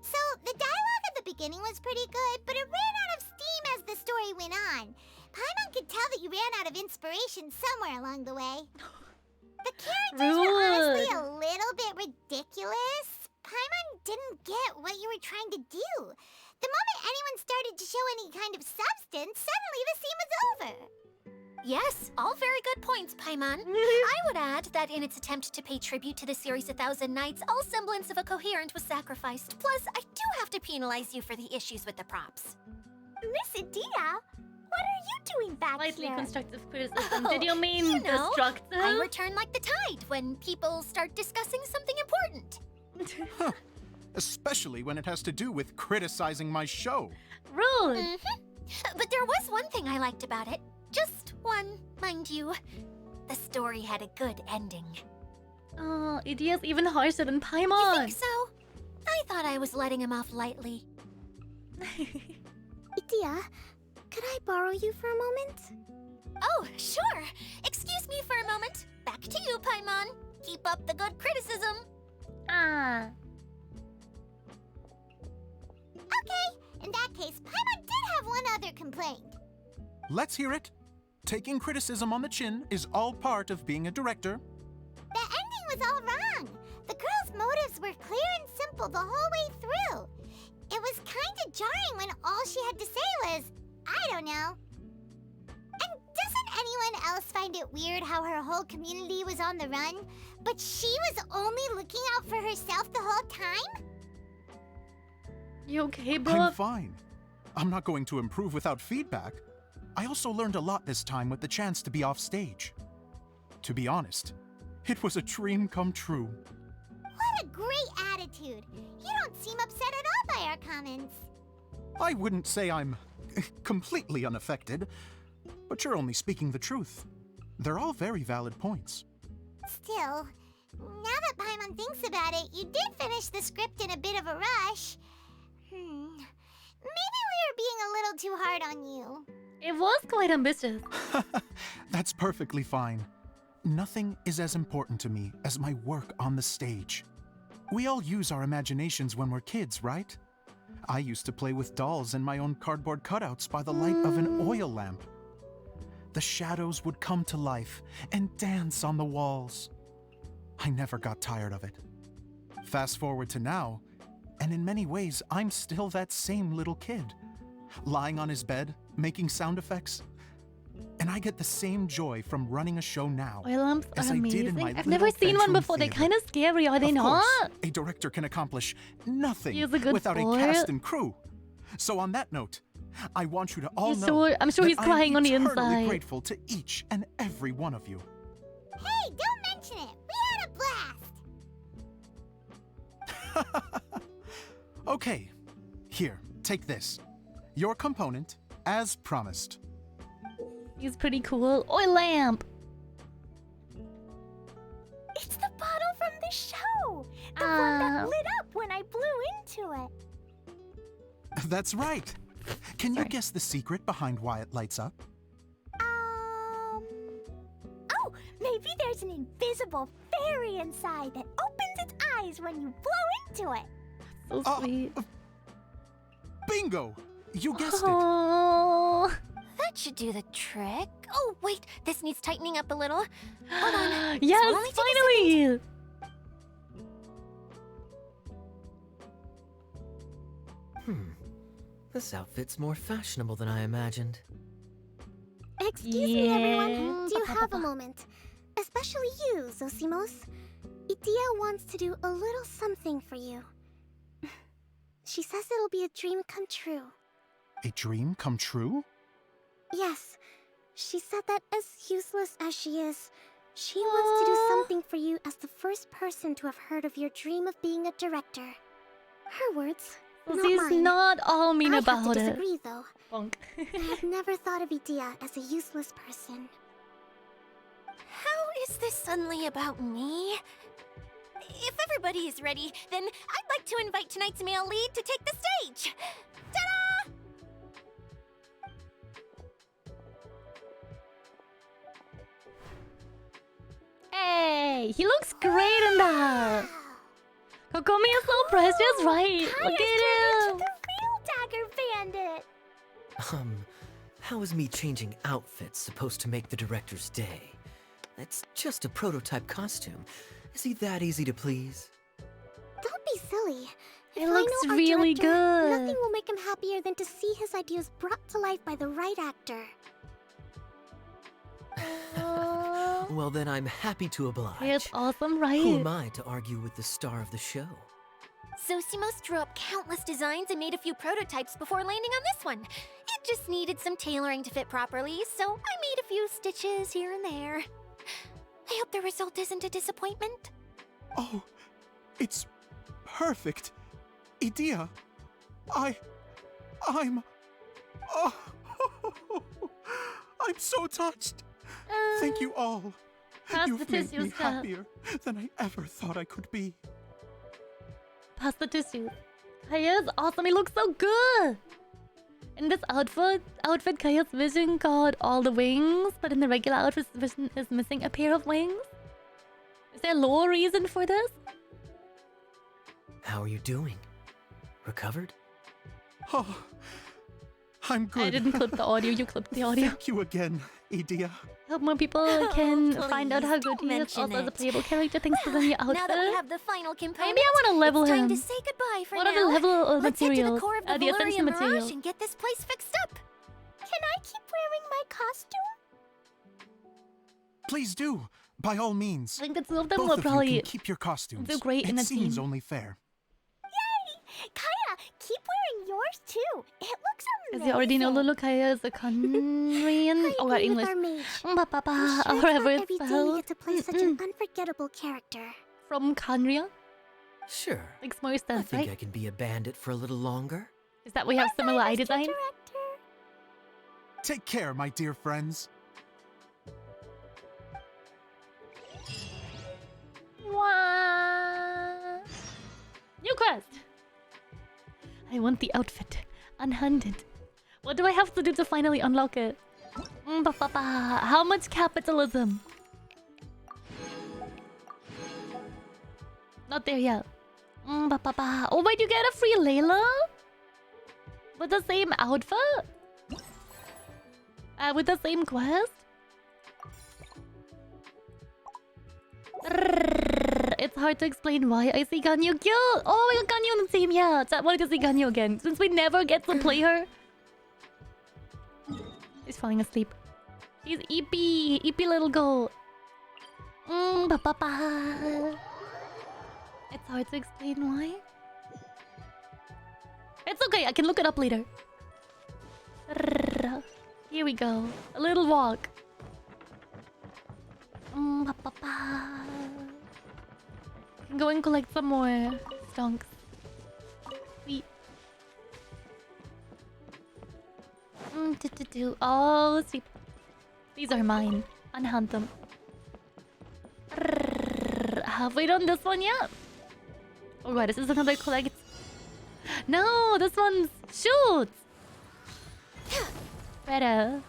So, the dialogue at the beginning was pretty good, but it ran out of steam as the story went on. Paimon could tell that you ran out of inspiration somewhere along the way. The characters were honestly a little bit ridiculous. Paimon didn't get what you were trying to do. The moment anyone started to show any kind of substance, suddenly the scene was over. Yes, all very good points, Paimon. I would add that in its attempt to pay tribute to the series 1,000 Nights, all semblance of a coherent was sacrificed. Plus, I do have to penalize you for the issues with the props. Miss Idia, what are you doing back Slightly here? constructive criticism. Did you mean You know, destructive? I return like the tide when people start discussing something important. Huh. Especially when it has to do with criticizing my show. Rude. But there was one thing I liked about it. Just one, mind you. The story had a good ending. Oh, Idia's even harsher than You Paimon. think so? I thought I was letting him off lightly. Idia, could I borrow you for a moment? Oh, sure. Excuse me for a moment. Back to you, Paimon. Keep up the good criticism. Ah. Okay, in that case, Paimon did have one other complaint. Let's hear it. Taking criticism on the chin is all part of being a director. The ending was all wrong. The girl's motives were clear and simple the whole way through. It was kinda jarring when all she had to say was, I don't know. And doesn't anyone else find it weird how her whole community was on the run, but she was only looking out for herself the whole time? You okay, bro? I'm fine. I'm not going to improve without feedback. I also learned a lot this time with the chance to be off stage. To be honest, it was a dream come true. What a great attitude. You don't seem upset at all by our comments. I wouldn't say I'm completely unaffected, but you're only speaking the truth. They're all very valid points. Still, now that Paimon thinks about it, you did finish the script in a bit of a rush. Maybe we were being a little too hard on you. It was quite ambitious. That's perfectly fine. Nothing is as important to me as my work on the stage. We all use our imaginations when we're kids, right? I used to play with dolls and my own cardboard cutouts by the light of an oil lamp. The shadows would come to life and dance on the walls. I never got tired of it. Fast forward to now, and in many ways, I'm still that same little kid, lying on his bed, making sound effects. And I get the same joy from running a show now Oil lamps as are I did in amazing. my I've little never seen one bedroom before. They're theater. kind of scary, are they Of not? course, a director can accomplish nothing He's a good without sport. a cast and crew. So on that note, I want you to all He's know sure- I'm sure that he's I crying am on the eternally inside. grateful to each and every one of you. Hey, don't mention it. We had a blast. Okay, here, take this. Your component, as promised. He's pretty cool. Oil lamp. It's the bottle from the show. The one that lit up when I blew into it. That's right. Can you guess the secret behind why it lights up? Oh, maybe there's an invisible fairy inside that opens its eyes when you blow into it. So sweet. Bingo! You guessed it. Oh. That should do the trick. Oh, wait, this needs tightening up a little. Hold on. Yes, This will only take a finally! This outfit's more fashionable than I imagined. Excuse me, everyone. Do you have a moment? Especially you, Zosimos. Idia wants to do a little something for you. She says it'll be a dream come true. A dream come true? Yes, she said that as useless as she is, she wants to do something for you as the first person to have heard of your dream of being a director. Her words, not She's mine. not all mean I about have to it. disagree, though. Bonk. I have never thought of Idia as a useless person. How is this suddenly about me? If everybody is ready, then I'd like to invite tonight's male lead to take the stage. Ta-da! Yay! He looks great in that. Kuromiya is so precious, right? Look at him. The real Dagger Bandit. How is me changing outfits supposed to make the director's day? It's just a prototype costume. Is he that easy to please? Don't be silly. It If I looks know our really director, good. Nothing will make him happier than to see his ideas brought to life by the right actor. Well, then I'm happy to oblige. It's awesome, right? Who am I to argue with the star of the show? Zosimos drew up countless designs and made a few prototypes before landing on this one. It just needed some tailoring to fit properly, so I made a few stitches here and there. I hope the result isn't a disappointment. Oh, it's perfect. Idea, I'm... Oh, I'm so touched. Thank you all. Pass the You've made tissues, me Kat. happier than I ever thought I could be. Pass the tissue. Kaya's awesome. He looks so good. In this outfit, Kaya's vision got all the wings, but in the regular outfit, vision is missing a pair of wings. Is there a lore reason for this? How are you doing? Recovered? Oh, I'm good. I didn't clip the audio. You clipped the audio. Thank you again, Idea. Hope more people can Oh, find out how good please he is. mention Also, as a it. playable character, thanks to the new outfit. Now that we have the final component, Maybe I want to level it's time him. to say goodbye for What now. are the level Let's head to materials? the core of the The essential Valerian Mirage material. and get this place fixed up. Can I keep wearing my costume? Please do, by all means. I think the two of them Both will of you probably can keep your costumes. do great in it a seems team. only fair. Kaya, keep wearing yours too. It looks Because amazing. you already know Lulu Kaya is a Korean. I Oh, agree English. with our mage. Papa, I'm sure or it's whatever not it's every day you spelled. get to play such an unforgettable character. From Korea? Sure. Like more I stuff, think right? I can be a bandit for a little longer. Is that we have similar eye design? Take care, my dear friends. Wah. New quest! I want the outfit. Unhanded. What do I have to do to finally unlock it? How much capitalism? Not there yet. Oh, wait, you get a free Layla? With the same outfit? With the same quest? It's hard to explain why I see Ganyu cute. Oh, we got Ganyu on the team. Yeah, I wanted to see Ganyu again since we never get to play her. She's falling asleep. She's eepy, eepy little girl. It's hard to explain why. It's okay. I can look it up later. Here we go. A little walk. Go and collect some more stonks. Sweet. Oh, sweet. These are mine. Unhunt them. Have we done this one yet? Oh god, this is another collect. No, this one's shoot. Better.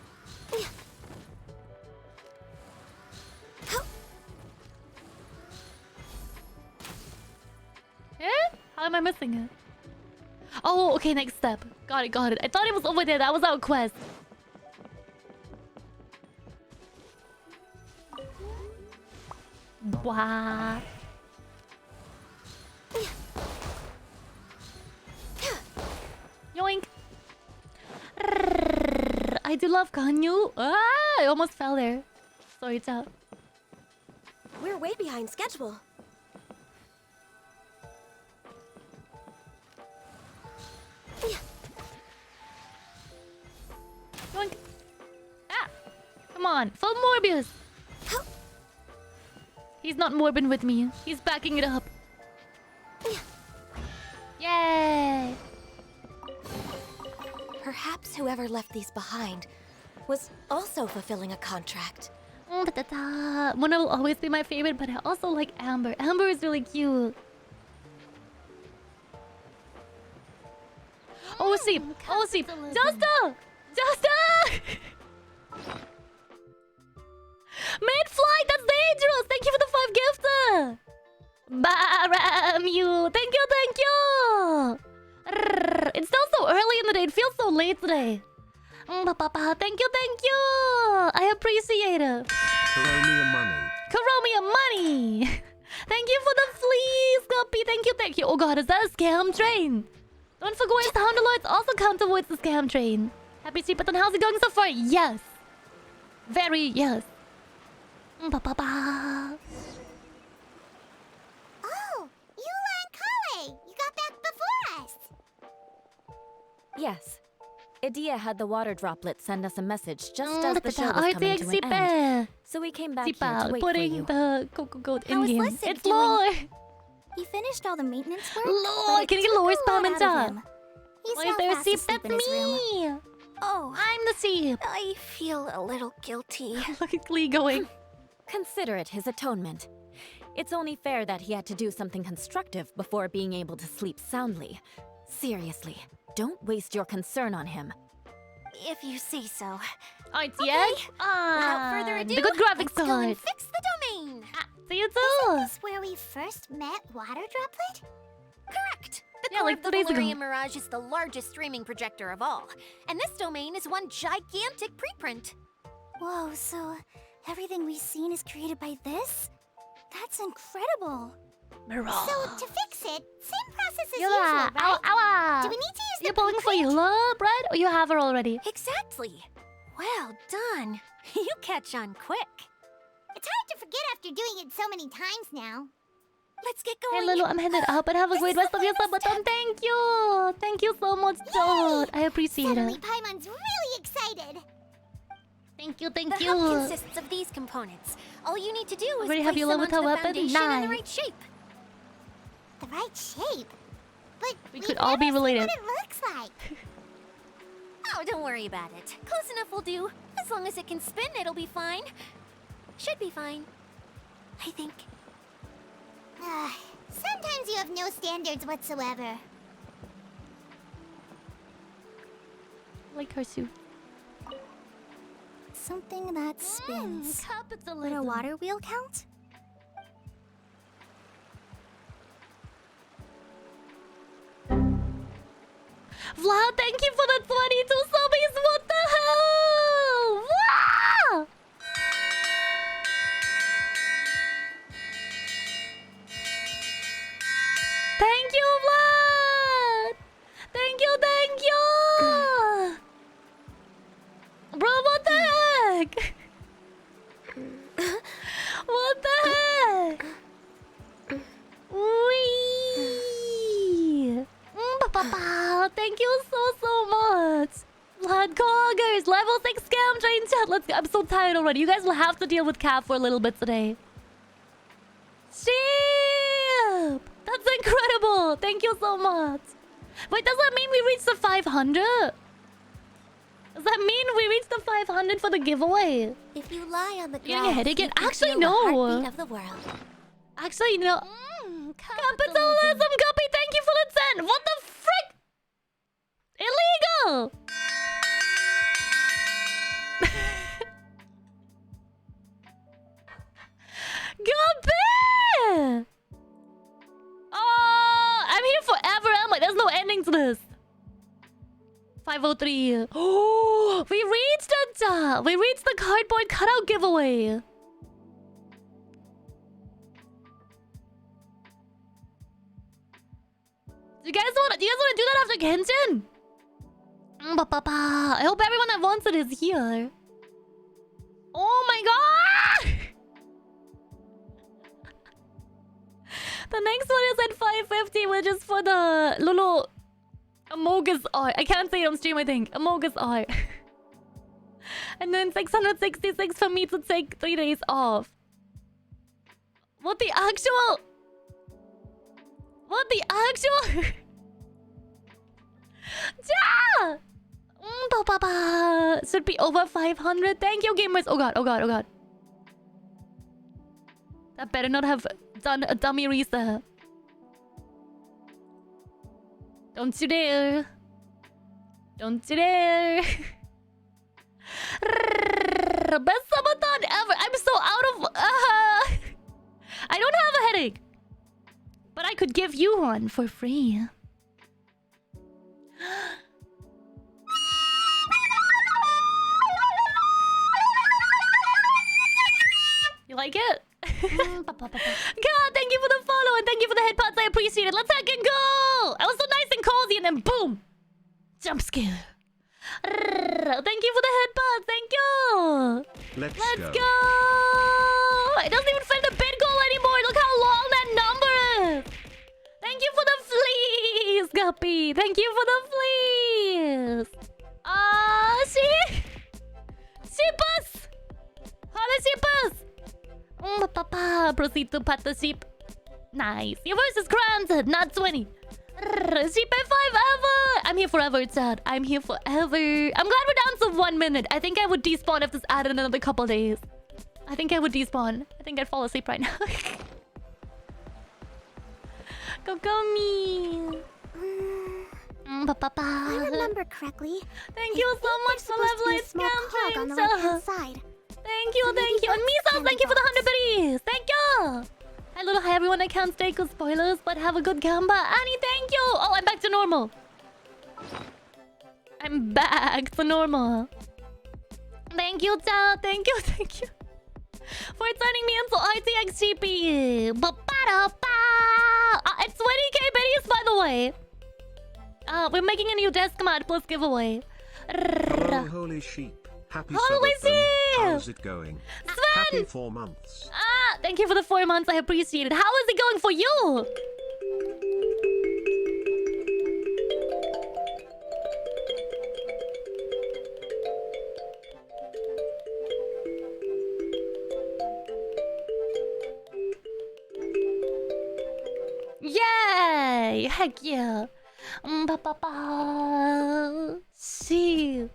Eh? How am I missing it? Oh, okay, next step. Got it, got it. I thought it was over there. That was our quest. Wow. Yoink. I do love Ganyu. Ah, I almost fell there. Sorry, chat. We're way behind schedule. Yoink. Ah! Come on, full Morbius! He's not morbid with me. He's backing it up. Yay! Perhaps whoever left these behind was also fulfilling a contract. Mona will always be my favorite, but I also like Amber. Amber is really cute. Oh, sleep! Oh, sleep! Justa! Justa! Mid-flight! That's dangerous! Thank you for the 5 gifted! Baramu. Thank you, thank you. It's still so early in the day. It feels so late today. Thank you, thank you. I appreciate it. Kuromiya money. Kuromiya money. Thank you for the fleas, Guppy. Thank you, thank you. Oh god, is that a scam train? Don't forget Sound Alerts also count towards the scam train. Happy sleep, but then how's it going so far? Yes. Very yes. Oh, Eula and Kale! You got back before us! Yes. Idia had the water droplet send us a message just as the show was coming to an end. So we came back here to wait for you. The Coco Goat in How is game. Lucien It's doing? lore. He finished all the maintenance work? Lore, can you get lore spam and stuff? He's Why now is there a fast sheep? asleep That's in his room. me. Oh, I'm the sheep. I feel a little guilty. Look at Glee going. Consider it his atonement. It's only fair that he had to do something constructive before being able to sleep soundly. Seriously, don't waste your concern on him. If you say so. Alright, Okay. yeah? Without further ado, the good graphics let's go and card. fix the domain. See you Isn't too. this where we first met Water Droplet? Correct. The Yeah, core like of the 2 days ago. Valerian Mirage is the largest streaming projector of all, and this domain is one gigantic preprint. Whoa, so everything we've seen is created by this? That's incredible. Mirage. So to fix it, same process as Yula, usual, right? ow. Do we need to use You're the pulling for preprint? Eula, Brad? Or you have her already? Exactly. Well done. You catch on quick. It's hard to forget after doing it so many times now. Let's get Hey, going. Lulu, I'm headed out, but have a great rest of your summer. Thank you. Thank you so much, Toad. I appreciate Suddenly, it. Paimon's really excited. Thank you, The thank hub you. consists of these components. All you need to do is Already have place you them leveled onto her the weapon? foundation in the Nice. right shape. The right shape. But We we've could all be never seen related. what it looks like. Oh, don't worry about it. Close enough will do. As long as it can spin, it'll be fine. Should be fine. I think. Sometimes you have no standards whatsoever. Like her suit. Something that spins. Would a Capitalism. water wheel count? Vlad, thank you for the 22 subbies. What the hell? Wow! Thank you, Vlad. Thank you, thank you. Bro, what the heck? What the heck? Wee. Thank you so much. Vlad Coggers, level 6 scam train chat. Let's go. I'm so tired already. You guys will have to deal with Cap for a little bit today. Sheep! That's incredible. Thank you so much. Wait, does that mean we reached the 500? Does that mean we reached the 500 for the giveaway? If you lie on the Getting a ground, headache? you can Actually, feel no. the heartbeat of the world. Actually, no. Capitalism, Guppy, thank you for the 10. What the frick? Illegal! Guppy! Oh, I'm here forever, am I? There's no ending to this. 503. Oh, we reached it. We reached the cardboard cutout giveaway. Do you guys want to do that after Genshin? I hope everyone that wants it is here. Oh my god! The next one is at 550, which is for the Lulu Amogus art. I can't say it on stream, I think. Amogus art. And then 666 for me to take 3 days off. What the actual... What the actual... Ja! Should be over 500. Thank you, gamers. Oh god, oh god, oh god. That better not have done a dummy reset. Don't you dare. Don't you dare. Best subathon ever. I'm so out of... I don't have a headache. I could give you one for free. You like it? God, thank you for the follow and thank you for the headpods. I appreciate it. Let's fucking go! I was so nice and cozy and then boom! Jump scare. Thank you for the headpods. Thank you. Let's go. It doesn't even fit the bid goal anymore. Look how long that number is. Thank you for the fleas, Guppy. Thank you for the fleas. Sheepus. Holla, sheepus. Papa, proceed to pat the sheep. Nice. Your verse is granted, not 20. Sheep at 5 ever. I'm here forever, Chad. I'm here forever. I'm glad we're down to 1 minute. I think I would despawn if this added another couple days. I think I would despawn. I think I'd fall asleep right now. Go me. If I remember correctly, thank you so much for leveling on the right-hand side. Thank you. And Miso, thank you for the 100 biddies. Thank you. Hi everyone, I can't stay cause spoilers, but have a good gamba. Annie, thank you. Oh, I'm back to normal. I'm back to normal. Thank you, Chao. Thank you. For turning me into RTX GP. It's 20k biddies, by the way. We're making a new desk mod plus giveaway. Hello, holy sheep. Happy Holy sheep. How's it going? Sven! Happy 4 months. Thank you for the 4 months. I appreciate it. How is it going for you? Yay! Heck yeah! Sheep.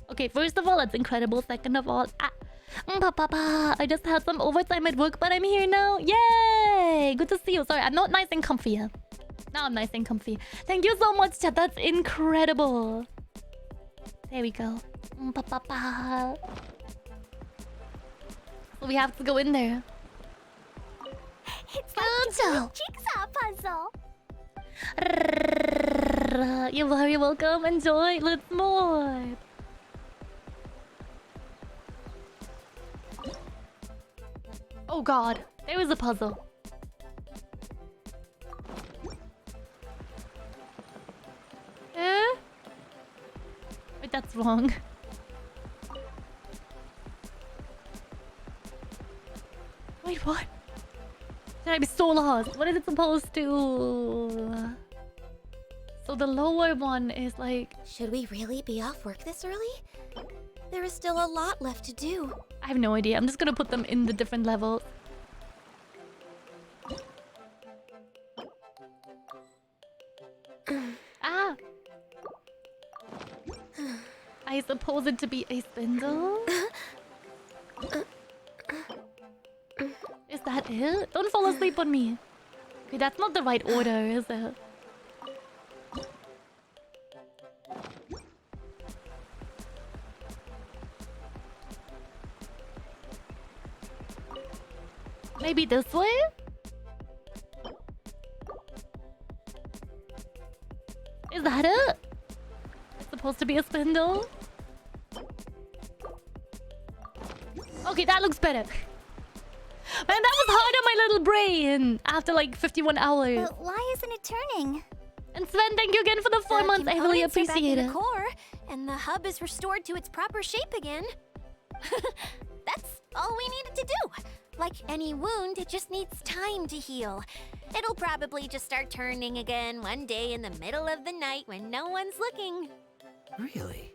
Okay, first of all, that's incredible. Second of all, I just had some overtime at work, but I'm here now. Yay! Good to see you. Sorry, I'm not nice and comfy. Yeah? Now I'm nice and comfy. Thank you so much, chat. That's incredible. There we go. So we have to go in there. It's like a jigsaw puzzle. You're very welcome. Enjoy. Let's more. Oh god, there was a puzzle. Wait, that's wrong. Wait, what? Did I be so lost? What is it supposed to... So the lower one is like... Should we really be off work this early? There is still a lot left to do. I have no idea. I'm just gonna put them in the different levels. I suppose it to be a spindle? Is that it? Don't fall asleep on me. Okay, that's not the right order, is it? Maybe this way? Is that it? It's supposed to be a spindle? Okay, that looks better. Man, that was hard on my little brain after like 51 hours. But why isn't it turning? And Sven, thank you again for the 4 months. I really appreciate it. The core, and the hub is restored to its proper shape again. That's all we needed to do. Like any wound, it just needs time to heal. It'll probably just start turning again one day in the middle of the night when no one's looking. Really?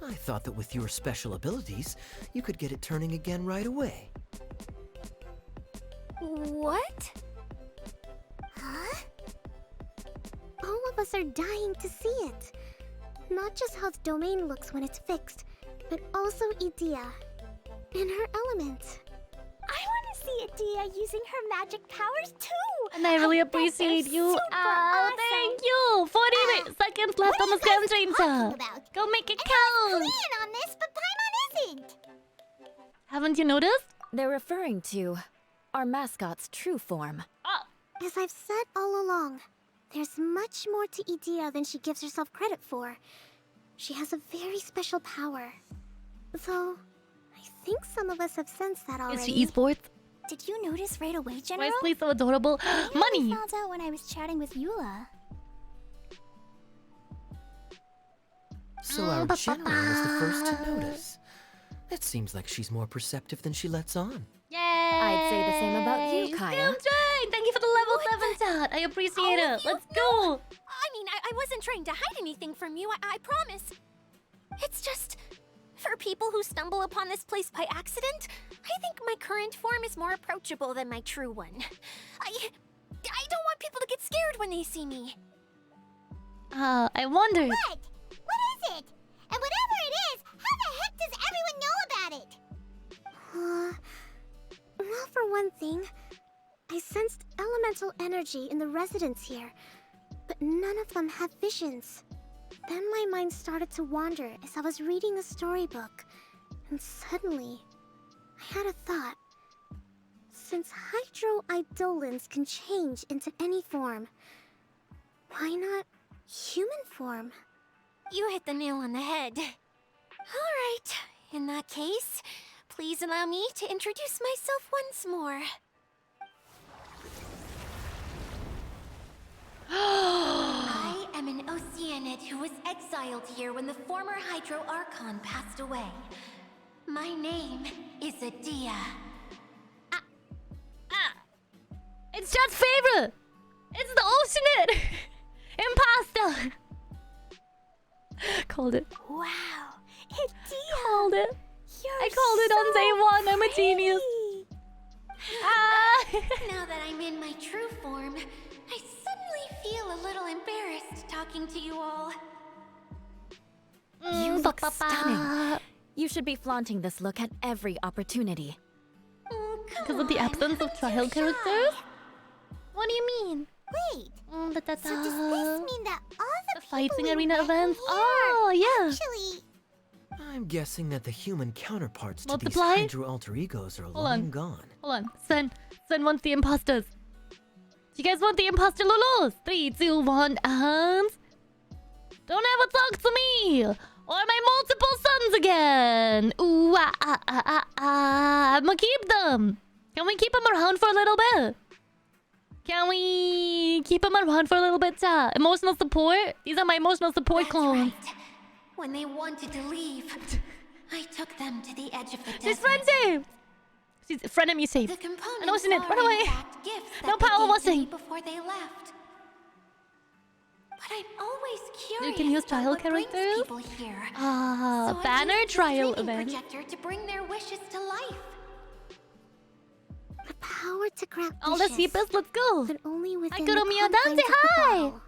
I thought that with your special abilities, you could get it turning again right away. What? Huh? All of us are dying to see it. Not just how the domain looks when it's fixed, but also Idea. And her element. I want to see Idea using her magic powers too! And I really appreciate you. Awesome. Thank you! 40 seconds left on the scam changer. Go make it count! I'm on this, but Paimon isn't! Haven't you noticed? They're referring to our mascot's true form. As I've said all along, there's much more to Idea than she gives herself credit for. She has a very special power. Though, I think some of us have sensed that already. Is she esports? Did you notice right away, General? Why is Lee so adorable? Money! I found out when I was chatting with Eula. So our general was the first to notice. It seems like she's more perceptive than she lets on. Yay! I'd say the same about you, Kaya. Thank you for the level 7 chat. I appreciate it. Let's go. I mean, I wasn't trying to hide anything from you, I promise. It's just, for people who stumble upon this place by accident, I think my current form is more approachable than my true one. I don't want people to get scared when they see me. I wondered. What? What is it? And whatever it is, how the heck does everyone know about it? Well, for one thing, I sensed elemental energy in the residents here, but none of them have visions. Then my mind started to wander as I was reading a storybook, and suddenly, I had a thought. Since hydro-eidolons can change into any form, why not human form? You hit the nail on the head. Alright, in that case, please allow me to introduce myself once more. I am an Oceanid who was exiled here when the former Hydro Archon passed away. My name is Adia. It's Chad's favorite! It's the Oceanid! Imposter! Called it. Wow, Adia! Called it. You're I called it on day one. I'm a genius. Now that I'm in my true form, I suddenly feel a little embarrassed talking to you all. You look stunning. You should be flaunting this look at every opportunity. Because of the absence of child characters? What do you mean? Wait, Mm, so does this mean that all the fighting people we arena met events? here Oh, yeah. actually... I'm guessing that the human counterparts to Multiply? these Hydro alter egos are long gone. Hold on. Sen wants the imposters. Do you guys want the imposter Lulus? 3, 2, 1, and... Don't ever talk to me! Or my multiple sons again! Ooh, I'ma keep them! Can we keep them around for a little bit? Can we keep them around for a little bit, chat? Emotional support? These are my emotional support clones. Right. When they wanted to leave, I took them to the edge of the desert. She's friend saved! She's frenemy saved. The components An Oceanid, run are, away! in fact, gifts No that they power gave to washing! me before they left. But I'm always curious You can use about trial what brings characters? people here. So I Banner used the trial streaming event. projector to bring their wishes to life. The power to grant All the wishes, sheepers, let's go! but only Hi, within the Kuromiya, confines Dante, of the hi! bottle.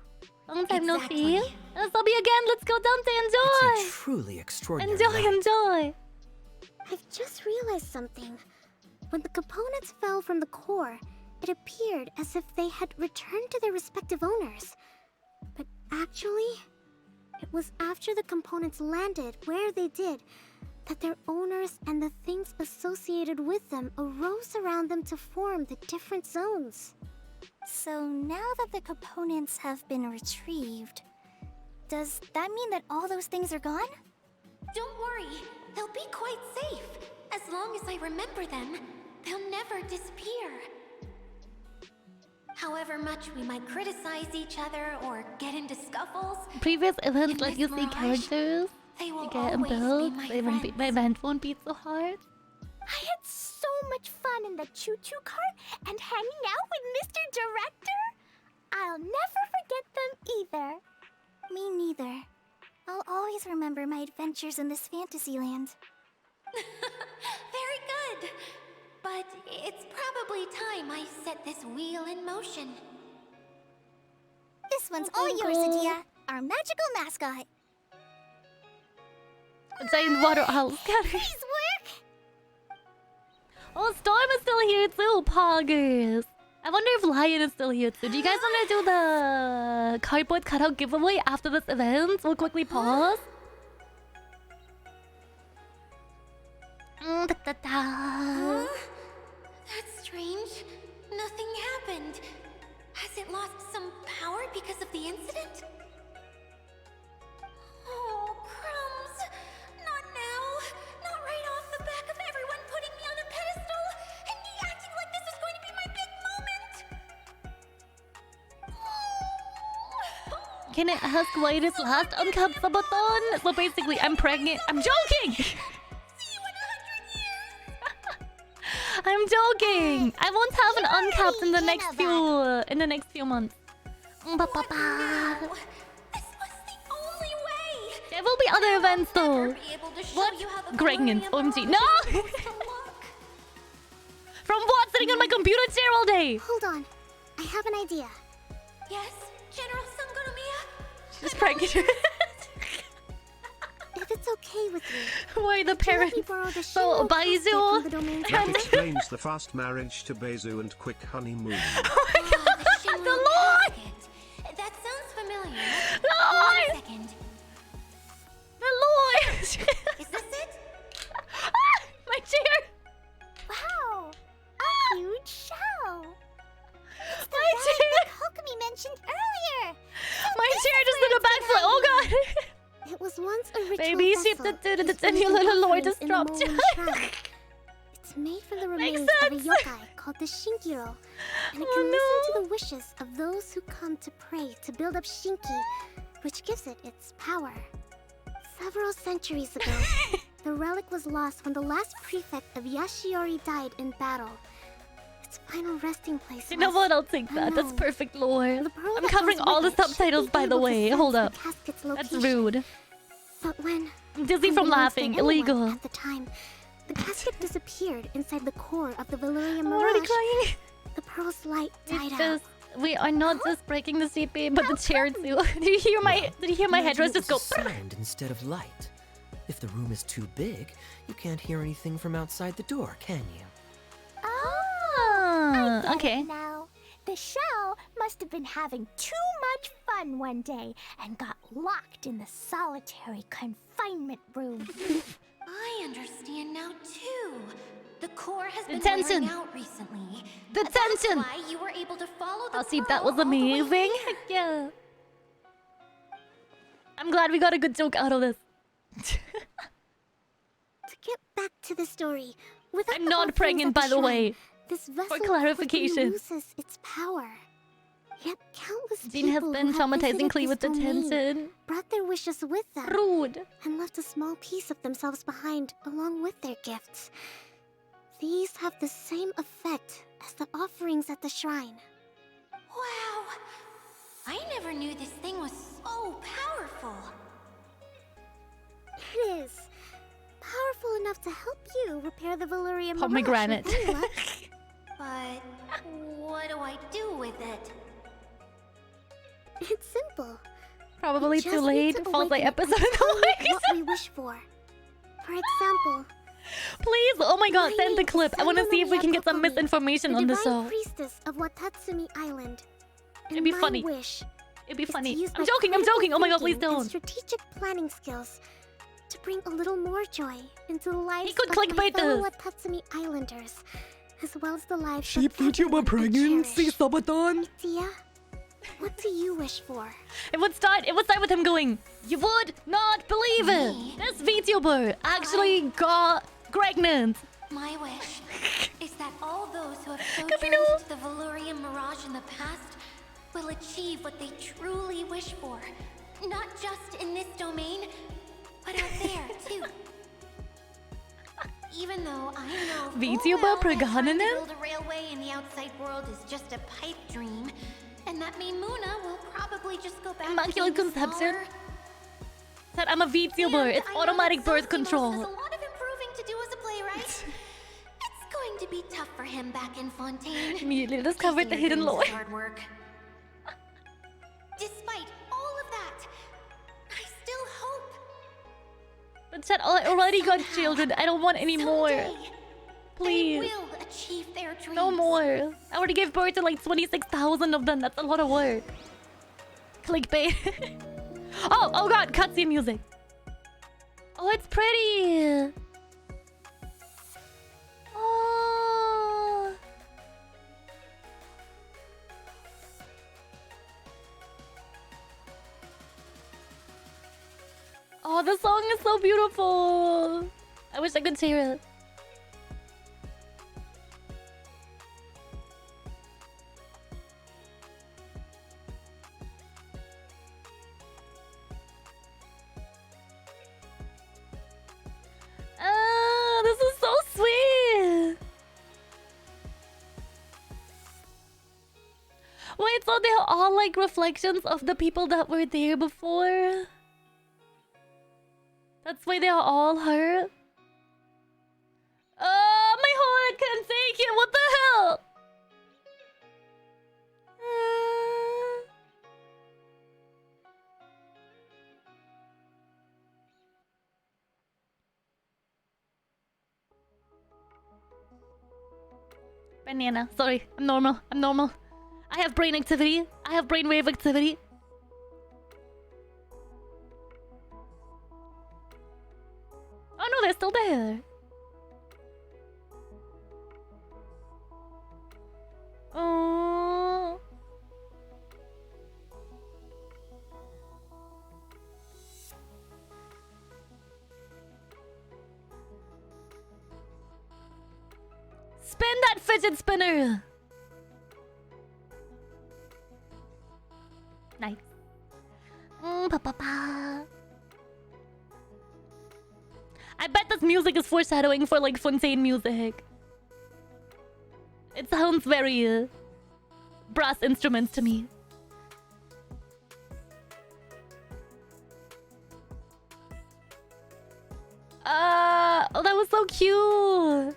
Long time no Exactly. see. I'll be again, let's go, Dante, It's a enjoy! truly extraordinary Enjoy, light. enjoy! I've just realized something. When the components fell from the core, it appeared as if they had returned to their respective owners. But actually, it was after the components landed where they did that their owners and the things associated with them arose around them to form the different zones. So now that the components have been retrieved, does that mean that all those things are gone? Don't worry, they'll be quite safe. As long as I remember them, they'll never disappear. However much we might criticize each other or get into scuffles, Previous events in let this you see mirage, characters. they will You get them always be built. my My friends. event won't beat so hard. I had so much fun in the choo-choo cart and hanging out with Mr. Director. I'll never forget them either. Me neither. I'll always remember my adventures in this fantasy land. Very good. But it's probably time I set this wheel in motion. This one's all yours, Adia, our magical mascot. A giant water owl. Please work! Oh, Storm is still here too, poggers. I wonder if Lion is still here too. Do you guys want to do the cardboard cutout giveaway after this event? We'll quickly pause. That's strange. Nothing happened. Has it lost some power because of the incident? Oh, crumbs. Not now. Not right off the back of everyone putting me on a pedestal and me acting like this is going to be my big moment. Can I ask why this last uncapped subathon? So basically, I'm pregnant. I'm joking! I'm joking! I won't have an uncapped in the next few months. There will be other events though. What? Pregnant, OMG. No! From what? Sitting on my computer chair all day! Hold on. I have an idea. Yes, General Kuromiya? She's pregnant. If it's okay with you. Why the parents? So, Baizu. That explains the fast marriage to Baizu and quick honeymoon. Oh my god! The Lord! That sounds familiar. Lord! 1 second. The Lord! Is this it? My chair! Wow! A huge show! It's the My ride chair! that Kokomi mentioned earlier! My chair just did a backflip! Oh god! It was once a ritual Baby sheep vessel and your little Lord just dropped. It's made from the remains of a yokai called the Shinkiro, and it can listen to the wishes of those who come to pray to build up Shinki, which gives it its power. Several centuries ago, the relic was lost when the last prefect of Yashiori died in battle. Its final resting place. You know what? I'll take that. That's perfect lore. I'm covering all the subtitles, by the way. Hold up. That's rude. But when I'm dizzy from laughing. Illegal. At the time, the casket disappeared inside the core of the Valyria I'm already Mirage. crying. The pearl's light died out. Just, we are not just breaking the CP, but the chair too. Did you hear my headrest just go? Sound instead of light. If the room is too big, you can't hear anything from outside the door, can you? I get Okay. it now. The show must have been having too much fun one day and got locked in the solitary confinement room. I understand now too. The core has been Detention. wearing out recently. Detention. That's why you were able to follow the I'll see if that pearl was all the way amazing. here. Yeah. I'm glad we got a good joke out of this. To get back to the story, without I'm the not offerings pregnant, at the by the shrine, way. this vessel For clarification. quickly loses its power. Yet countless Jean has people been who have traumatizing visited Klee this with domain detention. brought their wishes with them. Rude. And left a small piece of themselves behind along with their gifts. These have the same effect as the offerings at the shrine. Wow. I never knew this thing was so powerful. It is. Powerful enough to help you repair the Valyria Mirage. Pomegranate. with any luck. But what do I do with it? It's simple. Probably We too just late. need to False light awaken it episode. and tell it what we wish for. For example, Please. Oh my god, my send the name clip. is I want to see if we can get some Kokomi, misinformation on the divine show. priestess of Watatsumi Island. And It'd be my funny. wish It'd be is to funny. use I'm my joking. I'm critical joking. Oh my god, please thinking and don't. strategic planning skills to bring a little more joy into the lives could of my clickbait fellow this. Watatsumi Islanders, as well as the lives Sheep of everyone VTuber I pregnancy cherish. subathon? Tia, what do you wish for? It would start with him going, "You would not believe it. This VTuber actually got pregnant." My wish is that all those who have sojourned Capino. to the Valyria Mirage in the past will achieve what they truly wish for. Not just in this domain, but out there too. Even though I know full VTuber well that trying to pregnant? build a railway in the outside world is just a pipe dream, and that Maimuna will probably just go back Immaculate to being conception. smaller. Said I'm a VTuber. And It's I know automatic that birth Zossimos control. has a lot of improving to do as a playwright. It's going to be tough for him back in Fontaine. Immediately discovered the Chasing hidden your dreams lore. is hard work. Despite all of that, I still hope. But said I already got Somehow, children. I don't want any more. someday, Please. They will achieve their dreams. No more. I already gave birth to like 26,000 of them. That's a lot of work. Clickbait. Oh god, cutscene music. Oh, it's pretty. Oh. Oh, the song is so beautiful. I wish I could hear it. This is so sweet. Wait, so they're all like reflections of the people that were there before? That's why they're all hurt? My heart can't take it. What the hell? Banana. Sorry, I'm normal. I'm normal. I have brain activity. I have brainwave activity. Oh no, they're still there. Oh. Spin that fidget spinner. Nice. I bet this music is foreshadowing for like Fontaine music. It sounds very brass instruments to me. Oh, that was so cute.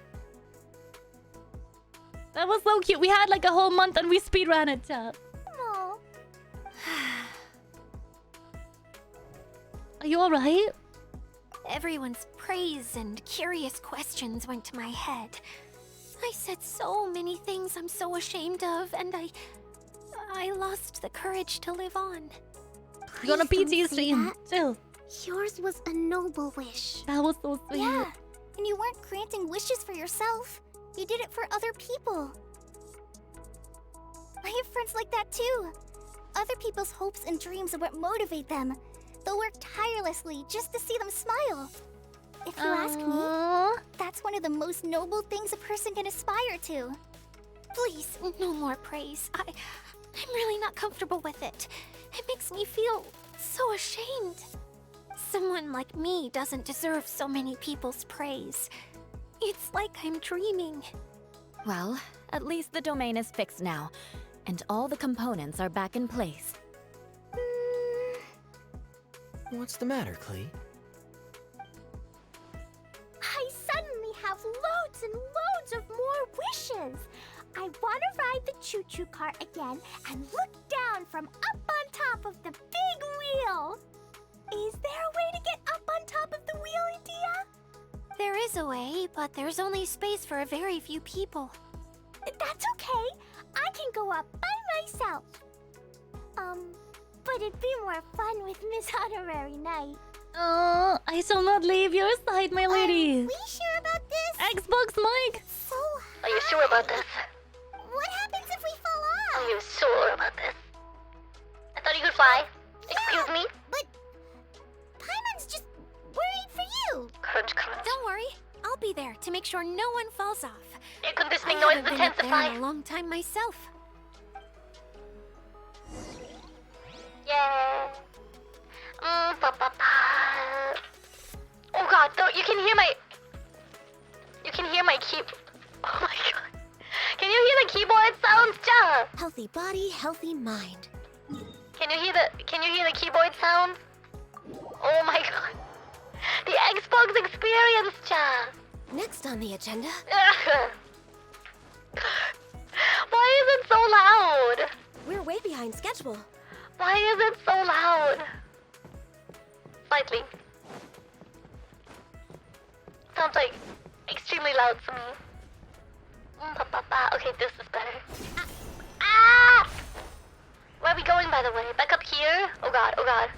That was so cute. We had like a whole month and we speedran it, chat. Are you alright? Everyone's praise and curious questions went to my head. I said so many things I'm so ashamed of, and I lost the courage to live on. You're on a PT stream. Chill. Yours was a noble wish. That was so sweet. Yeah, and you weren't granting wishes for yourself. You did it for other people. I have friends like that too. Other people's hopes and dreams are what motivate them. They'll work tirelessly just to see them smile. If you ask me, that's one of the most noble things a person can aspire to. Please, no more praise. I'm really not comfortable with it. It makes me feel so ashamed. Someone like me doesn't deserve so many people's praise. It's like I'm dreaming. Well, at least the domain is fixed now, and all the components are back in place. What's the matter, Klee? I suddenly have loads and loads of more wishes. I want to ride the choo-choo cart again and look down from up on top of the big wheel. Is there a way to get up on top of the wheel, Idia? There is a way, but there's only space for a very few people. That's okay. I can go up by myself. But it'd be more fun with Miss Honorary Knight. Oh, I shall not leave your side, my lady. We sure about this? Xbox mic. So Are you sure about this? what happens if we fall off? Are you sure about this? I thought you could fly. Excuse me? But Paimon's just worried for you. Crunch, crunch. Don't worry, I'll be there to make sure no one falls off. Air conditioning I noise haven't been up there intensify. in a long time myself. Yeah. Oh god, you can hear my... You can hear my key... Oh my god. Can you hear the keyboard sounds, Ja? Healthy body, healthy mind. Can you hear the keyboard sound? Oh my god. The Xbox experience, Ja. Next on the agenda. Why is it so loud? We're way behind schedule. Why is it so loud? Slightly. Sounds like extremely loud to me. Okay, this is better. Ah! Where are we going, by the way? Back up here? Oh god, oh god.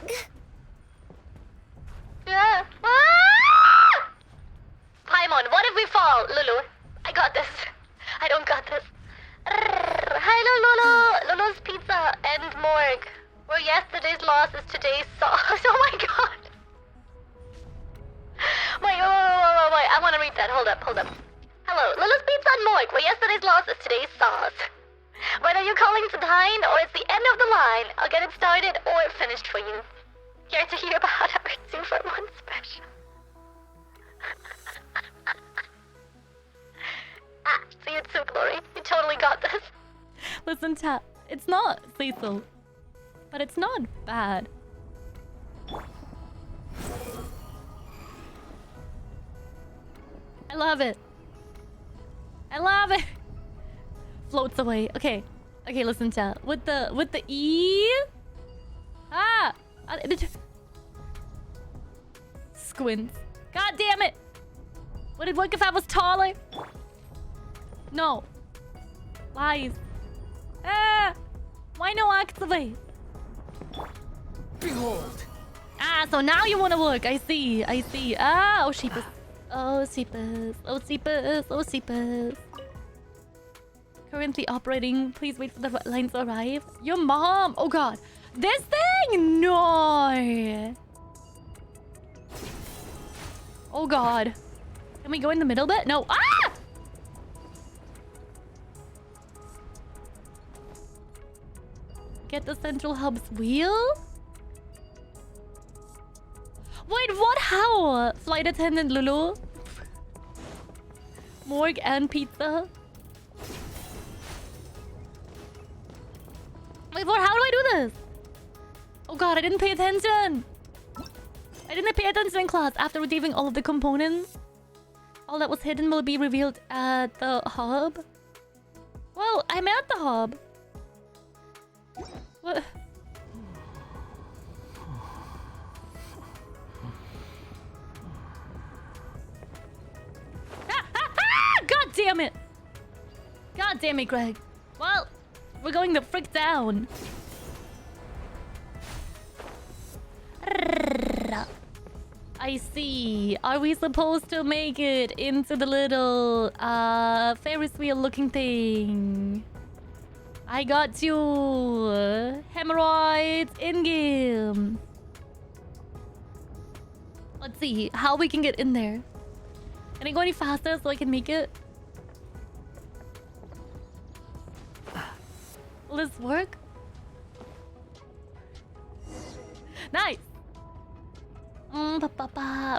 Yeah. Ah! Paimon, what if we fall? Lulu, I got this. I don't got this. Hi, Lulu. Lulu's Pizza and Morgue. Where yesterday's loss is today's sauce. Oh my god. Wait. I want to read that. Hold up. Hello, Lilith Pizza and Moik. Well, yesterday's loss is today's sauce. Whether you're calling to dine or it's the end of the line, I'll get it started or finished for you. Care to hear about our 2 for 1 special? See you too, Glory. You totally got this. Listen, chat. It's not lethal, but it's not bad. I love it. Floats away. Okay, listen, chat. With the E. Squints. God damn it! Would it work if I was taller? No. Lies. Why no activate? Behold. So now you wanna work. I see. Oh, sheepus. Oh, sheepus. Currently operating. Please wait for the lines to arrive. Your mom. Oh god. This thing? No. Oh god. Can we go in the middle bit? No. Get the central hub's wheel? Wait, what? How? Flight attendant Lulu? Morgue and pizza? Wait, what? How do I do this? Oh god, I didn't pay attention. I didn't pay attention in class. After retrieving all of the components, all that was hidden will be revealed at the hub. Well, I'm at the hub. What? God damn it! God damn it, Greg. Well, we're going the frick down. I see. Are we supposed to make it into the little Ferris wheel looking thing? I got you. Hemorrhoids in-game. Let's see how we can get in there. Can I go any faster so I can make it? Will this work? Nice!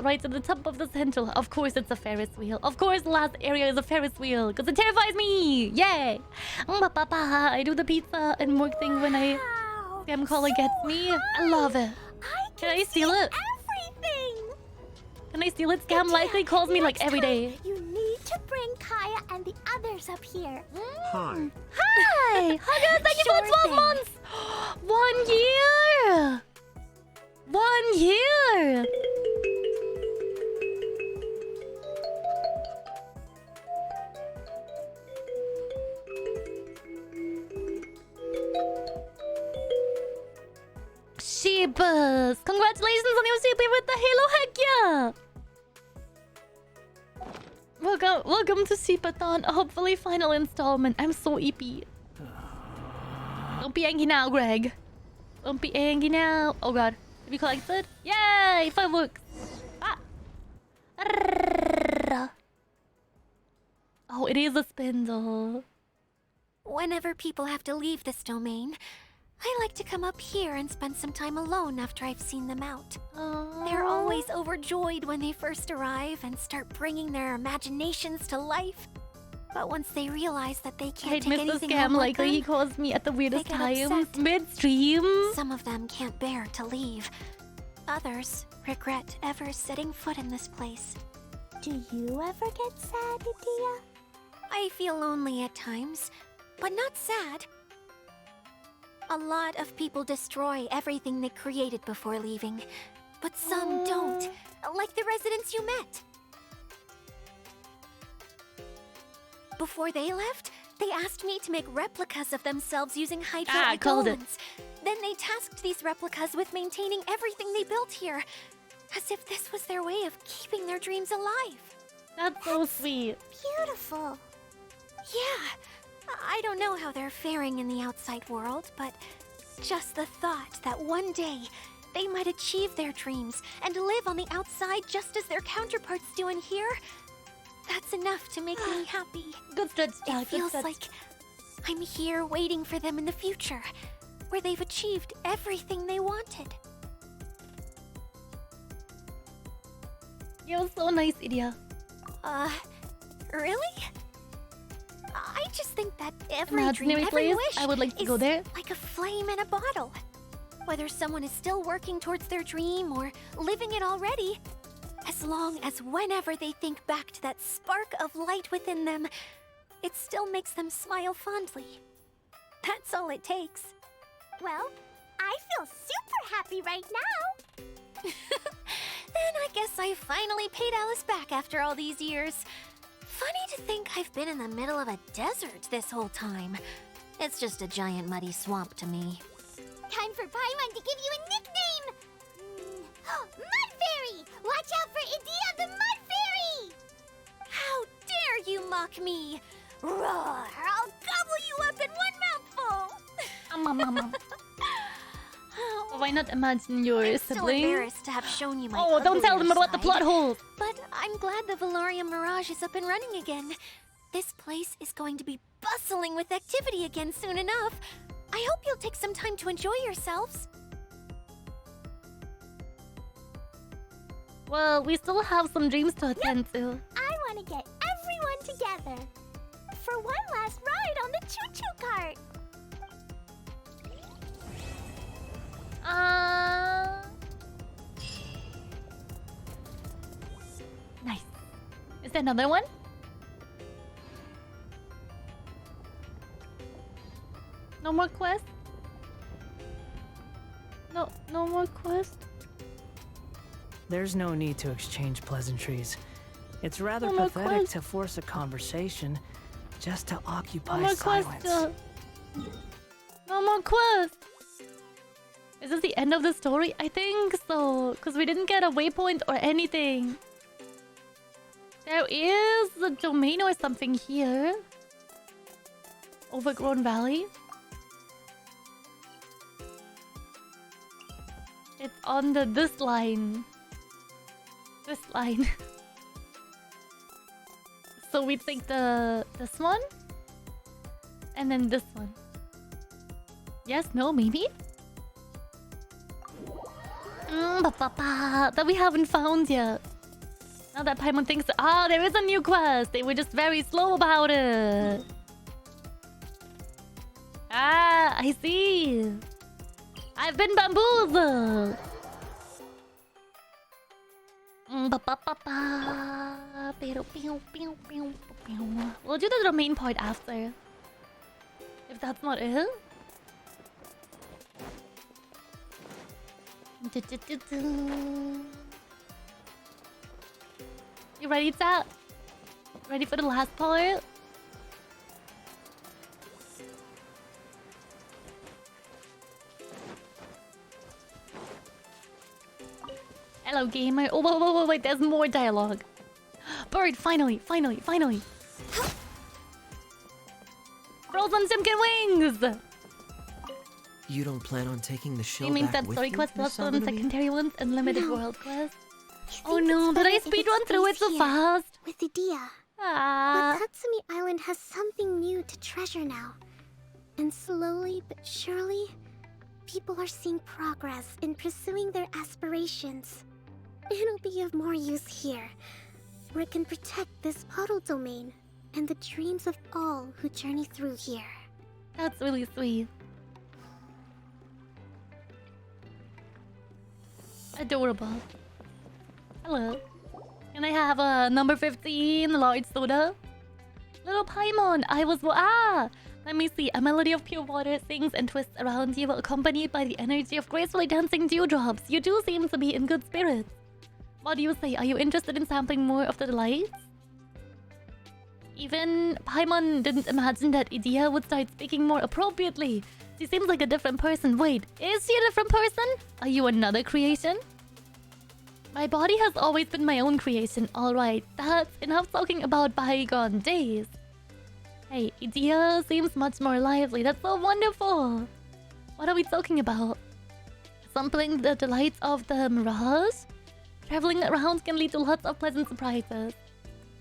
Right to the top of the central. Of course it's a Ferris wheel. Of course the last area is a Ferris wheel. Because it terrifies me! Yay! I do the pizza and work thing when I... Scam caller gets me. I love it. Can I steal it? Everything. Can I steal it? Scam likely calls me like every day. You need to bring Kaya and the others up here. Hi. Hi! Hi guys, thank you for the 12 months! 1 year! 1 year! Sheepus! Congratulations on your super with the Halo, heck yeah! Welcome to Sheepathon, hopefully final installment. I'm so EP. Don't be angry now, Greg. Don't be angry now. Oh god. Have you collected? Yay! Fireworks! Oh, it is a spindle. Whenever people have to leave this domain, I like to come up here and spend some time alone after I've seen them out. They're always overjoyed when they first arrive and start bringing their imaginations to life. But once they realize that they can't take anything home with Likely them, he calls me at the weirdest they get times upset. midstream. Some of them can't bear to leave. Others regret ever setting foot in this place. Do you ever get sad, Idia? I feel lonely at times, but not sad. A lot of people destroy everything they created before leaving, but some don't, like the residents you met. Before they left, they asked me to make replicas of themselves using hydro called it. eidolons. Then they tasked these replicas with maintaining everything they built here, as if this was their way of keeping their dreams alive. That's so sweet. Beautiful. Yeah, I don't know how they're faring in the outside world, but just the thought that one day they might achieve their dreams and live on the outside just as their counterparts do in here. That's enough to make me happy. Good stretch, Jack. It feels like I'm here waiting for them in the future, where they've achieved everything they wanted. You're so nice, Idia. Really? I just think that every Imaginary dream, every place, wish I would like to is go there. like a flame in a bottle. Whether someone is still working towards their dream or living it already, as long as whenever they think back to that spark of light within them, it still makes them smile fondly. That's all it takes. Well, I feel super happy right now. Then I guess I finally paid Alice back after all these years. Funny to think I've been in the middle of a desert this whole time. It's just a giant muddy swamp to me. Time for Paimon to give you a nickname! Mud Fairy! Watch out for Idia the Mud Fairy! How dare you mock me! Roar! I'll gobble you up in one mouthful! Why not imagine your I'm still sibling? embarrassed to have shown you my Oh, don't tell them about the side, plot holes! But I'm glad the Valorium Mirage is up and running again. This place is going to be bustling with activity again soon enough. I hope you'll take some time to enjoy yourselves. Well, we still have some dreams to attend to. I want to get everyone together for one last ride on the choo-choo cart. Nice. Is there another one? No more quests? No more quests? There's no need to exchange pleasantries. It's rather No more pathetic quests. to force a conversation just to occupy No more silence. quests. No more quests. Is this the end of the story? I think so, because we didn't get a waypoint or anything. There is a domain or something here. Overgrown Valley. It's on this line. This line. So we take this one. And then this one. Yes, no, maybe? That we haven't found yet. Now that Paimon thinks... Ah, there is a new quest! They were just very slow about it. Ah, I see. I've been bamboozled. We'll do the domain part after. If that's not it. You ready, chat? Ready for the last part? Hello, gamer. Oh, wait, there's more dialogue. Bird, finally. Frozen Simkin wings! You don't plan on taking the shell You mean back that with story you, quest plus Miss some Algorithm? secondary ones and limited No. world quest? I Oh think no, it's did I better if speedrun it through it stays so here, fast? with Idia. Ah. But Tatsumi Island has something new to treasure now. And slowly but surely, people are seeing progress in pursuing their aspirations. It'll be of more use here, where it can protect this puddle domain and the dreams of all who journey through here. That's really sweet. Adorable. Hello. Can I have a number 15 large soda? Little Paimon, let me see. A melody of pure water sings and twists around you, accompanied by the energy of gracefully dancing dewdrops. You do seem to be in good spirits. What do you say? Are you interested in sampling more of the delights? Even Paimon didn't imagine that Idia would start speaking more appropriately. She seems like a different person. Wait, is she a different person? Are you another creation? My body has always been my own creation. Alright, that's enough talking about bygone days. Hey, Idia seems much more lively. That's so wonderful. What are we talking about? sampling the delights of the mirage. Traveling around can lead to lots of pleasant surprises.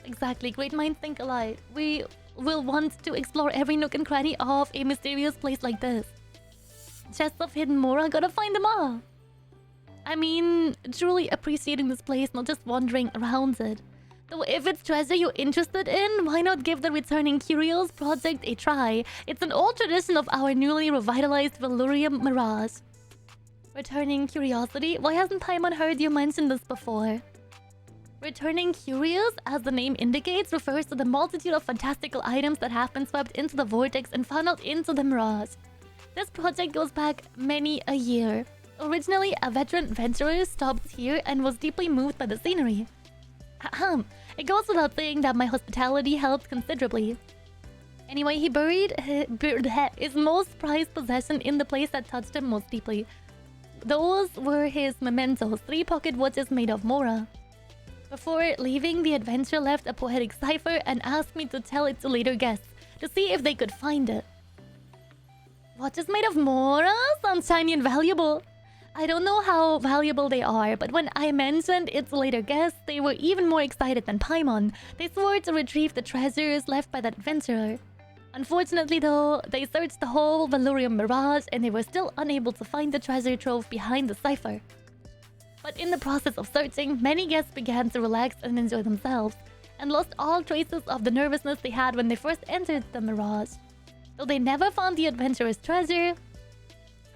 Exactly, great minds think alike. We will want to explore every nook and cranny of a mysterious place like this. Chests of hidden Mora, gotta find them all. I mean, truly appreciating this place, not just wandering around it. Though if it's treasure you're interested in, why not give the Returning Curios project a try? It's an old tradition of our newly revitalized Valurium Mirage. Returning Curiosity? Why hasn't Paimon heard you mention this before? Returning Curios, as the name indicates, refers to the multitude of fantastical items that have been swept into the vortex and funneled into the Mirage. This project goes back many a year. Originally, a veteran adventurer stopped here and was deeply moved by the scenery. Ahem. It goes without saying that my hospitality helped considerably. Anyway, he buried his most prized possession in the place that touched him most deeply. Those were his mementos, 3 pocket watches made of Mora. Before leaving, the adventurer left a poetic cipher and asked me to tell it to later guests, to see if they could find it. Watches made of Mora? Sounds shiny and valuable. I don't know how valuable they are, but when I mentioned it to later guests, they were even more excited than Paimon. They swore to retrieve the treasures left by that adventurer. Unfortunately though, they searched the whole Valurium Mirage and they were still unable to find the treasure trove behind the cipher. But in the process of searching, many guests began to relax and enjoy themselves, and lost all traces of the nervousness they had when they first entered the Mirage. Though they never found the adventurer's treasure,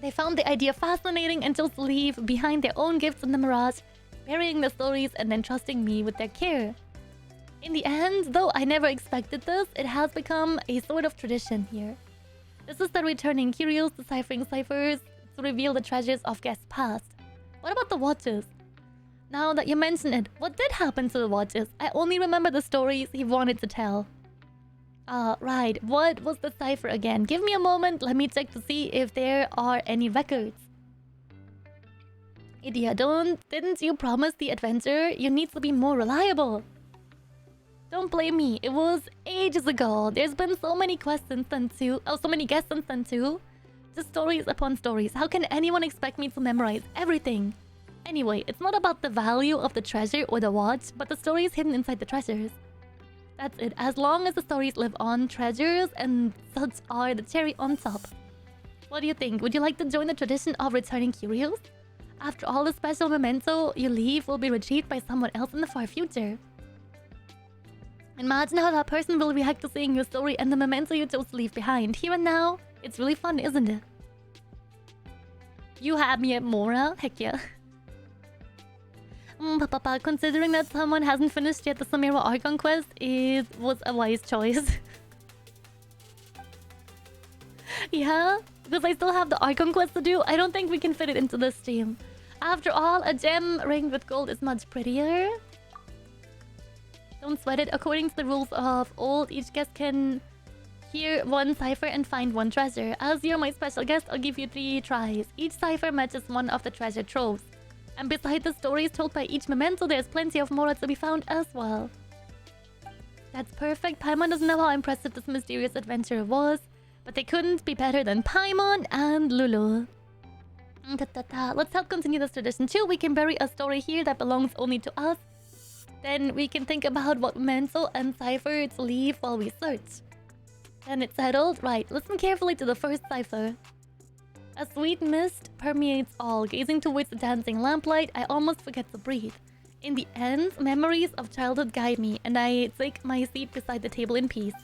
they found the idea fascinating and chose to leave behind their own gifts in the Mirage, burying the stories and then trusting me with their care. In the end, though I never expected this, it has become a sort of tradition here. This is the Returning Curios deciphering ciphers to reveal the treasures of guests past. What about the watches? Now that you mention it, what did happen to the watches? I only remember the stories he wanted to tell. Right. What was the cipher again? Give me a moment. Let me check to see if there are any records. Idia, didn't you promise the adventurer you need to be more reliable? Don't blame me. It was ages ago. There's been so many quests since then too. Oh, so many guests since then too. Just stories upon stories. How can anyone expect me to memorize everything? Anyway, it's not about the value of the treasure or the watch, but the stories hidden inside the treasures. That's it. As long as the stories live on, treasures and such are the cherry on top. What do you think? Would you like to join the tradition of Returning Curios? After all, the special memento you leave will be retrieved by someone else in the far future. Imagine how that person will react to seeing your story and the memento you chose to leave behind. Here and now, it's really fun, isn't it? You had me at Mora? Heck yeah. Papa, considering that someone hasn't finished yet the Samira Archon quest, it was a wise choice. Yeah, because I still have the Archon quest to do. I don't think we can fit it into this stream. After all, a gem ringed with gold is much prettier. Don't sweat it. According to the rules of old, each guest can hear one cipher and find one treasure. As you're my special guest, I'll give you 3 tries. Each cipher matches one of the treasure troves. And beside the stories told by each memento, there's plenty of Mora to be found as well. That's perfect. Paimon doesn't know how impressive this mysterious adventurer was, but they couldn't be better than Paimon and Lulu. Let's help continue this tradition too. We can bury a story here that belongs only to us. Then we can think about what memento and cipher to leave while we search. Then it's settled. Right, listen carefully to the first cipher. A sweet mist permeates all. Gazing towards the dancing lamplight, I almost forget to breathe. In the end, memories of childhood guide me, and I take my seat beside the table in peace.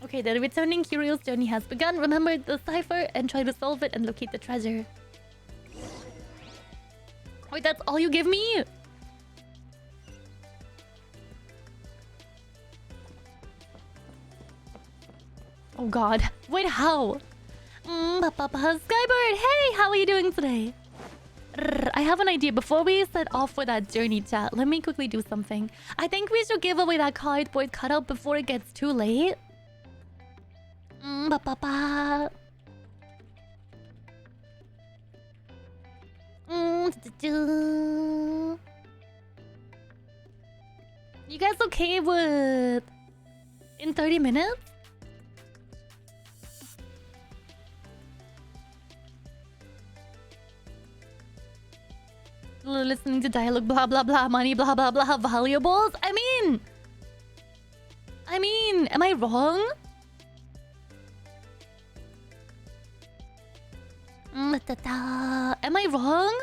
Okay, the Returning Curios journey has begun. Remember the cipher and try to solve it and locate the treasure. Wait, that's all you give me? Oh god. Wait, how? Skybird, hey, how are you doing today? I have an idea. Before we set off for that journey chat, let me quickly do something. I think we should give away that cardboard cutout before it gets too late. You guys okay with... in 30 minutes? listening to dialogue, blah blah blah, money, blah blah blah, valuables. I mean, am I wrong? Am I wrong?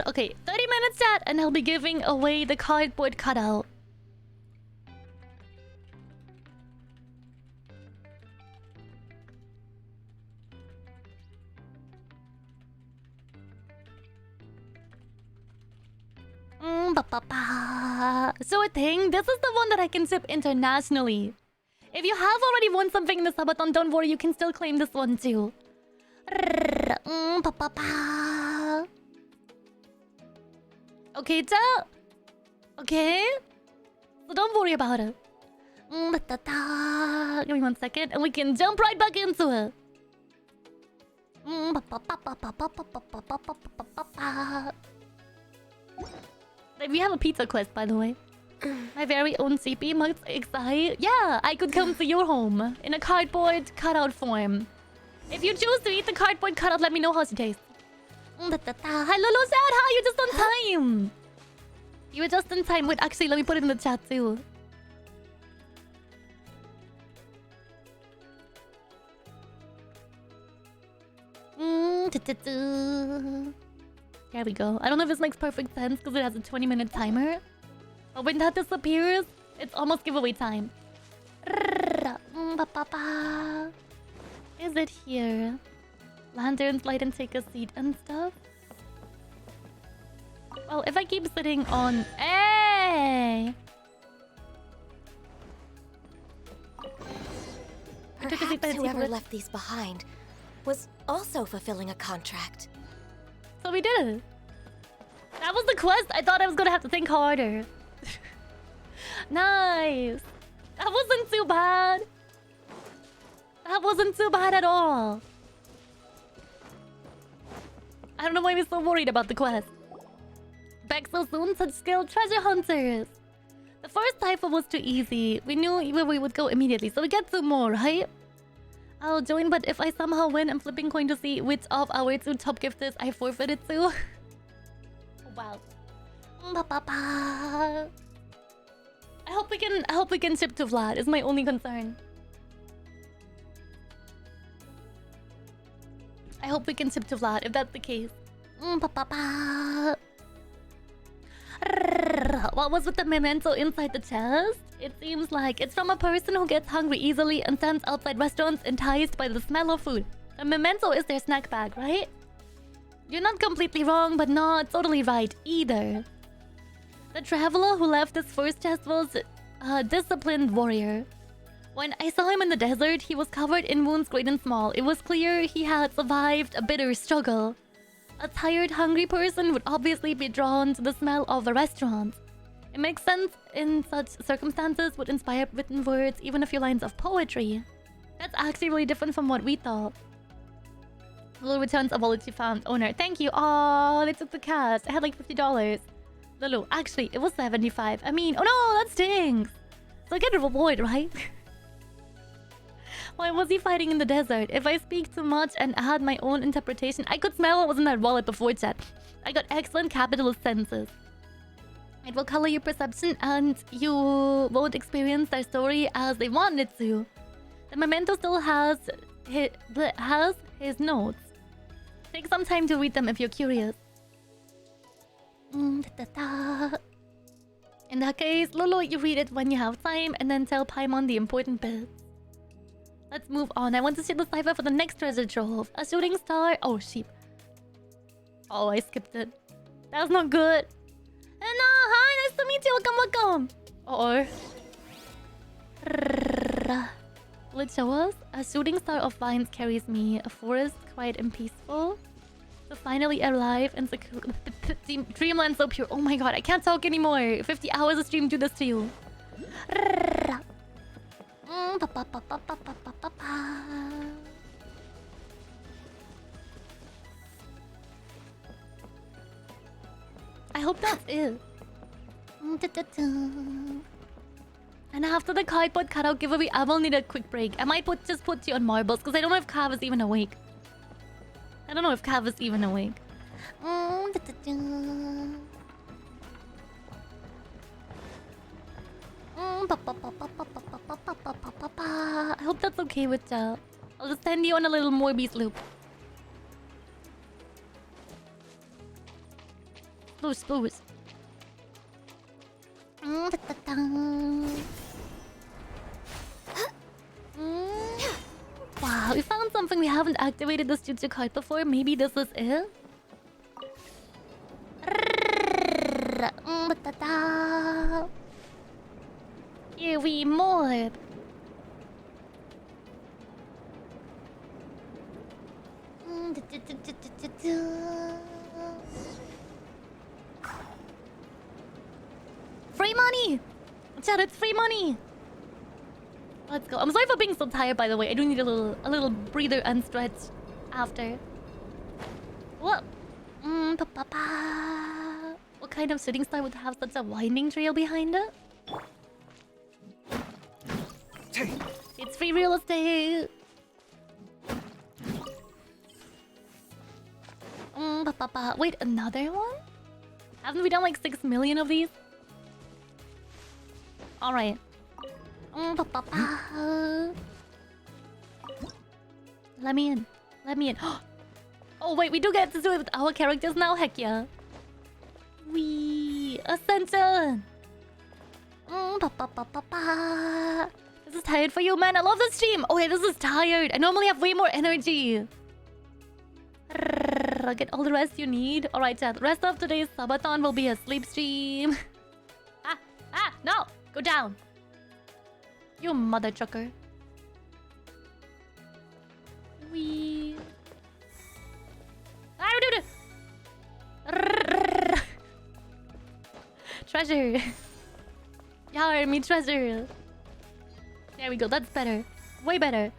Okay, 30 minutes chat, and I'll be giving away the cardboard cutout. Sure thing, this is the one that I can ship internationally. If you have already won something in the subathon, don't worry, you can still claim this one too. Okay, chat. Okay? So don't worry about it. Give me 1 second and we can jump right back into it. We have a pizza quest, by the way. My very own CP must excite. Yeah, I could come to your home in a cardboard cutout form. If you choose to eat the cardboard cutout, let me know how it tastes. Hi, Lucien, how you just on time? You were just in time. Wait, actually, let me put it in the chat too. There we go. I don't know if this makes perfect sense because it has a 20-minute timer. But when that disappears, it's almost giveaway time. Is it here? Lanterns light and take a seat and stuff. Well, if I keep sitting on... Hey! Perhaps whoever left these behind was also fulfilling a contract. So we did it. That was the quest. I thought I was gonna have to think harder. Nice. That wasn't too bad. That wasn't too bad at all. I don't know why we're so worried about the quest. Back so soon, such skilled treasure hunters. The first cipher was too easy. We knew where we would go immediately, so we get 2 more, right? I'll join, but if I somehow win, I'm flipping coin to see which of our 2 top gifters I forfeited to. Oh, wow. I hope we can ship to Vlad, is my only concern. I hope we can ship to Vlad, if that's the case. What was with the memento inside the chest? It seems like it's from a person who gets hungry easily and stands outside restaurants enticed by the smell of food. The memento is their snack bag, right? You're not completely wrong, but not totally right either. The traveler who left this first chest was a disciplined warrior. When I saw him in the desert, he was covered in wounds great and small. It was clear he had survived a bitter struggle. A tired, hungry person would obviously be drawn to the smell of a restaurant. It makes sense in such circumstances would inspire written words, even a few lines of poetry. That's actually really different from what we thought. Lulu returns a wallet she found. Owner, thank you. Oh, they took the cash. I had like $50. Lulu, actually, it was 75. I mean, oh no, that stinks. So I get a reward, right? Why was he fighting in the desert? If I speak too much and add my own interpretation, I could smell what was in that wallet before chat. I got excellent capitalist senses. It will color your perception and you won't experience their story as they want it to. The memento still has his notes. Take some time to read them if you're curious. In that case, Lolo, you read it when you have time and then tell Paimon the important bits. Let's move on. I want to see the cipher for the next treasure trove. A shooting star. Oh, sheep. Oh, I skipped it. That was not good. Anna, hi, nice to meet you. Welcome. Will it show us? A shooting star of vines carries me. A forest quiet and peaceful. So finally alive and secure. Dreamland so pure. Oh my god, I can't talk anymore. 50 hours of stream do this to you. I hope that's it. And after the cardboard cutout giveaway, I will need a quick break. I might just put you on marbles because I don't know if Cav is even awake. I don't know if Cav is even awake. I hope that's okay with I'll just send you on a little Morbius loop. Spooze. Wow, we found something. We haven't activated this jutsu card before. Maybe this is it? Here we more. Free money! Chat, it's free money! Let's go. I'm sorry for being so tired, by the way. I do need a little breather and stretch after. What? What kind of shooting star would have such a winding trail behind it? It's free real estate. Wait, another one? Haven't we done like 6 million of these? Alright. Let me in. Let me in. Oh wait, we do get to do it with our characters now? Heck yeah. Wee Ascension. This is tired for you, man. I love the stream. Okay, this is tired. I normally have way more energy. Get all the rest you need. Alright, chat. Rest of today's subathon will be a sleep stream. No! Go down. You mother trucker. Wee. Treasure. Yar, me treasure. There we go. That's better. Way better.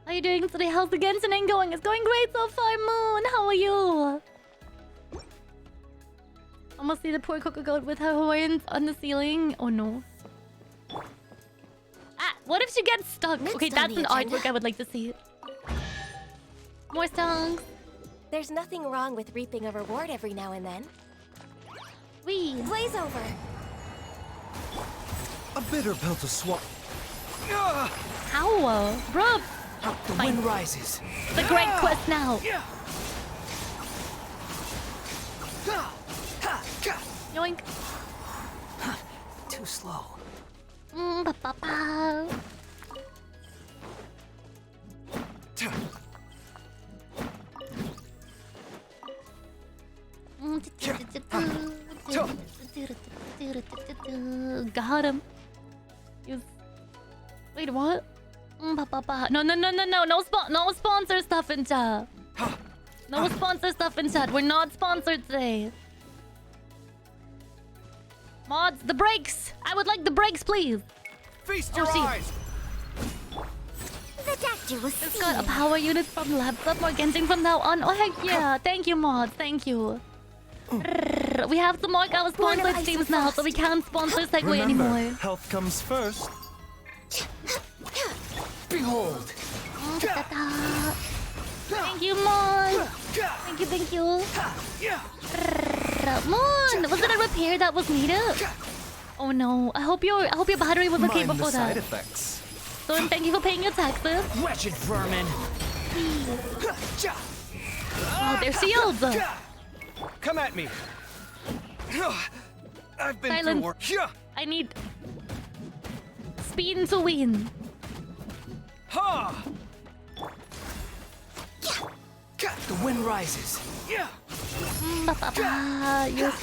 How are you doing today? How's the Genshin going? It's going great so far, Moon. How are you? Almost see the poor Coco Goat with her Hawaiians on the ceiling. Oh no. What if she gets stuck? Next okay, that's an artwork I would like to see. More songs. There's nothing wrong with reaping a reward every now and then. Wee. Blaze over. A bitter pill to swallow. How? Bro. The wind rises. The great quest now. Yoink. Too slow. Got him. Wait, what? No, no sponsor stuff in chat. No sponsor stuff in chat. We're not sponsored today. Mods, the brakes! I would like the brakes, please! Feast your eyes! The doctor was It's got a power unit from laptop or Genshin from now on. Oh heck yeah! Thank you, mods. Thank you. We have to mark our sponsored streams now, so we can't sponsor Segway anymore. Health comes first. Behold! Thank you, Moon! Thank you. Moon! Was it a repair that was needed? Oh no. I hope your battery was okay before that. Side effects. Storm, thank you for paying your taxes. Wretched vermin! Oh, they're shields! Come at me! I've been Silence. through work. I need speed to win. Ha! The wind rises. You're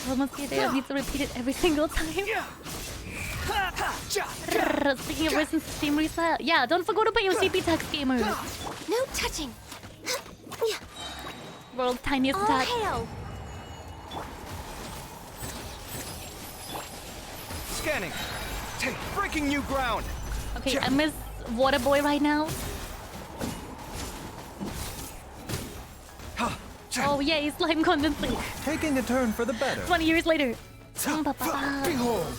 almost there. I need to repeat it every single time. Speaking of recent stream reset, yeah, don't forget to pay your CP tax, gamer. No touching. World's tiniest tax. Hail. Scanning. Breaking new ground. Okay, I miss Water Boy right now. Oh yay, slime condensate. Taking a turn for the better. 20 years later. Behold.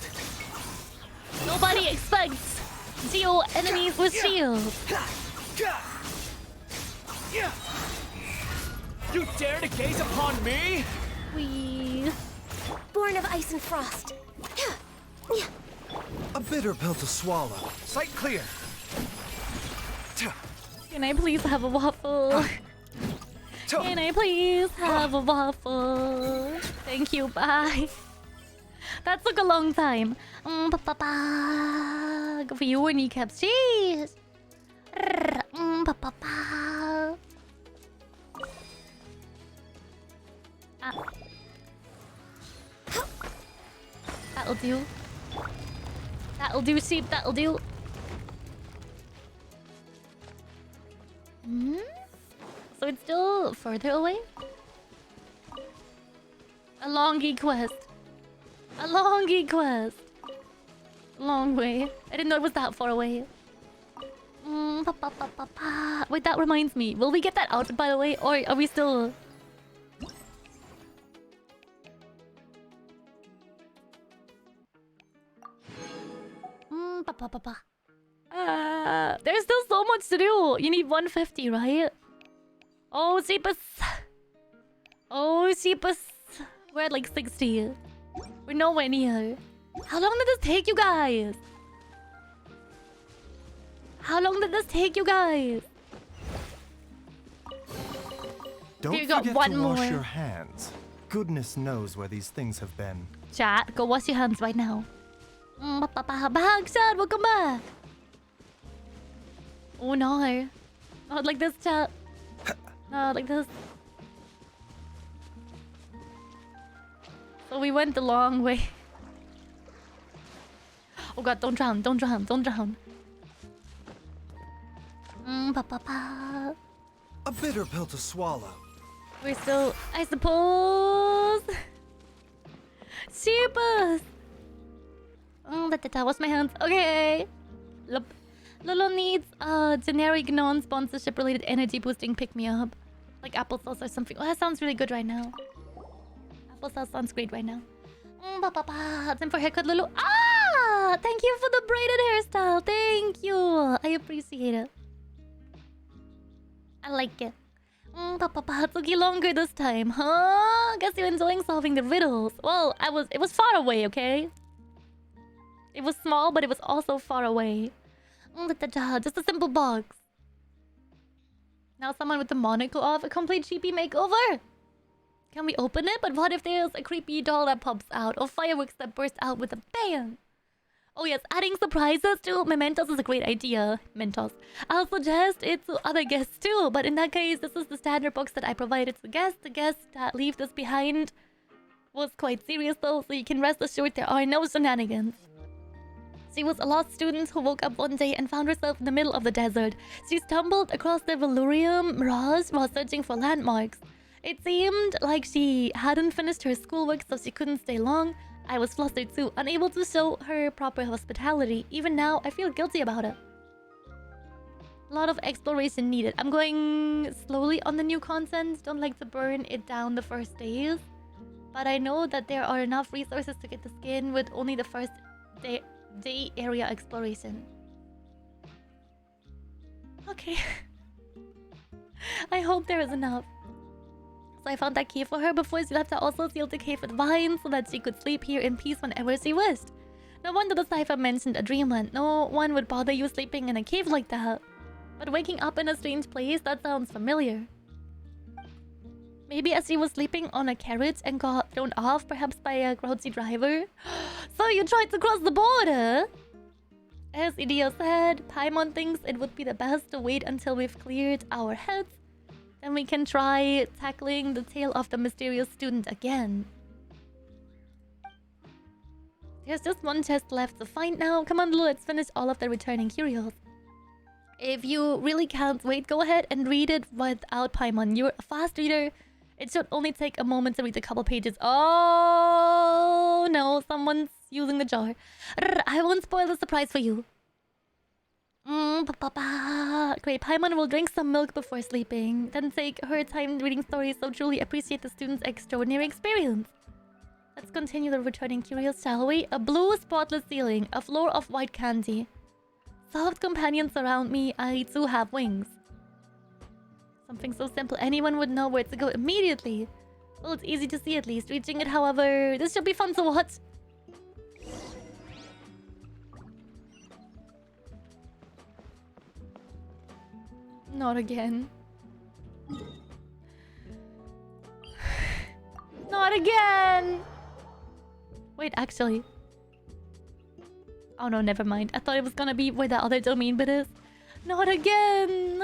Nobody expects Geo enemies with shields. You dare to gaze upon me? We Born of ice and frost. A bitter pill to swallow. Sight clear. Can I please have a waffle? Can I please have a waffle? Thank you, bye. That took a long time. Go for your kneecaps. Jeez. That'll do. That'll do, sheep. That'll do. So it's still further away? A longy quest. A longy quest. Long way. I didn't know it was that far away. Wait, that reminds me. Will we get that outfit, by the way? Or are we still... there's still so much to do. You need 150, right? Oh, Sheepus. Oh, Sheepus. We're at like 60. We're nowhere near. How long did this take you guys? How long did this take you guys? Don't Here you go, forget one to wash more. your hands. Goodness knows where these things have been. Chat, go wash your hands right now. Back, chat, welcome back. Oh no. Not like this, chat. Not like this. So we went the long way. Oh god, don't drown, don't drown, don't drown. A bitter pill to swallow. We're still, I suppose. Sheepus. Wash my hands. Okay. Lolo needs a generic non-sponsorship related energy boosting pick-me-up. Like applesauce or something. Oh, that sounds really good right now. Applesauce sounds great right now. Time for haircut, Lolo. Ah! Thank you for the braided hairstyle. Thank you. I appreciate it. I like it. It took you longer this time, huh? Guess you're enjoying solving the riddles. Well, it was far away, okay? It was small, but it was also far away. Just a simple box. Now someone with the monocle off, a complete sheepy makeover. Can we open it? But what if there's a creepy doll that pops out, or fireworks that burst out with a bang? Oh yes, adding surprises to mementos is a great idea. Mentos. I'll suggest it to other guests too, but in that case, this is the standard box that I provided to guests. The guest that leave this behind was quite serious though, so you can rest assured there are no shenanigans. She was a lost student who woke up one day and found herself in the middle of the desert. She stumbled across the Valurium Mirage while searching for landmarks. It seemed like she hadn't finished her schoolwork, so she couldn't stay long. I was flustered too, unable to show her proper hospitality. Even now, I feel guilty about it. A lot of exploration needed. I'm going slowly on the new content. Don't like to burn it down the first days. But I know that there are enough resources to get the skin with only the first day area exploration. Okay. I hope there is enough. So I found that key for her before she left. I also sealed the cave with vines so that she could sleep here in peace whenever she wished. No wonder the cipher mentioned a dreamland. No one would bother you sleeping in a cave like that. But waking up in a strange place, that sounds familiar. Maybe as she was sleeping on a carriage and got thrown off, perhaps by a grouchy driver. So you tried to cross the border? As Idio said, Paimon thinks it would be the best to wait until we've cleared our heads. Then we can try tackling the tale of the mysterious student again. There's just one chest left to find now. Come on, let's finish all of the returning curios. If you really can't wait, go ahead and read it without Paimon. You're a fast reader. It should only take a moment to read a couple pages. Oh no, someone's using the jar. I won't spoil the surprise for you. Great, Paimon will drink some milk before sleeping. Then take her time reading stories, so truly appreciate the student's extraordinary experience. Let's continue the returning curios, shall we? A blue spotless ceiling, a floor of white candy. Soft companions surround me, I too have wings. Something so simple, anyone would know where to go immediately. Well, it's easy to see at least. Reaching it, however, this should be fun to watch. Not again. Not again! Wait, actually. Oh no, never mind. I thought it was gonna be where the other domain bit is. Not again!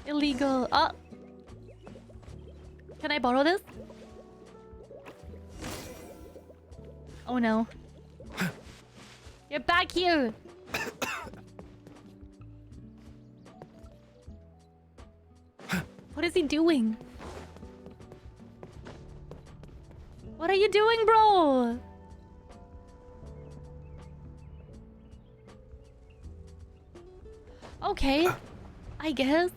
Illegal. Oh! Can I borrow this? Oh no. Get back here! What is he doing? What are you doing, bro? Okay. I guess.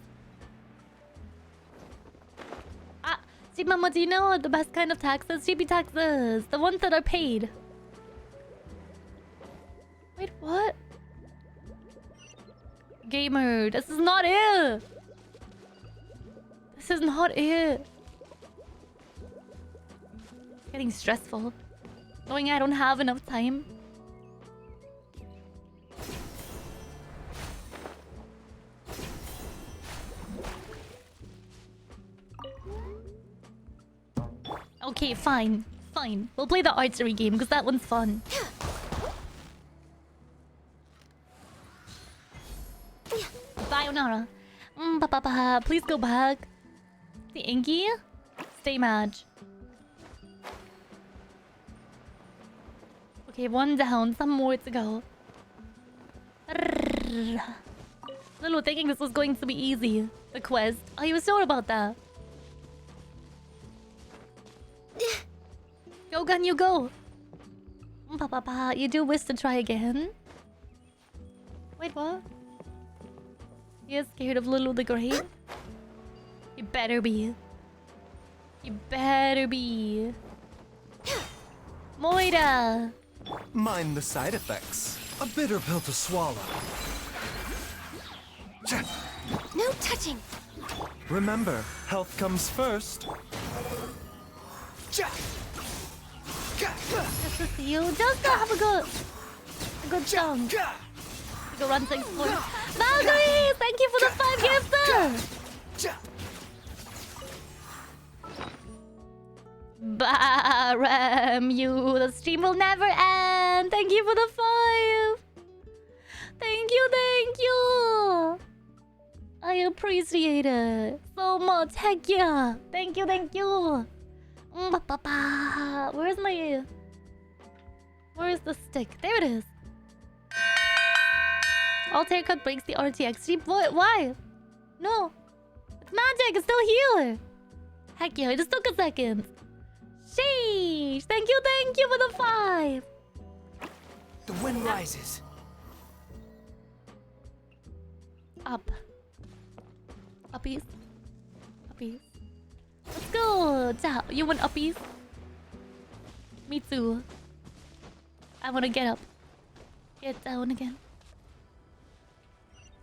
Ah, see, Mama, do you know the best kind of taxes? GP taxes. The ones that are paid. Wait, what? Gamer, this is not it. This is not it. It's getting stressful. Knowing I don't have enough time. Okay, fine. Fine. We'll play the archery game because that one's fun. Sayonara. Please go back. The Inky? Stay match. Okay, one down. Some more to go. Lulu thinking this was going to be easy. The quest. Are you sure about that? Go, Gun, you go. You do wish to try again? Wait, what? You're scared of Lulu the Great? You better be. You better be. Moira! Mind the side effects. A bitter pill to swallow. No touching! Remember, health comes first. Just to see you. Just to have a good song. Go run things for Valkyrie! Thank you for the 5 gifts! Baram, you. The stream will never end. Thank you for the 5. Thank you, thank you. I appreciate it so much. Heck yeah. Thank you, thank you. Where's my... Where's the stick? There it is. Alt haircut breaks the RTX stream. What? Why? No. It's magic. It's still here. Heck yeah. It just took a second. Sheesh. Thank you for the 5. The wind rises. Up. Uppies. Uppies. Let's go. You want uppies? Me too. I want to get up. Get down again.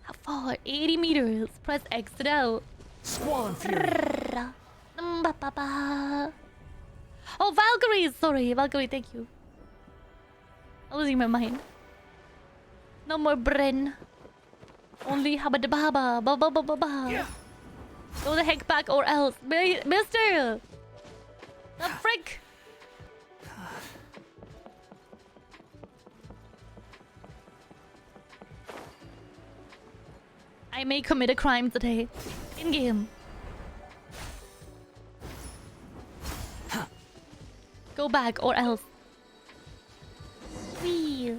How far? 80 meters. Press X to out. Swan Fury. Oh, Valkyrie! Sorry, Valkyrie, thank you. I'm losing my mind. No more Bren. Only Habadababa. Ba. Go the heck back or else. Mister! The frick! I may commit a crime today. In game. Go back or else. Whee.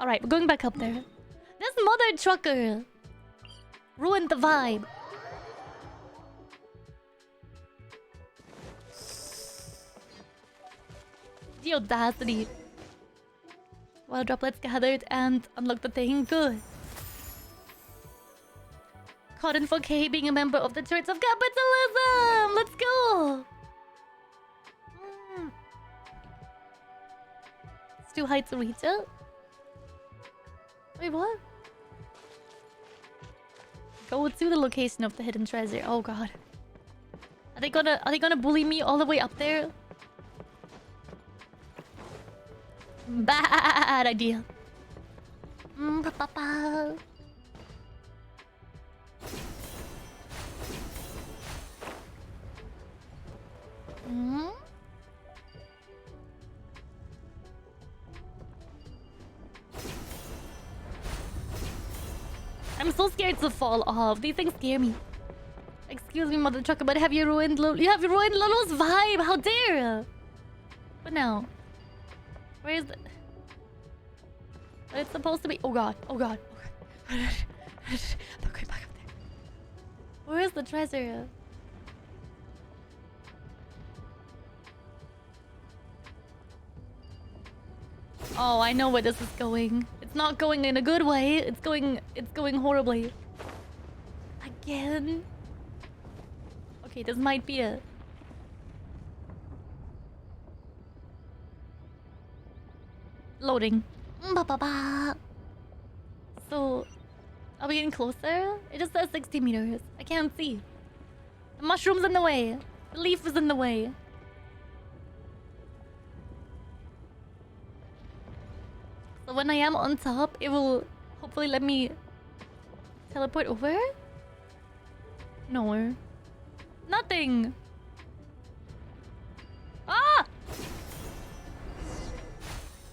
Alright, we're going back up there. This mother trucker ruined the vibe. The audacity. While droplets gathered and unlocked the thing. Good. Cotton for K being a member of the Church of Capitalism! Let's go! It's too high to reach it. Wait, what? go to the location of the hidden treasure. Oh god. Are they gonna bully me all the way up there? Bad idea. Pa-pa-pa. I'm so scared to fall off. These things scare me. Excuse me, mother trucker, but have you ruined Lolo's vibe? How dare! But no. Where is the... It's supposed to be... Oh god. Oh god. Oh god. I'm going back up there. Where is the treasure? Oh, I know where this is going. It's not going in a good way. It's going horribly. Again. Okay, this might be it. Loading. Ba-ba-ba. So, are we getting closer? It just says 60 meters. I can't see. The mushroom's in the way. The leaf is in the way. So when I am on top, it will hopefully let me teleport over? No. Nothing. Ah!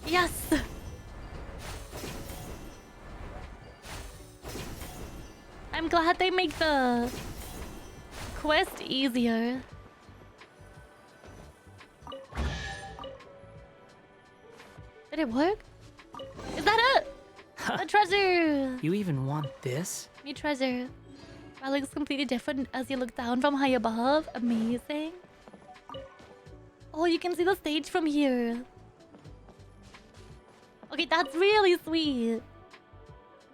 Yes! I'm glad they make the quest easier. Did it work? Is that it? A treasure! You even want this? New treasure. That looks completely different as you look down from high above. Amazing. Oh, you can see the stage from here. Okay, that's really sweet.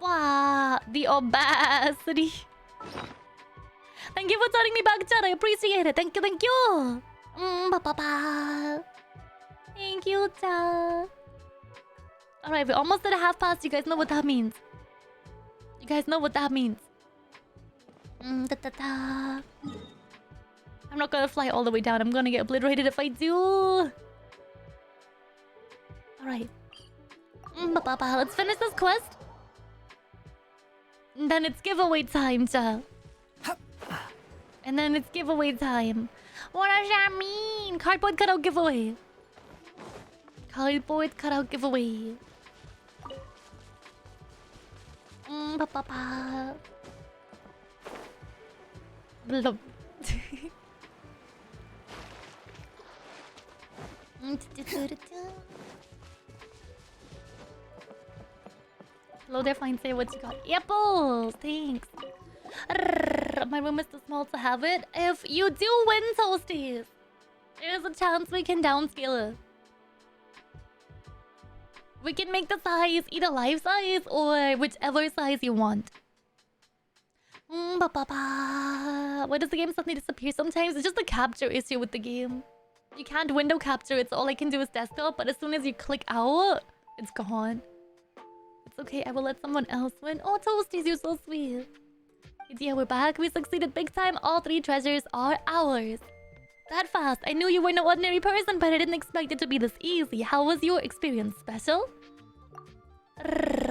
Wow, the audacity. Thank you for turning me back, chat. I appreciate it. Thank you, thank you. Ba-ba-ba. Thank you, chat. Alright, we're almost at a half past. You guys know what that means. You guys know what that means. Da-da-da. I'm not gonna fly all the way down. I'm gonna get obliterated if I do. Alright. Let's finish this quest. And then it's giveaway time, cha. And then it's giveaway time. What does that mean? Cardboard cutout giveaway. Cardboard cutout giveaway. Blub. Hello there, fine. Say what you got. Apples! Thanks. My room is too small to have it. If you do win, Toasties, there's a chance we can downscale it. We can make the size either life size or whichever size you want. Why does the game suddenly disappear sometimes? It's just a capture issue with the game. You can't window capture it, so all I can do is desktop, but as soon as you click out, it's gone. It's okay, I will let someone else win. Oh, Toasties, you're so sweet. Yeah, we're back. We succeeded big time. All 3 treasures are ours. That fast. I knew you were no ordinary person, but I didn't expect it to be this easy. How was your experience? Special?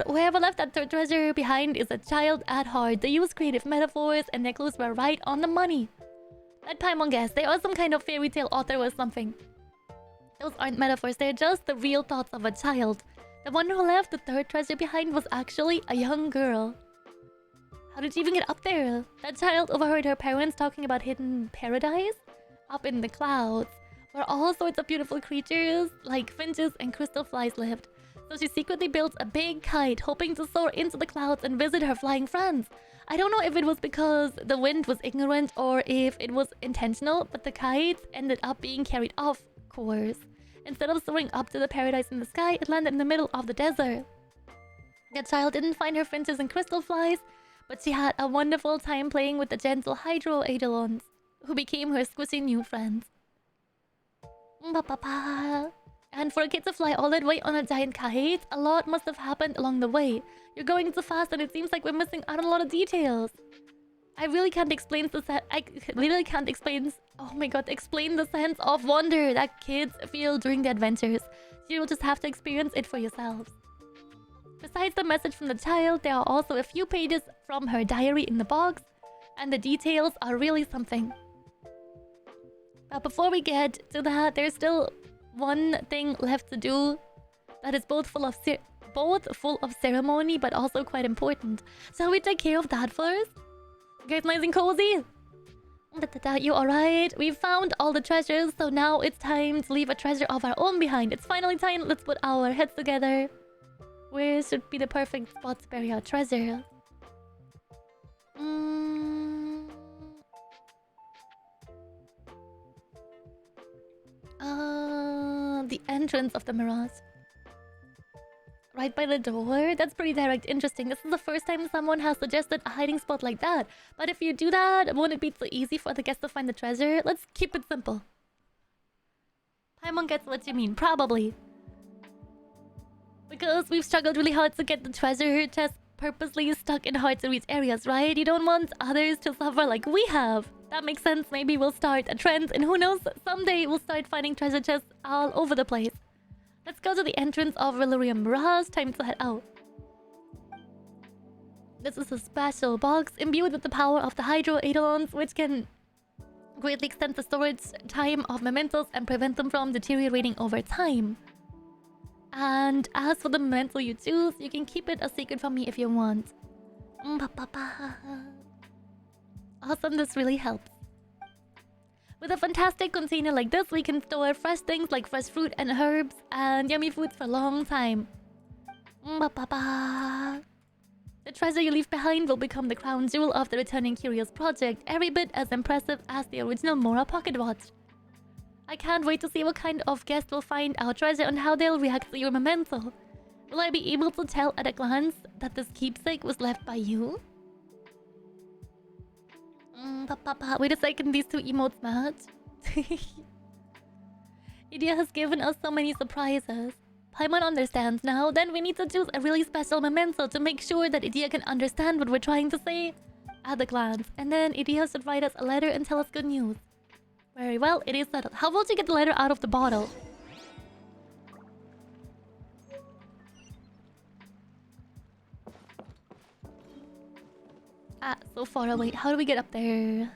Whoever left that 3rd treasure behind is a child at heart. They use creative metaphors and their clues were right on the money. Let Paimon guess. They are some kind of fairy tale author or something. Those aren't metaphors. They're just the real thoughts of a child. The one who left the 3rd treasure behind was actually a young girl. How did she even get up there? That child overheard her parents talking about hidden paradise up in the clouds, where all sorts of beautiful creatures like finches and crystal flies lived. So she secretly built a big kite, hoping to soar into the clouds and visit her flying friends. I don't know if it was because the wind was ignorant or if it was intentional, but the kite ended up being carried off course. Instead of soaring up to the paradise in the sky, it landed in the middle of the desert. The child didn't find her finches and crystal flies, but she had a wonderful time playing with the gentle hydro eidolons, who became her squishy new friends. And for a kid to fly all that way on a giant kite, a lot must have happened along the way. You're going too fast and it seems like we're missing out on a lot of details. I really can't explain oh my god, explain the sense of wonder that kids feel during the adventures. You'll just have to experience it for yourselves. Besides the message from the child, there are also a few pages from her diary in the box, and the details are really something. But before we get to that, there's still one thing left to do that is both full of ceremony but also quite important. Shall we take care of that first? You guys nice and cozy? You alright? We've found all the treasures, so now it's time to leave a treasure of our own behind. It's finally time. Let's put our heads together. Where should be the perfect spot to bury our treasure? The entrance of the Mirage. Right by the door? That's pretty direct. Interesting. This is the first time someone has suggested a hiding spot like that. But if you do that, won't it be so easy for the guests to find the treasure? Let's keep it simple. Paimon gets what you mean. Probably. Because we've struggled really hard to get the treasure chest purposely stuck in hard-to-reach areas, right? You don't want others to suffer like we have. That makes sense. Maybe we'll start a trend, and who knows, someday we'll start finding treasure chests all over the place. Let's go to the entrance of Relurium Mirage. Time to head out. This is a special box imbued with the power of the Hydro Eidolons, which can greatly extend the storage time of mementos and prevent them from deteriorating over time. And as for the memento you choose, you can keep it a secret from me if you want. Awesome, this really helps. With a fantastic container like this, we can store fresh things like fresh fruit and herbs and yummy food for a long time. The treasure you leave behind will become the crown jewel of the Returning Curious project, every bit as impressive as the original Mora pocket watch. I can't wait to see what kind of guest will find our treasure and how they'll react to your memento. Will I be able to tell at a glance that this keepsake was left by you? Wait a second, these two emotes match. Idea has given us so many surprises. Paimon understands now. Then we need to choose a really special memento to make sure that Idea can understand what we're trying to say at a glance. And then Idea should write us a letter and tell us good news. Very well, it is settled. How about you get the letter out of the bottle? So far away. How do we get up there?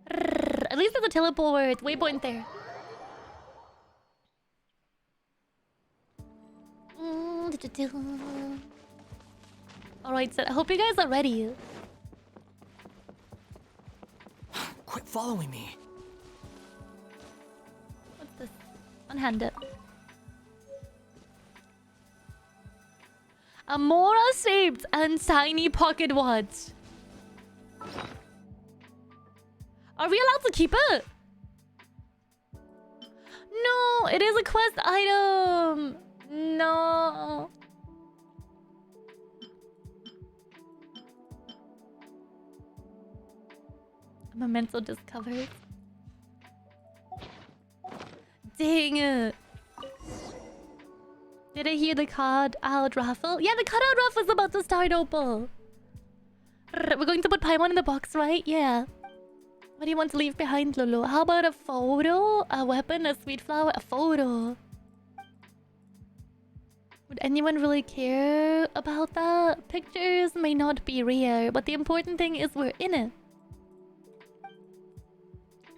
At least there's a teleport waypoint there. Alright, so I hope you guys are ready. Quit following me. What's this? Unhanded. A Mora-shaped and tiny pocket watch. Are we allowed to keep it? No, it is a quest item. No. A memento discovered. Dang it. Did I hear the card out raffle? Yeah, the card out raffle is about to start, Opal. We're going to put Paimon in the box, right? Yeah. What do you want to leave behind, Lulu? How about a photo? A weapon? A sweet flower? A photo? Would anyone really care about that? Pictures may not be rare, but the important thing is we're in it.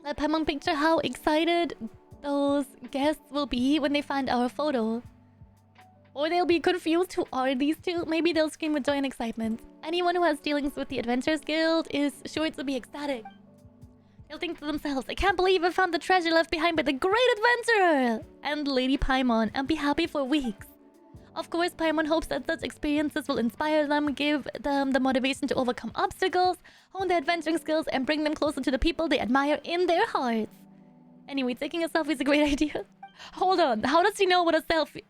Let Paimon picture how excited those guests will be when they find our photo. Or they'll be confused, who are these two? Maybe they'll scream with joy and excitement. Anyone who has dealings with the Adventurers Guild is sure to be ecstatic. They'll think to themselves, I can't believe I found the treasure left behind by the great adventurer and Lady Paimon, and be happy for weeks. Of course, Paimon hopes that such experiences will inspire them, give them the motivation to overcome obstacles, hone their adventuring skills, and bring them closer to the people they admire in their hearts. Anyway, taking a selfie is a great idea. Hold on, how does she know what a selfie...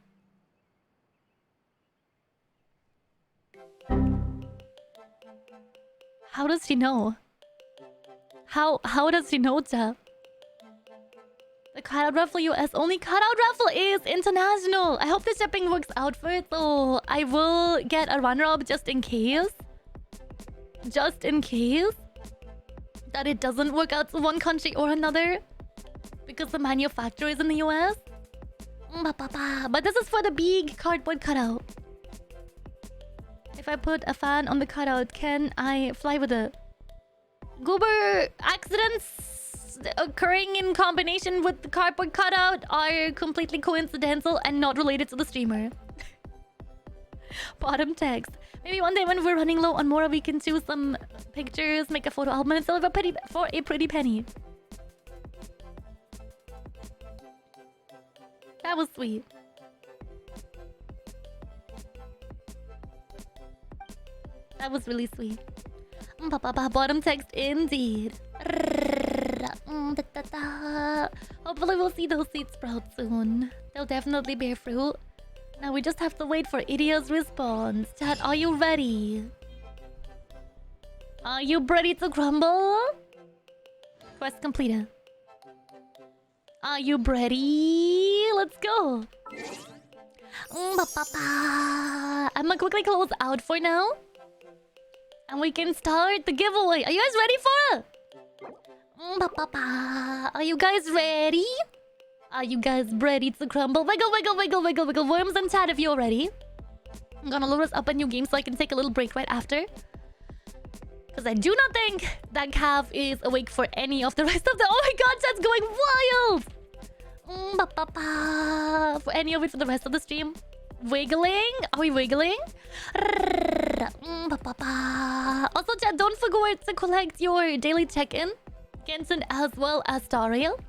How does she know? How does she know that? The cutout raffle US only cutout raffle is international. I hope the shipping works out for it, so I will get a runner-up just in case. just in case that it doesn't work out to one country or another because the manufacturer is in the US. But this is for the big cardboard cutout. If I put a fan on the cutout, can I fly with it? Goober accidents occurring in combination with the cardboard cutout are completely coincidental and not related to the streamer. Bottom text. Maybe one day when we're running low on more, we can choose some pictures, make a photo album, and sell it for a pretty penny. That was sweet. That was really sweet. Bottom text indeed. Hopefully we'll see those seeds sprout soon. They'll definitely bear fruit. Now we just have to wait for Idia's response. Chat, are you ready? Are you ready to crumble? Quest completed. Are you ready? Let's go. I'm gonna quickly close out for now. And we can start the giveaway. Are you guys ready for it? Are you guys ready? Are you guys ready to crumble? Wiggle, wiggle, wiggle, wiggle, wiggle. Worms and chat if you're ready. I'm gonna load us up a new game so I can take a little break right after. Because I do not think that Cav is awake for any of the rest of the... Oh my god, chat's going wild! For any of it for the rest of the stream. Wiggling? Are we wiggling? Also, chat, don't forget to collect your daily check-in. Genshin as well as Stariel.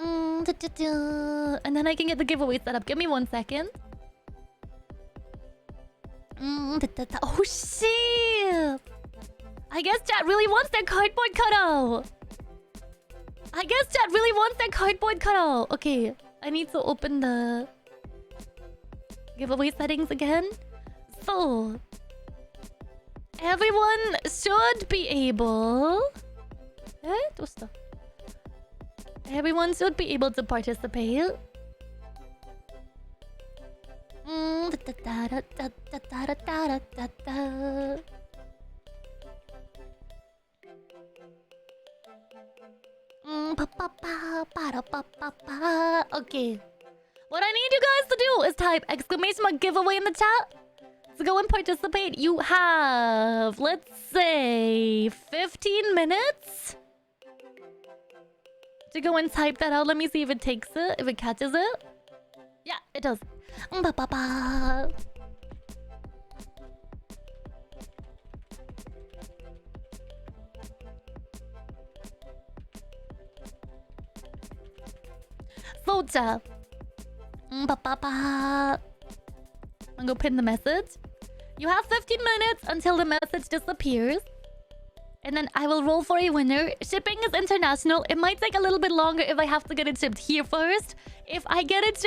And then I can get the giveaway set up. Give me 1 second. Oh shit! I guess chat really wants their cardboard cutout. Okay, I need to open the giveaway settings again. So everyone should be able... Everyone should be able to participate. Okay. What I need you guys to do is type !giveaway in the chat to go and participate. You have, let's say, 15 minutes to go and type that out. Let me see if it takes it, if it catches it. Yeah, it does. So, chat. I'm gonna go pin the message. You have 15 minutes until the message disappears. And then I will roll for a winner. Shipping is international. It might take a little bit longer if I have to get it shipped here first. If I get it shipped